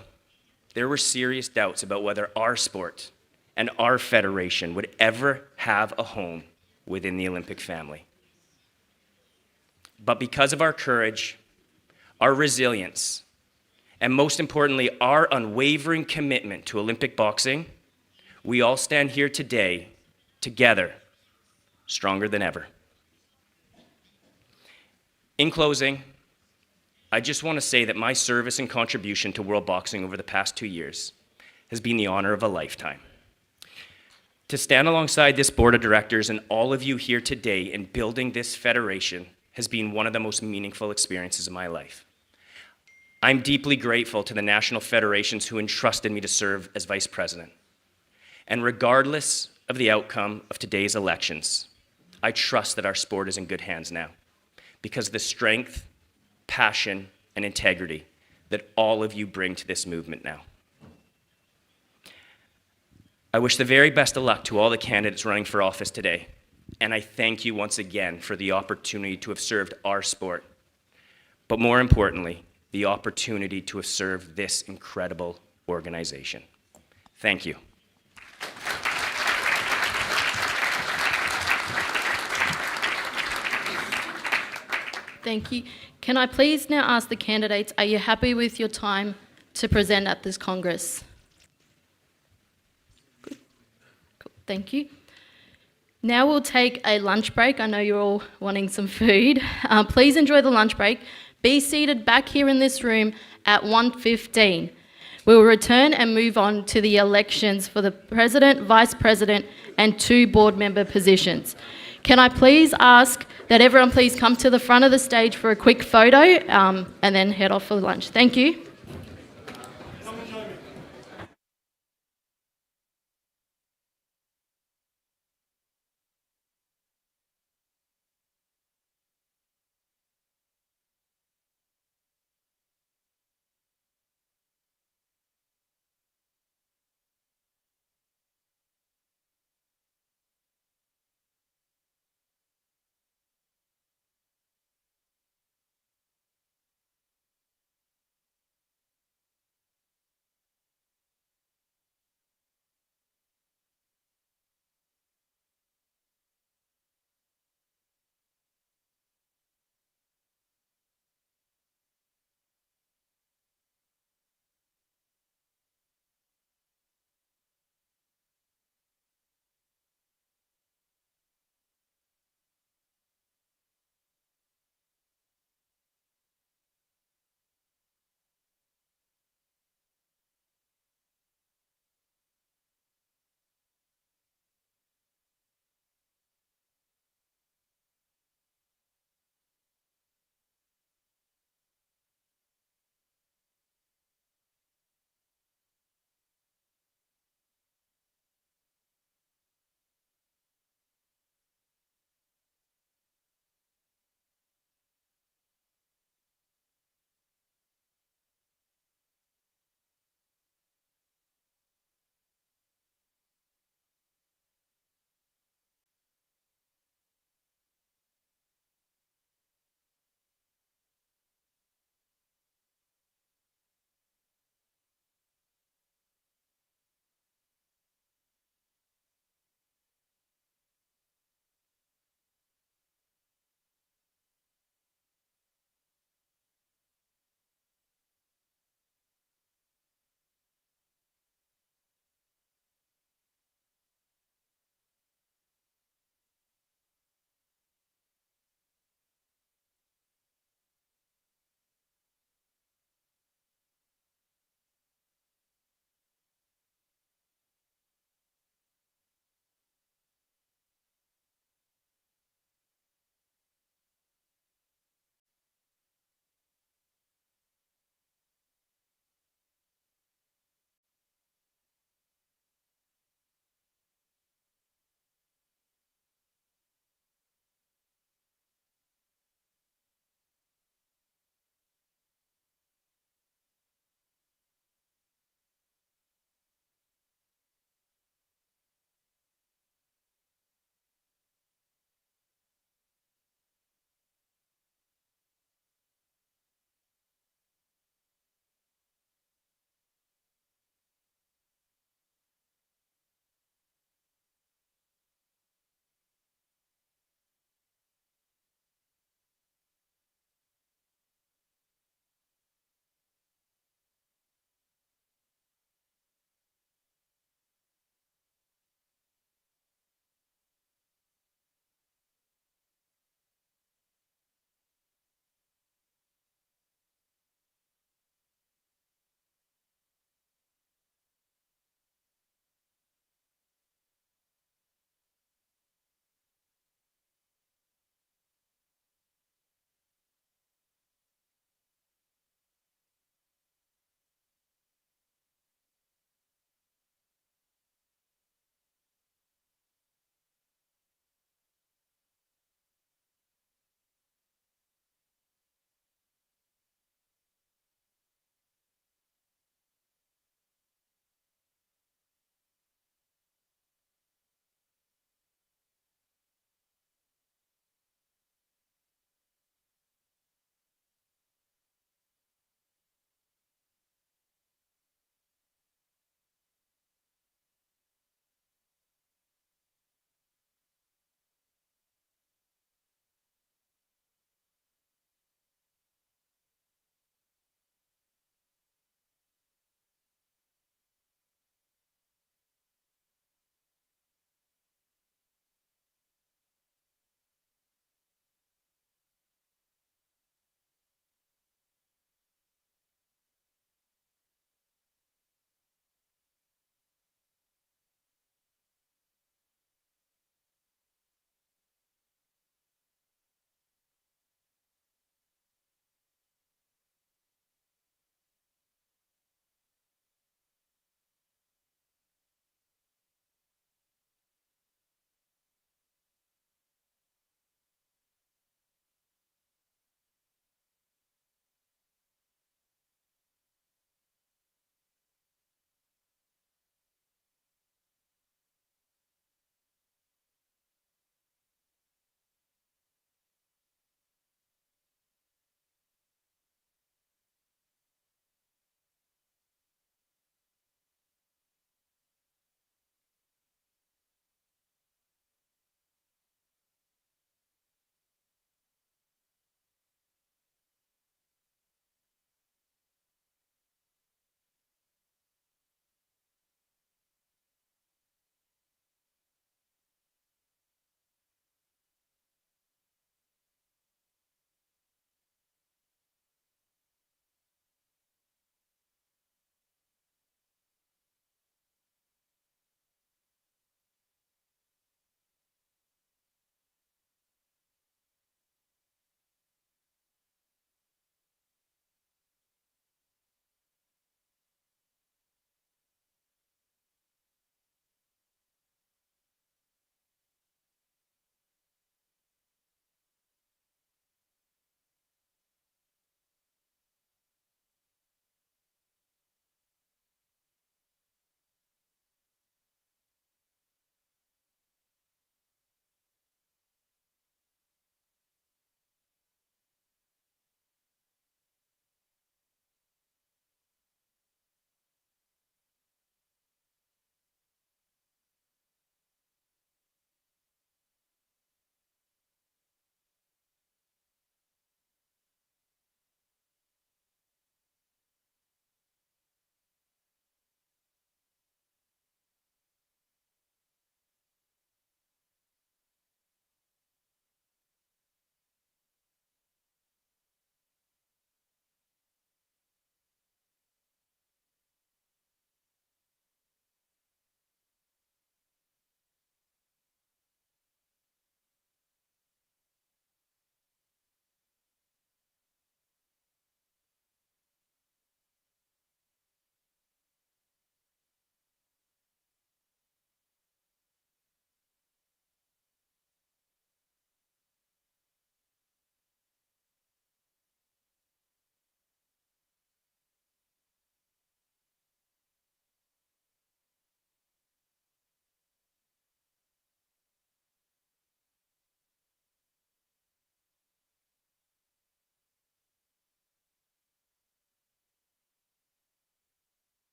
there were serious doubts about whether our sport and our federation would ever have a home within the Olympic family. But because of our courage, our resilience, and most importantly, our unwavering commitment to Olympic boxing, we all stand here today, together, stronger than ever. In closing, I just want to say that my service and contribution to World Boxing over the past 2 years has been the honor of a lifetime. To stand alongside this board of directors and all of you here today in building this federation has been one of the most meaningful experiences of my life. I'm deeply grateful to the national federations who entrusted me to serve as vice president. And regardless of the outcome of today's elections, I trust that our sport is in good hands now because of the strength, passion, and integrity that all of you bring to this movement now. I wish the very best of luck to all the candidates running for office today, and I thank you once again for the opportunity to have served our sport, but more importantly, the opportunity to have served this incredible organization. Thank you. Thank you. Can I please now ask the candidates, are you happy with your time to present at this Congress? Good. Cool. Thank you. Now we'll take a lunch break. I know you're all wanting some food. Please enjoy the lunch break. Be seated back here in this room at 1:15. We will return and move on to the elections for the President, Vice President, and 2 board member positions. Can I please ask that everyone please come to the front of the stage for a quick photo and then head off for lunch. Thank you.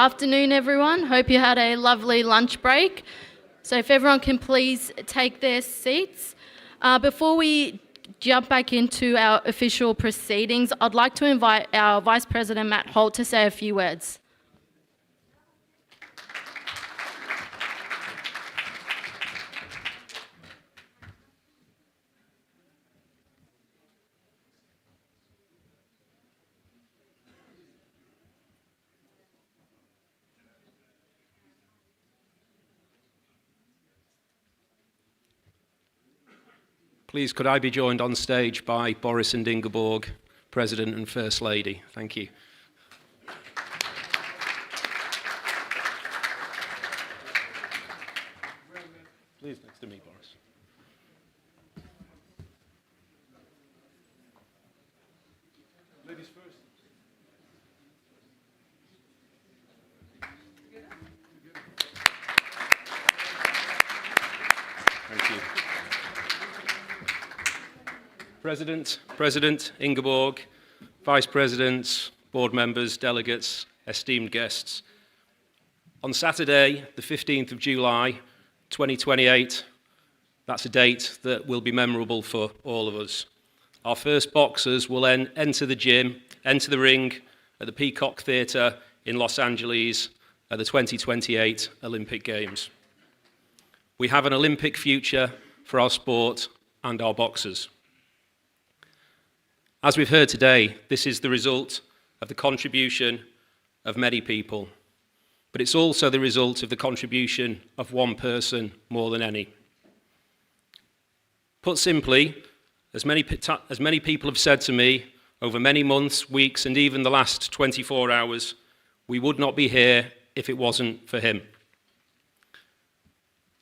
afternoon, everyone. Hope you had a lovely lunch break. So if everyone can please take their seats. Before we jump back into our official proceedings, I'd like to invite our Vice President, Matt Holt, to say a few words. Please, could I be joined on stage by Boris and Ingeborg, President and First Lady? Thank you. Please, next to me, Boris. Ladies first. Thank you. President Ingeborg, Vice Presidents, board members, delegates, esteemed guests. On Saturday, the 15th of July, 2028, that's a date that will be memorable for all of us. Our first boxers will enter the ring at the Peacock Theatre in Los Angeles at the 2028 Olympic Games. We have an Olympic future for our sport and our boxers. As we've heard today, this is the result of the contribution of many people, but it's also the result of the contribution of one person more than any. Put simply, as many people have said to me over many months, weeks, and even the last 24 hours, we would not be here if it wasn't for him.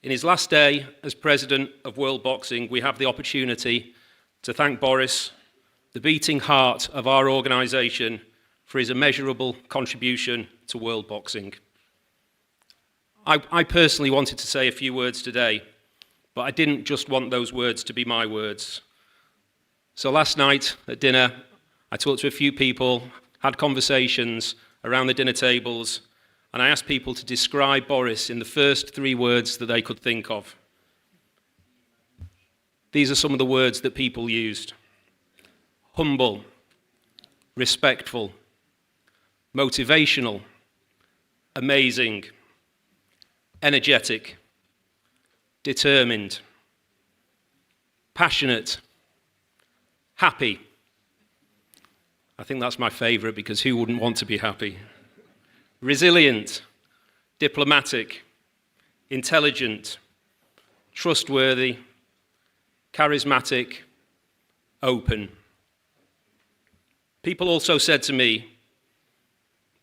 In his last day as President of World Boxing, we have the opportunity to thank Boris, the beating heart of our organisation, for his immeasurable contribution to world boxing. I personally wanted to say a few words today, but I didn't just want those words to be my words. So last night at dinner, I talked to a few people, had conversations around the dinner tables, and I asked people to describe Boris in the first 3 words that they could think of. These are some of the words that people used: humble, respectful, motivational, amazing, energetic, determined, passionate, happy. I think that's my favourite, because who wouldn't want to be happy? Resilient, diplomatic, intelligent, trustworthy, charismatic, open. People also said to me,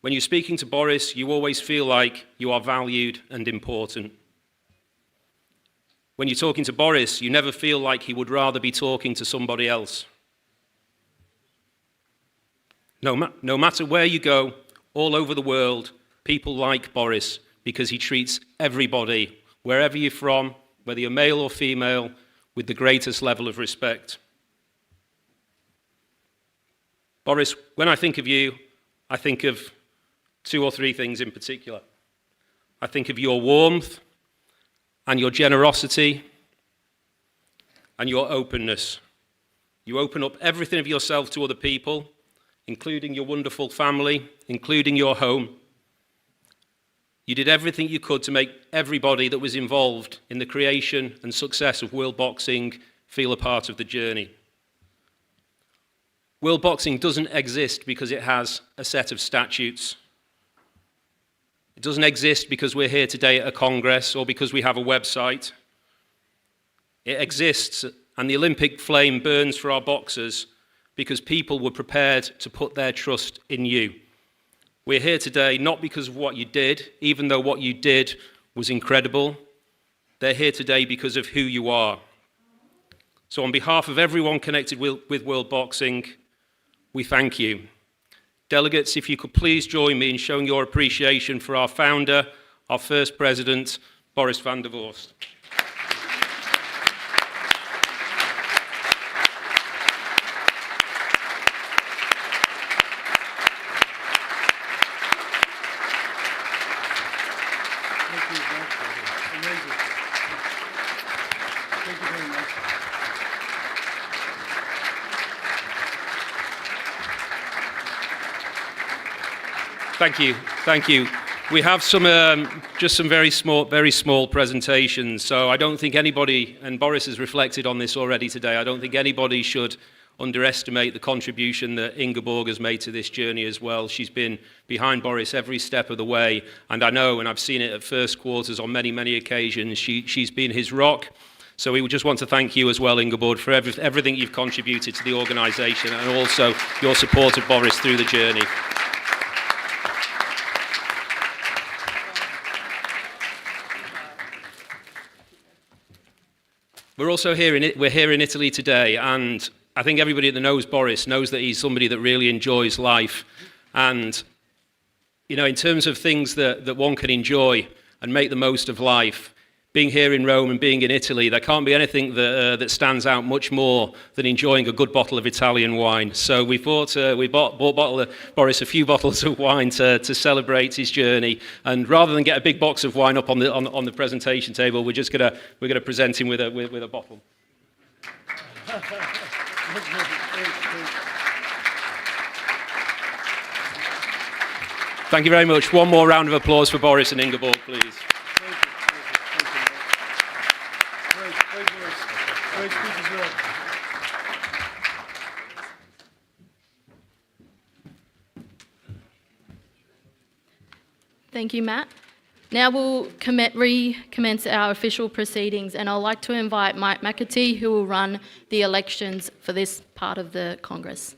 when you're speaking to Boris, you always feel like you are valued and important. When you're talking to Boris, you never feel like he would rather be talking to somebody else. No matter where you go, all over the world, people like Boris because he treats everybody, wherever you're from, whether you're male or female, with the greatest level of respect. Boris, when I think of you, I think of 2 or 3 things in particular. I think of your warmth and your generosity and your openness. You open up everything of yourself to other people, including your wonderful family, including your home. You did everything you could to make everybody that was involved in the creation and success of world boxing feel a part of the journey. World boxing doesn't exist because it has a set of statutes. It doesn't exist because we're here today at a congress or because we have a website. It exists, and the Olympic flame burns for our boxers because people were prepared to put their trust in you. We're here today not because of what you did, even though what you did was incredible. They're here today because of who you are. So on behalf of everyone connected with World Boxing, we thank you. Delegates, if you could please join me in showing your appreciation for our founder, our first president, Boris van der Vorst. Thank you. Thank you. We have some just some very small presentations. So I don't think anybody, and Boris has reflected on this already today, I don't think anybody should underestimate the contribution that Ingeborg has made to this journey as well. She's been behind Boris every step of the way, and I know, and I've seen it at first quarters on many occasions, she's been his rock. So we just want to thank you as well, Ingeborg, for everything you've contributed to the organisation and also your support of Boris through the journey. We're also here in Italy today, and I think everybody that knows Boris knows that he's somebody that really enjoys life. And, you know, in terms of things that one can enjoy and make the most of life, being here in Rome and being in Italy, there can't be anything that stands out much more than enjoying a good bottle of Italian wine. So we bought Boris a few bottles of wine to celebrate his journey. And rather than get a big box of wine up on the presentation table, we're gonna present him with a bottle. Thank you very much. One more round of applause for Boris and Ingeborg, please. Thank you, Matt. Now we'll recommence our official proceedings, and I'd like to invite Mike McAtee, who will run the elections for this part of the Congress.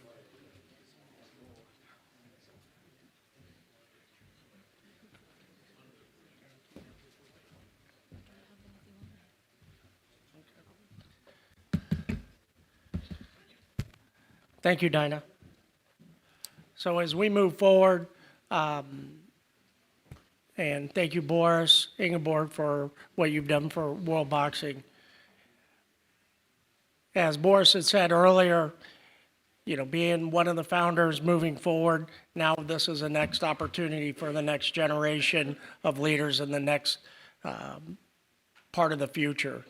Thank you, Dinah. So as we move forward, and thank you, Boris, Ingeborg, for what you've done for world boxing. As Boris had said earlier, you know, being one of the founders moving forward, now this is the next opportunity for the next generation of leaders in the next part of the future.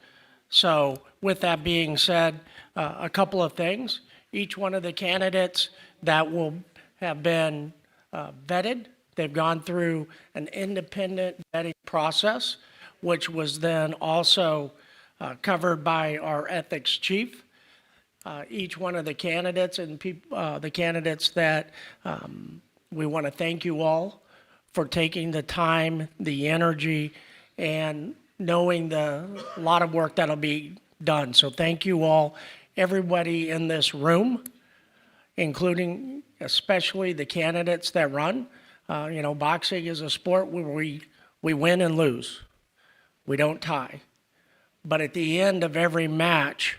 So with that being said, a couple of things. Each one of the candidates that will have been vetted, they've gone through an independent vetting process, which was then also covered by our ethics chief. Each one of the candidates and the candidates that we want to thank you all for taking the time, the energy, and knowing a lot of work that'll be done. So thank you all, everybody in this room, including especially the candidates that run. You know, boxing is a sport where we win and lose. We don't tie. But at the end of every match,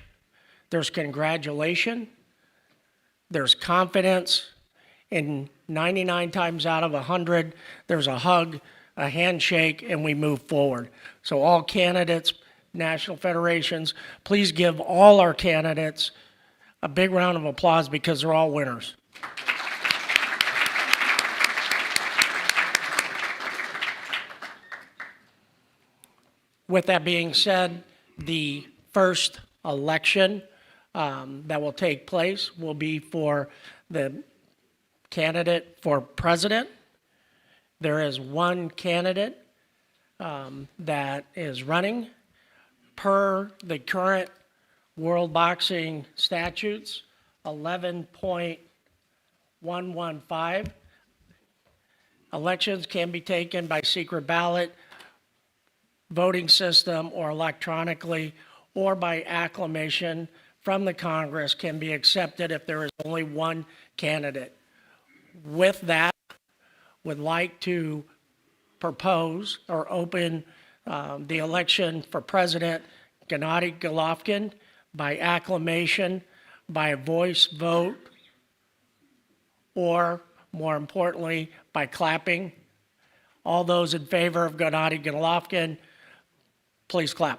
there's congratulation, there's confidence, and 99 times out of 100, there's a hug, a handshake, and we move forward. So all candidates, national federations, please give all our candidates a big round of applause because they're all winners. With that being said, the first election that will take place will be for the candidate for president. There is one candidate that is running per the current World Boxing Statutes 11.115. Elections can be taken by secret ballot, voting system, or electronically, or by acclamation from the Congress can be accepted if there is only one candidate. With that, would like to propose or open the election for President Gennady Golovkin by acclamation, by a voice vote, or more importantly, by clapping. All those in favor of Gennady Golovkin, please clap.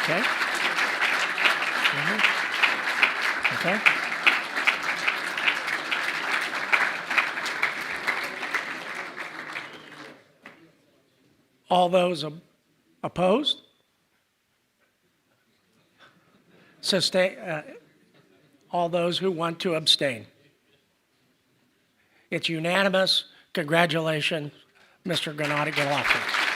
Okay. Okay. All those opposed? All those who want to abstain? It's unanimous. Congratulations, Mr. Gennady Golovkin.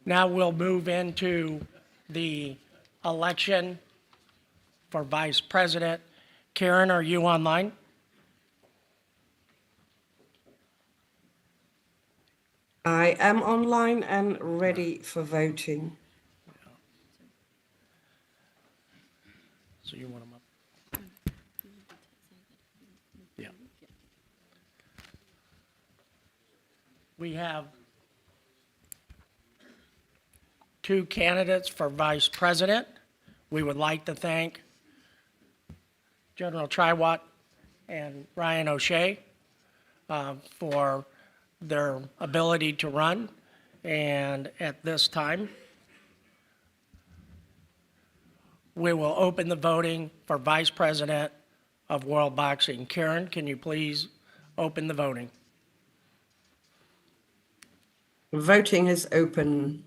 Now we'll move into the election for vice president. Karen, are you online? I am online and ready for voting. So you want them up? Yeah. We have two candidates for vice president. We would like to thank General Triwat and Ryan O'Shea for their ability to run. And at this time, we will open the voting for vice president of World Boxing. Karen, can you please open the voting? Voting is open.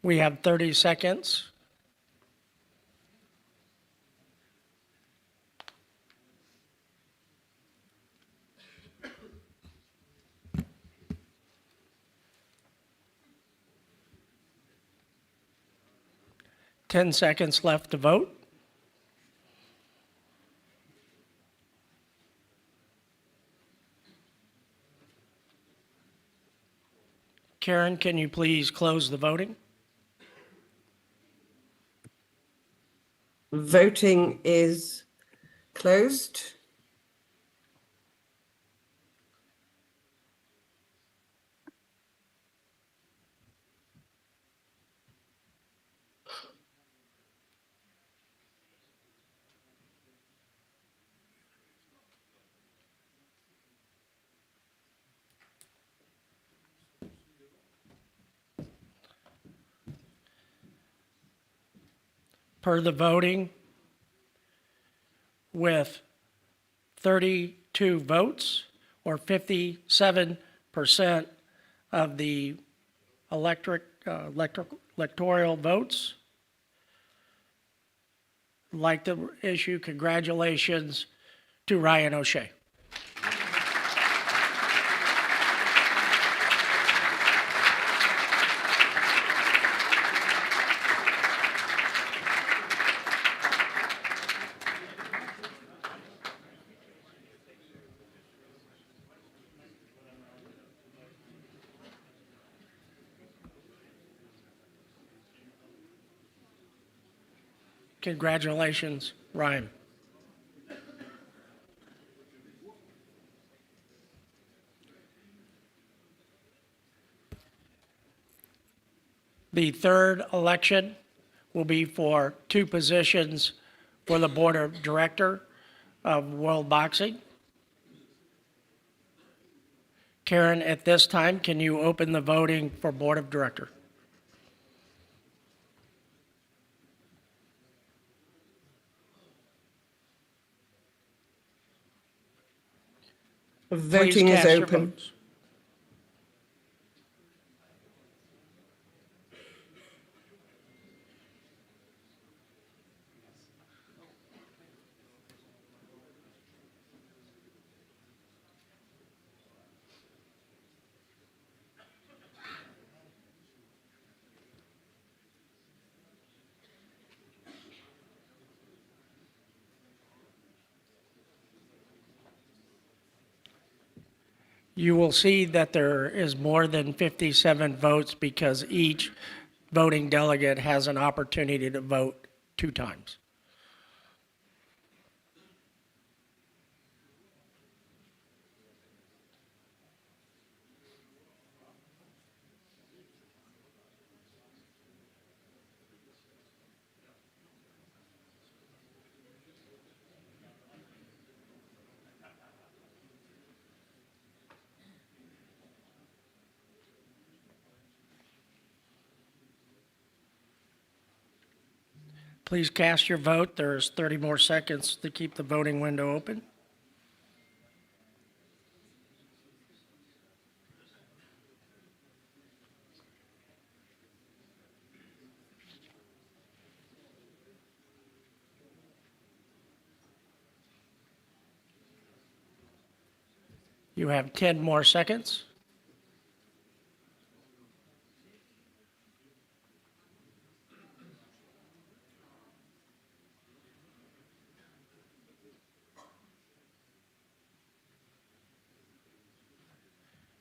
We have 30 seconds. Ten seconds left to vote. Karen, can you please close the voting? Voting is closed. Per the voting, with 32 votes, or 57% of the electoral votes. I'd like to issue congratulations to Ryan O'Shea. Congratulations, Ryan. The third election will be for two positions for the Board of Director of World Boxing. Karen, at this time, can you open the voting for Board of Director? Voting is cast your open. votes. You will see that there is more than 57 votes because each voting delegate has an opportunity to vote 2 times. Please cast your vote. There's 30 more seconds to keep the voting window open. You have 10 more seconds.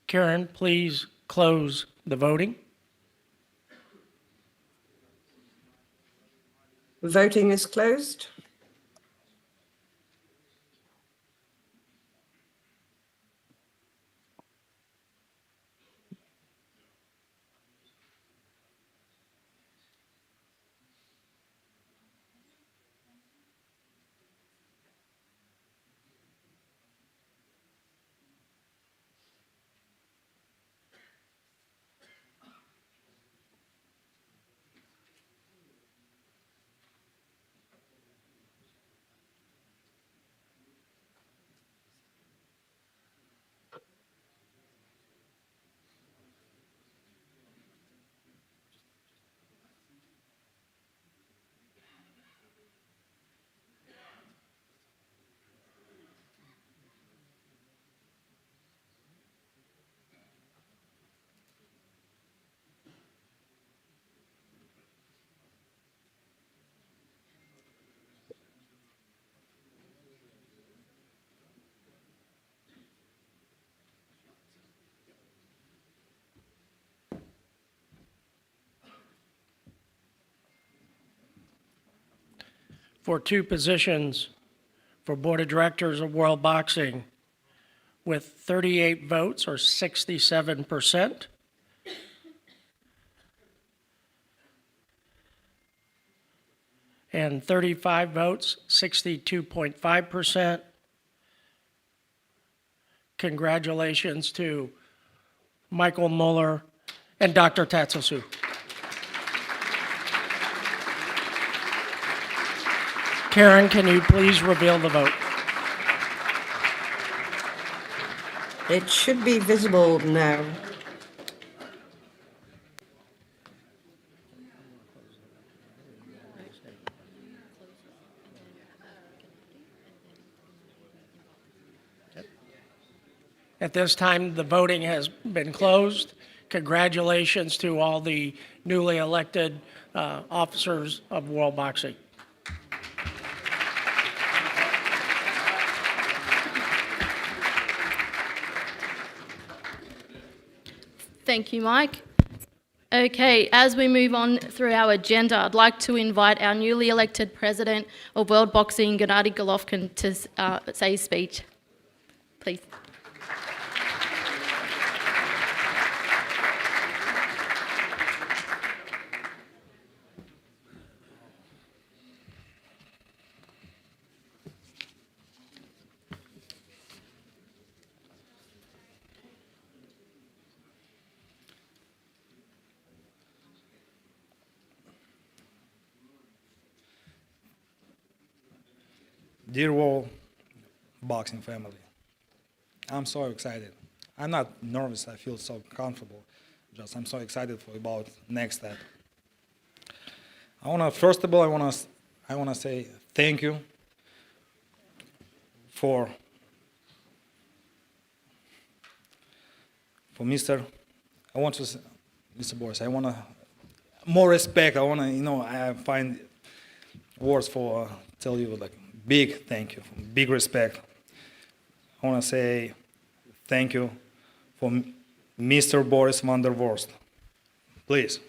Karen, please close the voting. Voting is closed. For 2 positions for Board of Directors of World Boxing with 38 votes or 67%. And 35 votes, 62.5%. Congratulations to Michael Mueller and Dr. Tatsusu. Karen, can you please reveal the vote? It should be visible now. At this time, the voting has been closed. Congratulations to all the newly elected officers of World Boxing. Thank you, Mike. Okay, as we move on through our agenda, I'd like to invite our newly elected president of World Boxing, Gennady Golovkin, to say his speech. Please. Dear World Boxing family, I'm so excited. I'm not nervous, I feel so comfortable. I'm so excited about next step. First of all, I wanna say thank you for Mr. Boris. I want more respect. I find words for tell you like big thank you, big respect. I want to say thank you for Mr. Boris van der Vorst. Please.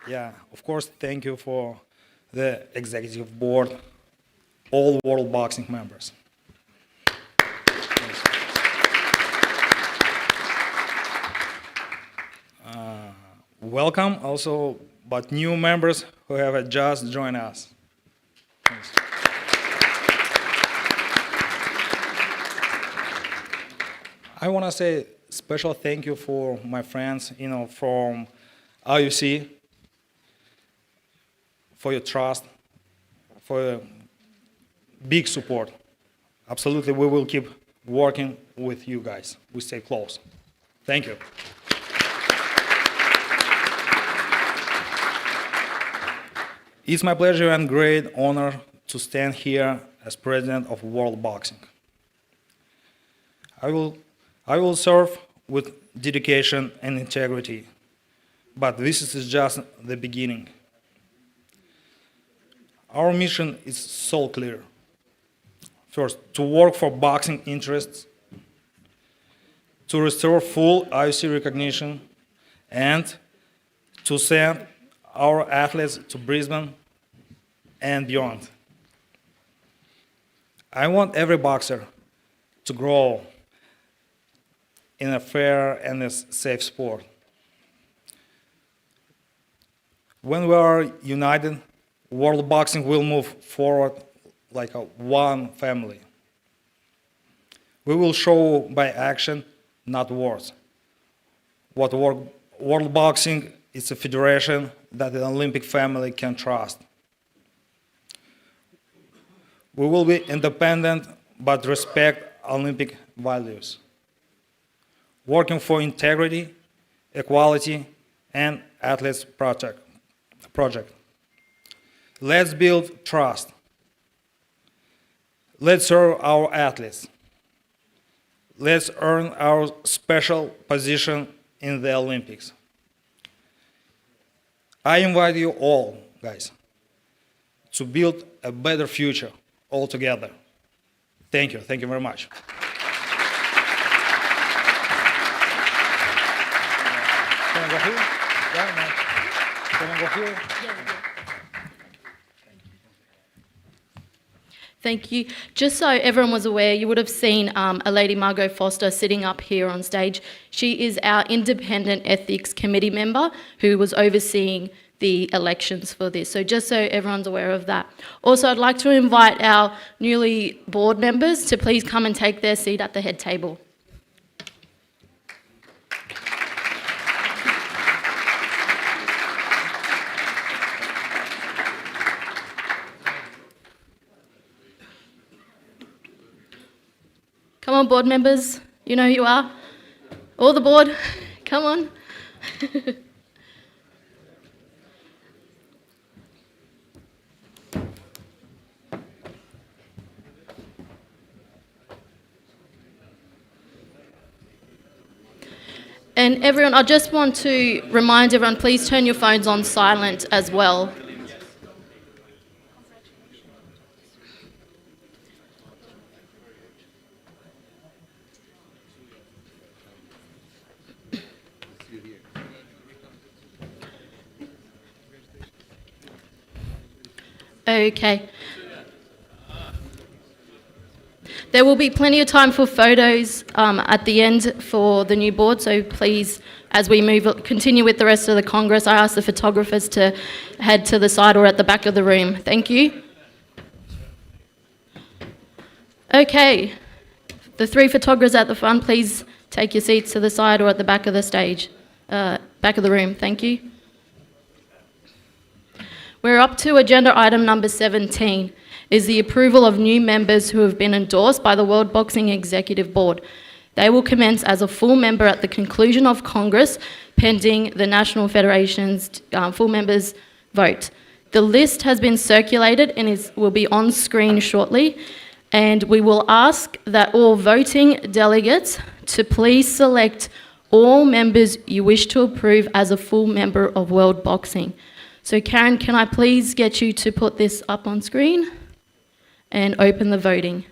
Yeah, of course, thank you for the executive board, all World Boxing members. Welcome also, but new members who have just joined us. Thanks. I want to say special thank you for my friends, from IUC, for your trust, for your big support. Absolutely, we will keep working with you guys. We stay close. Thank you. It's my pleasure and great honor to stand here as president of World Boxing. I will serve with dedication and integrity, but this is just the beginning. Our mission is so clear. First, to work for boxing interests, to restore full IOC recognition, and to send our athletes to Brisbane and beyond. I want every boxer to grow in a fair and a safe sport. When we are united, world boxing will move forward like one family. We will show by action, not words. What world boxing is a federation that the Olympic family can trust. We will be independent but respect Olympic values, working for integrity, equality, and athletes project. Let's build trust. Let's serve our athletes. Let's earn our special position in the Olympics. I invite you all, guys, to build a better future all together. Thank you. Thank you very much. Can I go here? Yeah, no. Can I go here? Thank you. Just so everyone was aware, you would have seen a lady, Margot Foster, sitting up here on stage. She is our independent ethics committee member who was overseeing the elections for this. So just so everyone's aware of that. Also, I'd like to invite our newly board members to please come and take their seat at the head table. Come on, board members. You know who you are. All the board, come on. And everyone, I just want to remind everyone, please turn your phones on silent as well. Okay. There will be plenty of time for photos at the end for the new board, so please, as we continue with the rest of the Congress, I ask the photographers to head to the side or at the back of the room. Thank you. Okay. The three photographers at the front, please take your seats to the side or at the back of the stage, back of the room. Thank you. We're up to agenda item number 17, is the approval of new members who have been endorsed by the World Boxing Executive Board. They will commence as a full member at the conclusion of Congress, pending the National Federation's full members vote. The list has been circulated and will be on screen shortly, and we will ask that all voting delegates to please select all members you wish to approve as a full member of World Boxing. So Karen, can I please get you to put this up on screen and open the voting?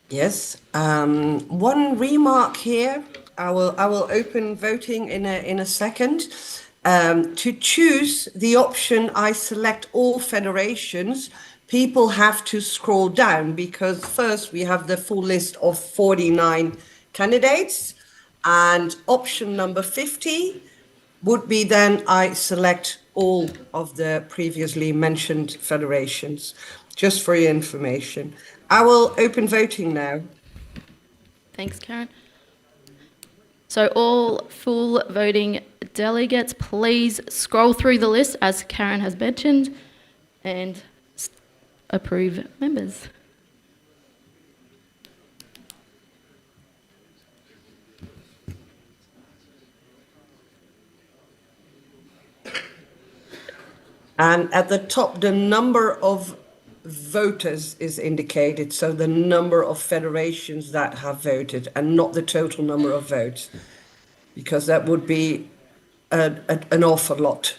Yes. One remark here. I will open voting in a second. To choose the option I select all federations, people have to scroll down because first we have the full list of 49 candidates, and option number 50 would be then I select all of the previously mentioned federations, just for your information. I will open voting now. Thanks, Karen. So all full voting delegates, please scroll through the list as Karen has mentioned and approve members. And at the top, the number of voters is indicated. So the number of federations that have voted and not the total number of votes, because that would be an awful lot.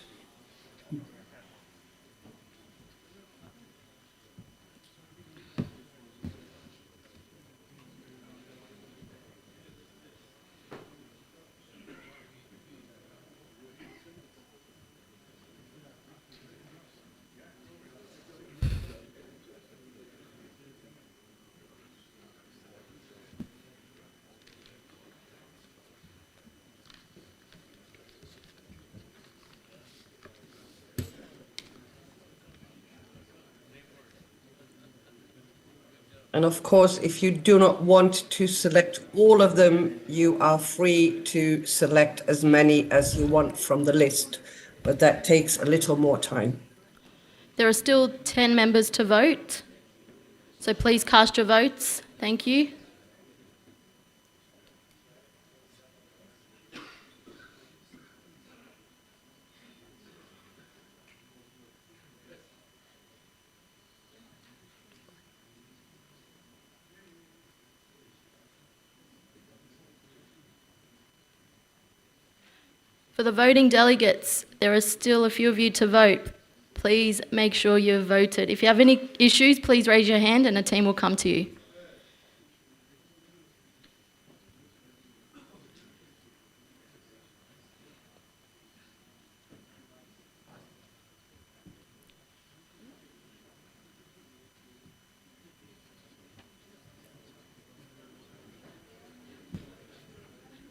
And of course, if you do not want to select all of them, you are free to select as many as you want from the list, but that takes a little more time. There are still 10 members to vote, so please cast your votes. Thank you. For the voting delegates, there are still a few of you to vote. Please make sure you've voted. If you have any issues, please raise your hand and a team will come to you.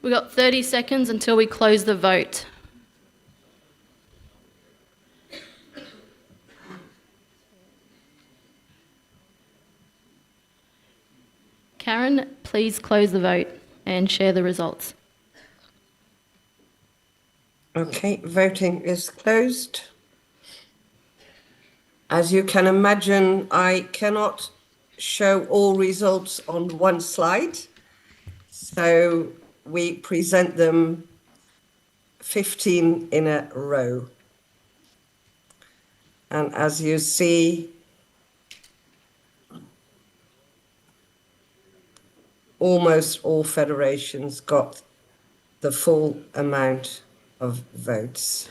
We've got 30 seconds until we close the vote. Karen, please close the vote and share the results. Okay, voting is closed. As you can imagine, I cannot show all results on one slide. So we present them 15 in a row. And as you see, almost all federations got the full amount of votes.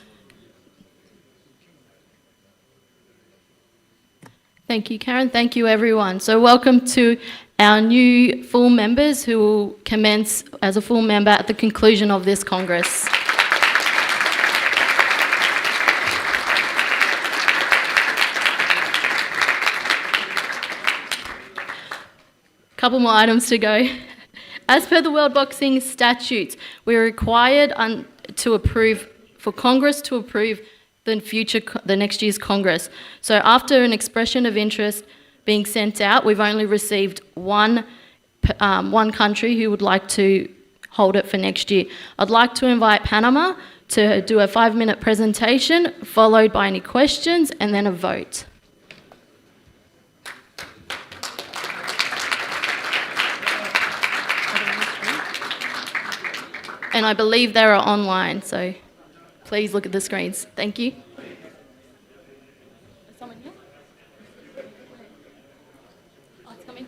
Thank you, Karen. Thank you, everyone. So welcome to our new full members who will commence as a full member at the conclusion of this Congress. Couple more items to go. As per the World Boxing Statutes, we're required for Congress to approve the next year's Congress. So after an expression of interest being sent out, we've only received one country who would like to hold it for next year. I'd like to invite Panama to do a 5-minute presentation, followed by any questions and then a vote. And I believe they are online, so please look at the screens. Thank you. Is someone here? Oh, it's coming.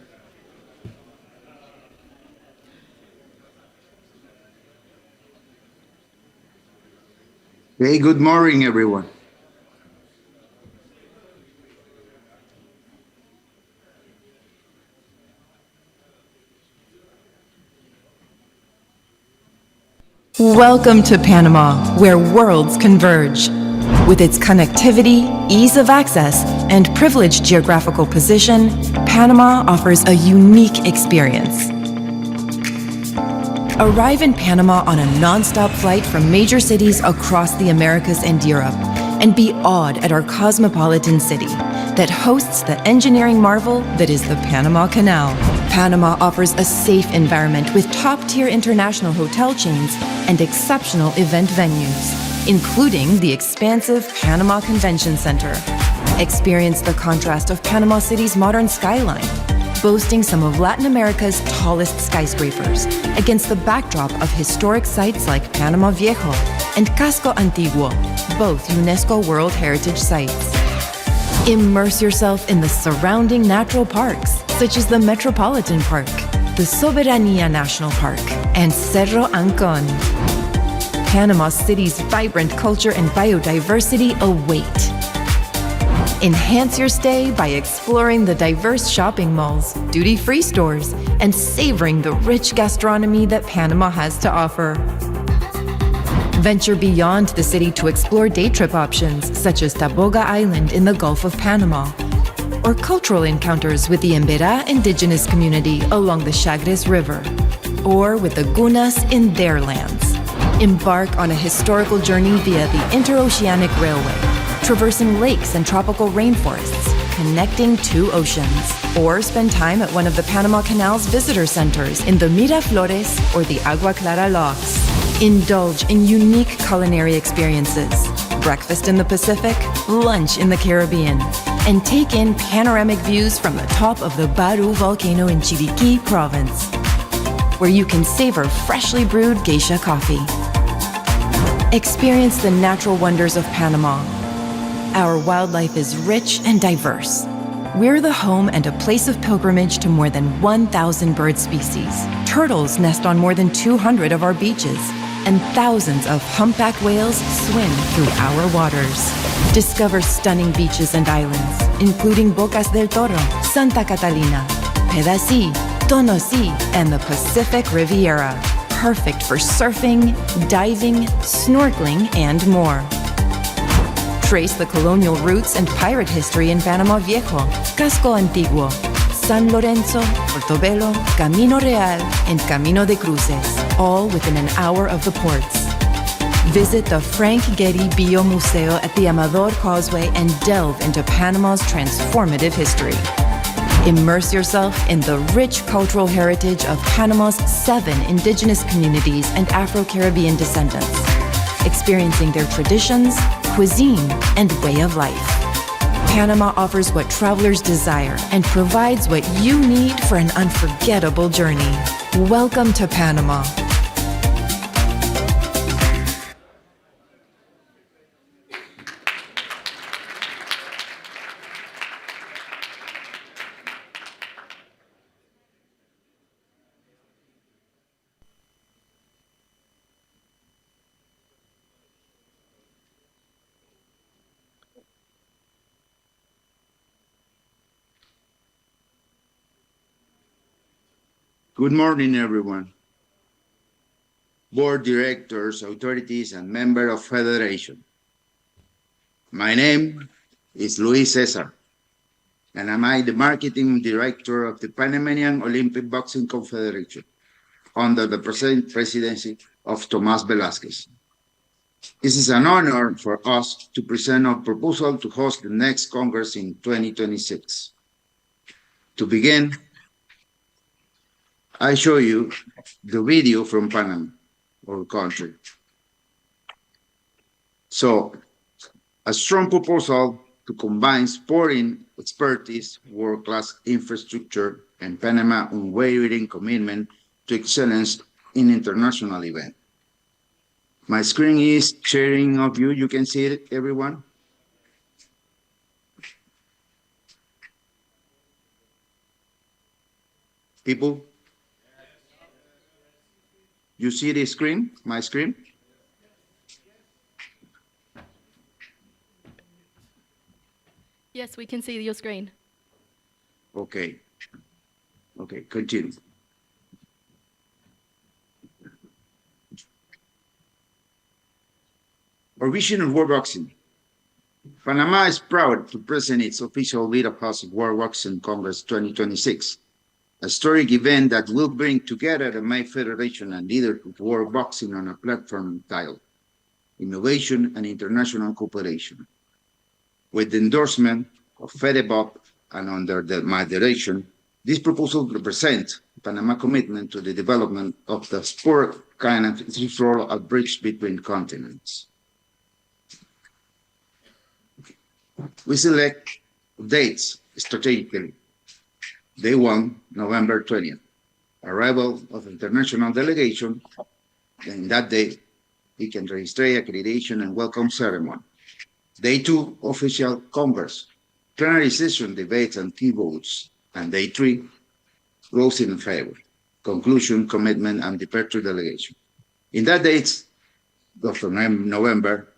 Hey, good morning, everyone. Welcome to Panama, where worlds converge. With its connectivity, ease of access, and privileged geographical position, Panama offers a unique experience. Arrive in Panama on a non-stop flight from major cities across the Americas and Europe, and be awed at our cosmopolitan city that hosts the engineering marvel that is the Panama Canal. Panama offers a safe environment with top-tier international hotel chains and exceptional event venues, including the expansive Panama Convention Center. Experience the contrast of Panama City's modern skyline, boasting some of Latin America's tallest skyscrapers, against the backdrop of historic sites like Panama Viejo and Casco Antiguo, both UNESCO World Heritage Sites. Immerse yourself in the surrounding natural parks, such as the Metropolitan Park, the Soberanía National Park, and Cerro Ancon. Panama City's vibrant culture and biodiversity await. Enhance your stay by exploring the diverse shopping malls, duty-free stores, and savoring the rich gastronomy that Panama has to offer. Venture beyond the city to explore day trip options such as Taboga Island in the Gulf of Panama, or cultural encounters with the Emberá indigenous community along the Chagres River, or with the Gunas in their lands. Embark on a historical journey via the Interoceanic Railway, traversing lakes and tropical rainforests, connecting two oceans, or spend time at one of the Panama Canal's visitor centers in the Miraflores or the Agua Clara locks. Indulge in unique culinary experiences, breakfast in the Pacific, lunch in the Caribbean, and take in panoramic views from the top of the Baru volcano in Chiriquí province, where you can savor freshly brewed geisha coffee. Experience the natural wonders of Panama. Our wildlife is rich and diverse. We're the home and a place of pilgrimage to more than 1,000 bird species. Turtles nest on more than 200 of our beaches, and thousands of humpback whales swim through our waters. Discover stunning beaches and islands, including Bocas del Toro, Santa Catalina, Pedasí, Tonosí, and the Pacific Riviera. Perfect for surfing, diving, snorkeling, and more. Trace the colonial roots and pirate history in Panama Viejo, Casco Antiguo, San Lorenzo, Portobelo, Camino Real, and Camino de Cruces, all within an hour of the ports. Visit the Frank Getty Bio Museo at the Amador Causeway and delve into Panama's transformative history. Immerse yourself in the rich cultural heritage of Panama's 7 indigenous communities and Afro-Caribbean descendants, experiencing their traditions, cuisine, and way of life. Panama offers what travelers desire and provides what you need for an unforgettable journey. Welcome to Panama. Good morning, everyone. Board directors, authorities, and member of Federation. My name is Luis Cesar, and I'm the marketing director of the Panamanian Olympic Boxing Confederation under the presidency of Tomás Velázquez. This is an honor for us to present our proposal to host the next Congress in 2026. To begin, I show you the video from Panama, our country. So, a strong proposal to combine sporting expertise, world-class infrastructure, and Panama's unwavering commitment to excellence in international events. My screen is sharing of you. You can see it, everyone. People? You see the screen, my screen? Yes, we can see your screen. Okay. Okay, continue. Our vision of world boxing. Panama is proud to present its official bid of House of World Boxing Congress 2026, a historic event that will bring together the main federation and leaders of world boxing on a platform titled Innovation and International Cooperation. With the endorsement of FEDEBOC and under my direction, this proposal represents Panama's commitment to the development of the sport kind of role a bridge between continents. We select dates strategically. Day 1, November 20th, arrival of international delegation, and that day, we can register accreditation and welcome ceremony. Day 2, official Congress, plenary session, debates, and key votes. And day 3, votes in favor, conclusion, commitment, and departure delegation. In that date, from November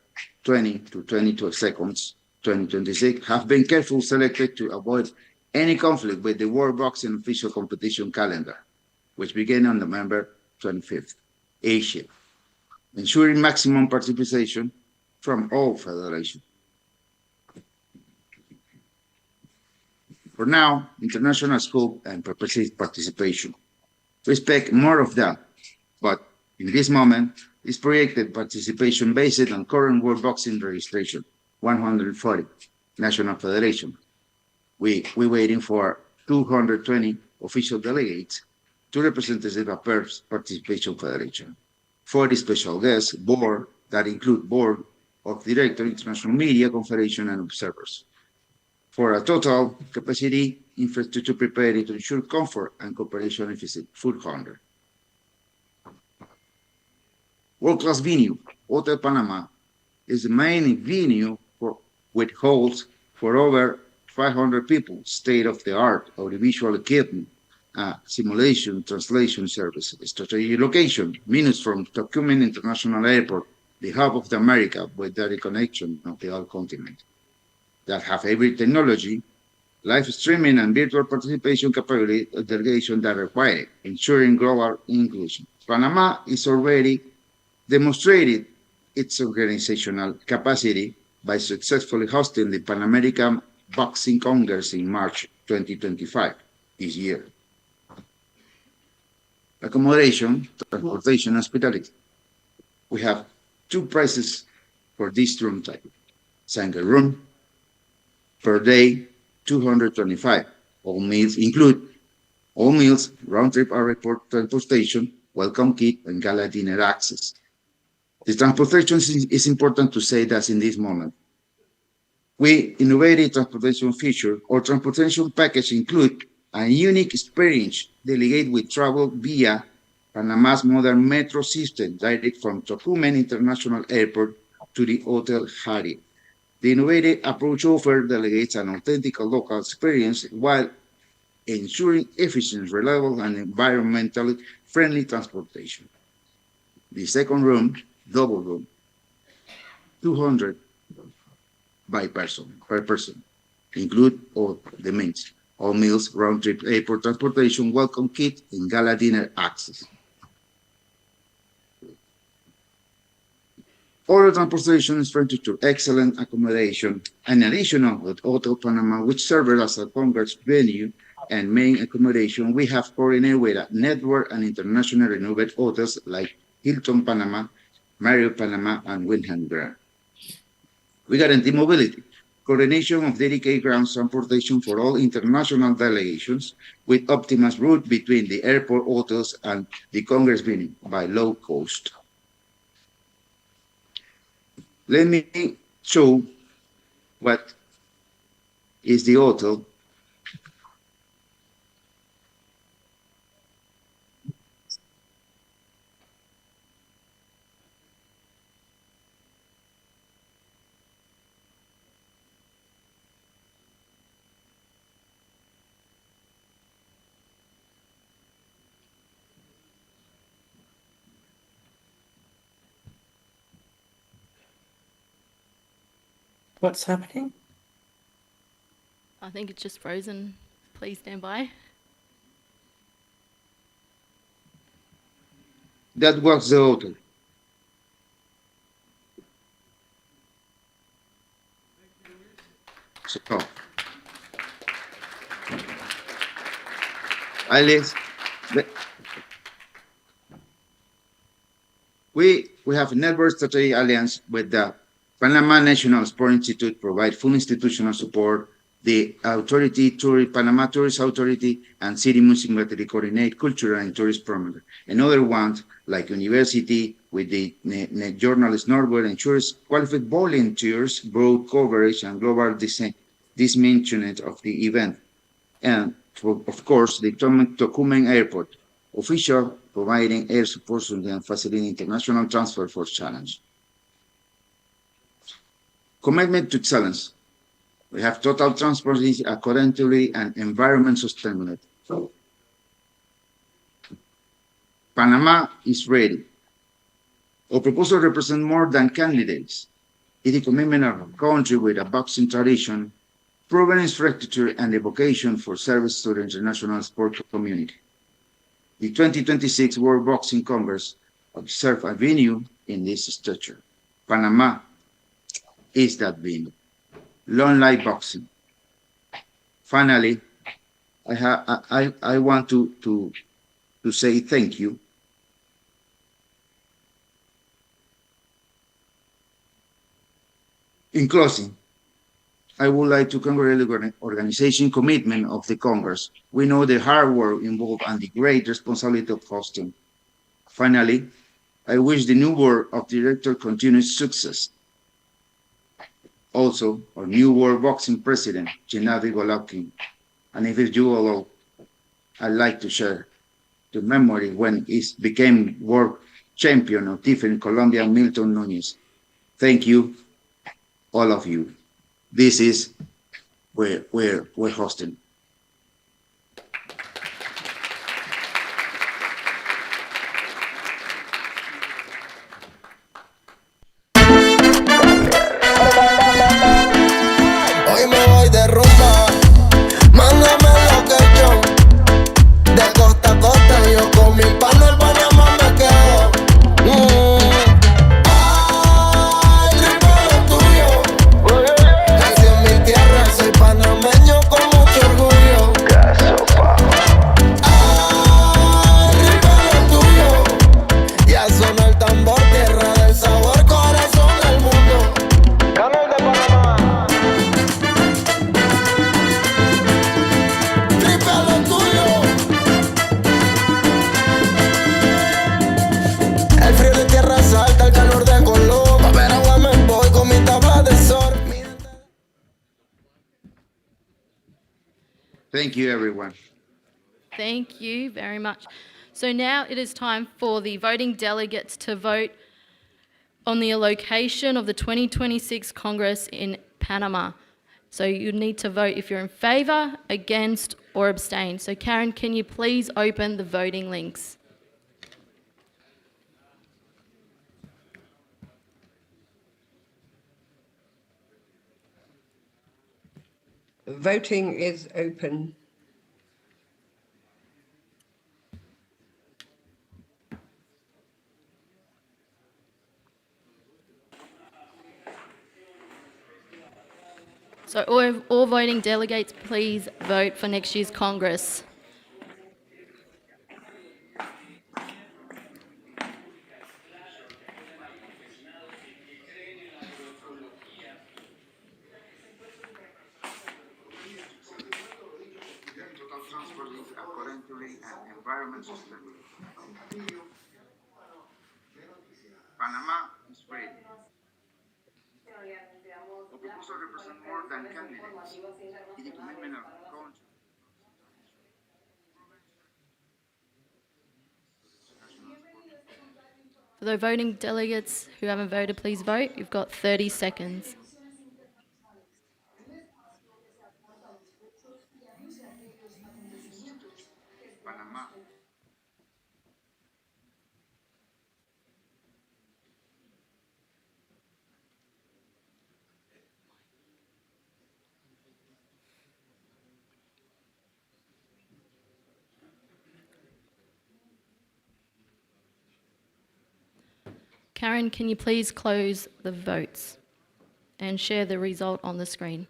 20 to 22 seconds, 2026, have been carefully selected to avoid any conflict with the World Boxing official competition calendar, which began on November 25th, Asia, ensuring maximum participation from all federations. For now, international scope and participation. We expect more of that, but in this moment, is projected participation based on current World Boxing registration, 140 national federation. We're waiting for 220 official delegates to representatives of participation federation. 40 special guests, board that include board of directors, international media, confederation, and observers. For a total capacity infrastructure prepared to ensure comfort and cooperation efficient full 100. World-class venue, Hotel Panama, is the main venue which holds for over 500 people, state-of-the-art audiovisual equipment, simulation, translation services, strategic location, minutes from Tocumen International Airport, the hub of the America with direct connection of the whole continent, that have every technology, live streaming and virtual participation capability of delegation that require, ensuring global inclusion. Panama is already demonstrated its organizational capacity by successfully hosting the Pan American Boxing Congress in March 2025, this year. Accommodation, transportation, hospitality. We have 2 prices for this room type. Single room, per day, 225. All meals include all meals, round-trip airport transportation, welcome kit, and gala dinner access. The transportation is important to say that in this moment. We innovated transportation feature. Our transportation package include a unique experience delegate with travel via Panama's modern metro system, direct from Tocumen International Airport to the Hotel Harriet. The innovative approach offers delegates an authentic local experience while ensuring efficient, reliable, and environmentally friendly transportation. The second room, double room, 200 per person, include all the means, all meals, round-trip airport transportation, welcome kit, and gala dinner access. All transportation is furnished to excellent accommodation, and additional with Hotel Panama, which serves as a Congress venue and main accommodation. We have coordinated with a network and international renowned hotels like Hilton Panama, Marriott Panama, and Wyndham Grand. We guarantee mobility, coordination of dedicated ground transportation for all international delegations with optimized route between the airport hotels and the Congress venue by low cost. Let me show what is the hotel. What's happening? I think it's just frozen. Please stand by. That was the author. So, Alice, we have a network strategy alliance with the Panama National Sport Institute, provide full institutional support, the authority, Panama Tourist Authority, and City Museum that they coordinate cultural and tourist program. Another one, like university, with the journalist Norbert ensures qualified volunteers, broad coverage, and global dissemination of the event. And of course, the Tocumen Airport, official providing air support and facilitating international transfer for challenge. Commitment to excellence. We have total transparency, accountability, and environment sustainability. Panama is ready. Our proposal represents more than candidates. It is a commitment of a country with a boxing tradition, proven infrastructure, and a vocation for service to the international sport community. The 2026 World Boxing Congress serves a venue in this structure. Panama is that venue. Long life boxing. Finally, I want to say thank you. In closing, I would like to congratulate the organization commitment of the Congress. We know the hard work involved and the great responsibility of hosting. Finally, I wish the new board of directors continuous success. Also, our new World Boxing President, Gennady Golovkin. And if you allow, I'd like to share the memory when he became world champion of different Colombian Milton Nunez. Thank you, all of you. This is where we're hosting. Hoy me voy de rumba, mándame location. De costa a costa yo con mi pana en Panamá me quedo. Ay, ritmo tuyo. Nací en mi tierra, soy panameño con mucho orgullo. Ay, ritmo tuyo. Ya sonó el tambor, tierra del sabor, corazón del mundo. Canal de Panamá. El frío de tierra salta, el calor de Colón. A ver agua me voy con mi tabla de sol. Thank you, everyone. Thank you very much. So now it is time for the voting delegates to vote on the allocation of the 2026 Congress in Panama. So you need to vote if you're in favour, against, or abstain. So Karen, can you please open the voting links? Voting is open. So all voting delegates, please vote for next year's Congress. Panama is ready. Our proposal represents more than candidates. It is a commitment of the country. For the voting delegates who haven't voted, please vote. You've got 30 seconds. Panama. Karen, can you please close the votes and share the result on the screen?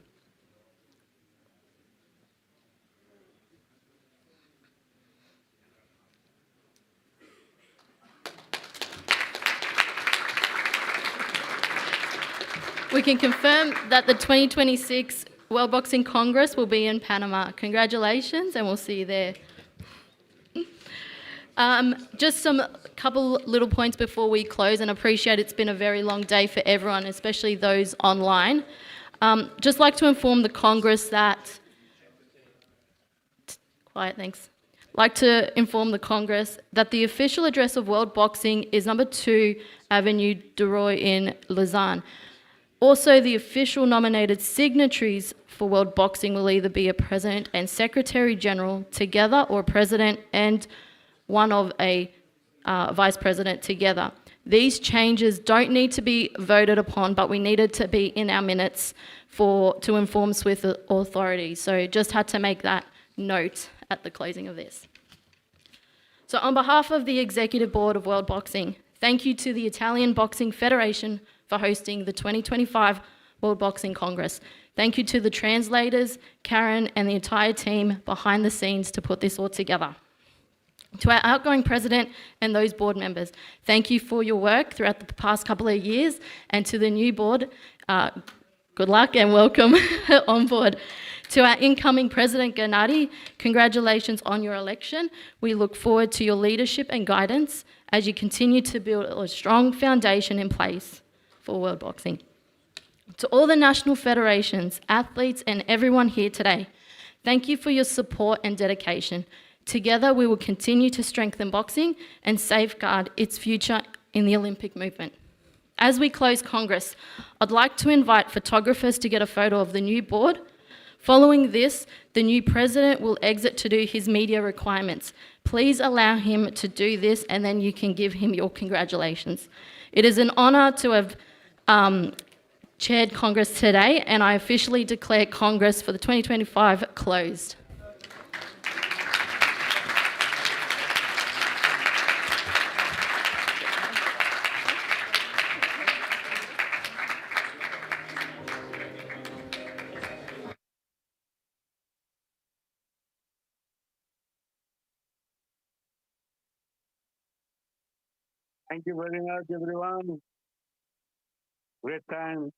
We can confirm that the 2026 World Boxing Congress will be in Panama. Congratulations, and we'll see you there. Just some couple little points before we close, and appreciate it's been a very long day for everyone, especially those online. Just like to inform the Congress that... Quiet, thanks. Like to inform the Congress that the official address of World Boxing is number 2 Avenue du Roy in Lausanne. Also, the official nominated signatories for World Boxing will either be a President and Secretary General together, or President and one of a Vice President together. These changes don't need to be voted upon, but we needed to be in our minutes to inform Swiss authorities. So just had to make that note at the closing of this. So on behalf of the Executive Board of World Boxing, thank you to the Italian Boxing Federation for hosting the 2025 World Boxing Congress. Thank you to the translators, Karen, and the entire team behind the scenes to put this all together. To our outgoing president and those board members, thank you for your work throughout the past couple of years, and to the new board, good luck and welcome on board. To our incoming President Gennady, congratulations on your election. We look forward to your leadership and guidance as you continue to build a strong foundation in place for World Boxing. To all the national federations, athletes, and everyone here today, thank you for your support and dedication. Together, we will continue to strengthen boxing and safeguard its future in the Olympic movement. As we close Congress, I'd like to invite photographers to get a photo of the new board. Following this, the new president will exit to do his media requirements. Please allow him to do this, and then you can give him your congratulations. It is an honour to have chaired Congress today, and I officially declare Congress for the 2025 closed. Thank you very much, everyone. Great time.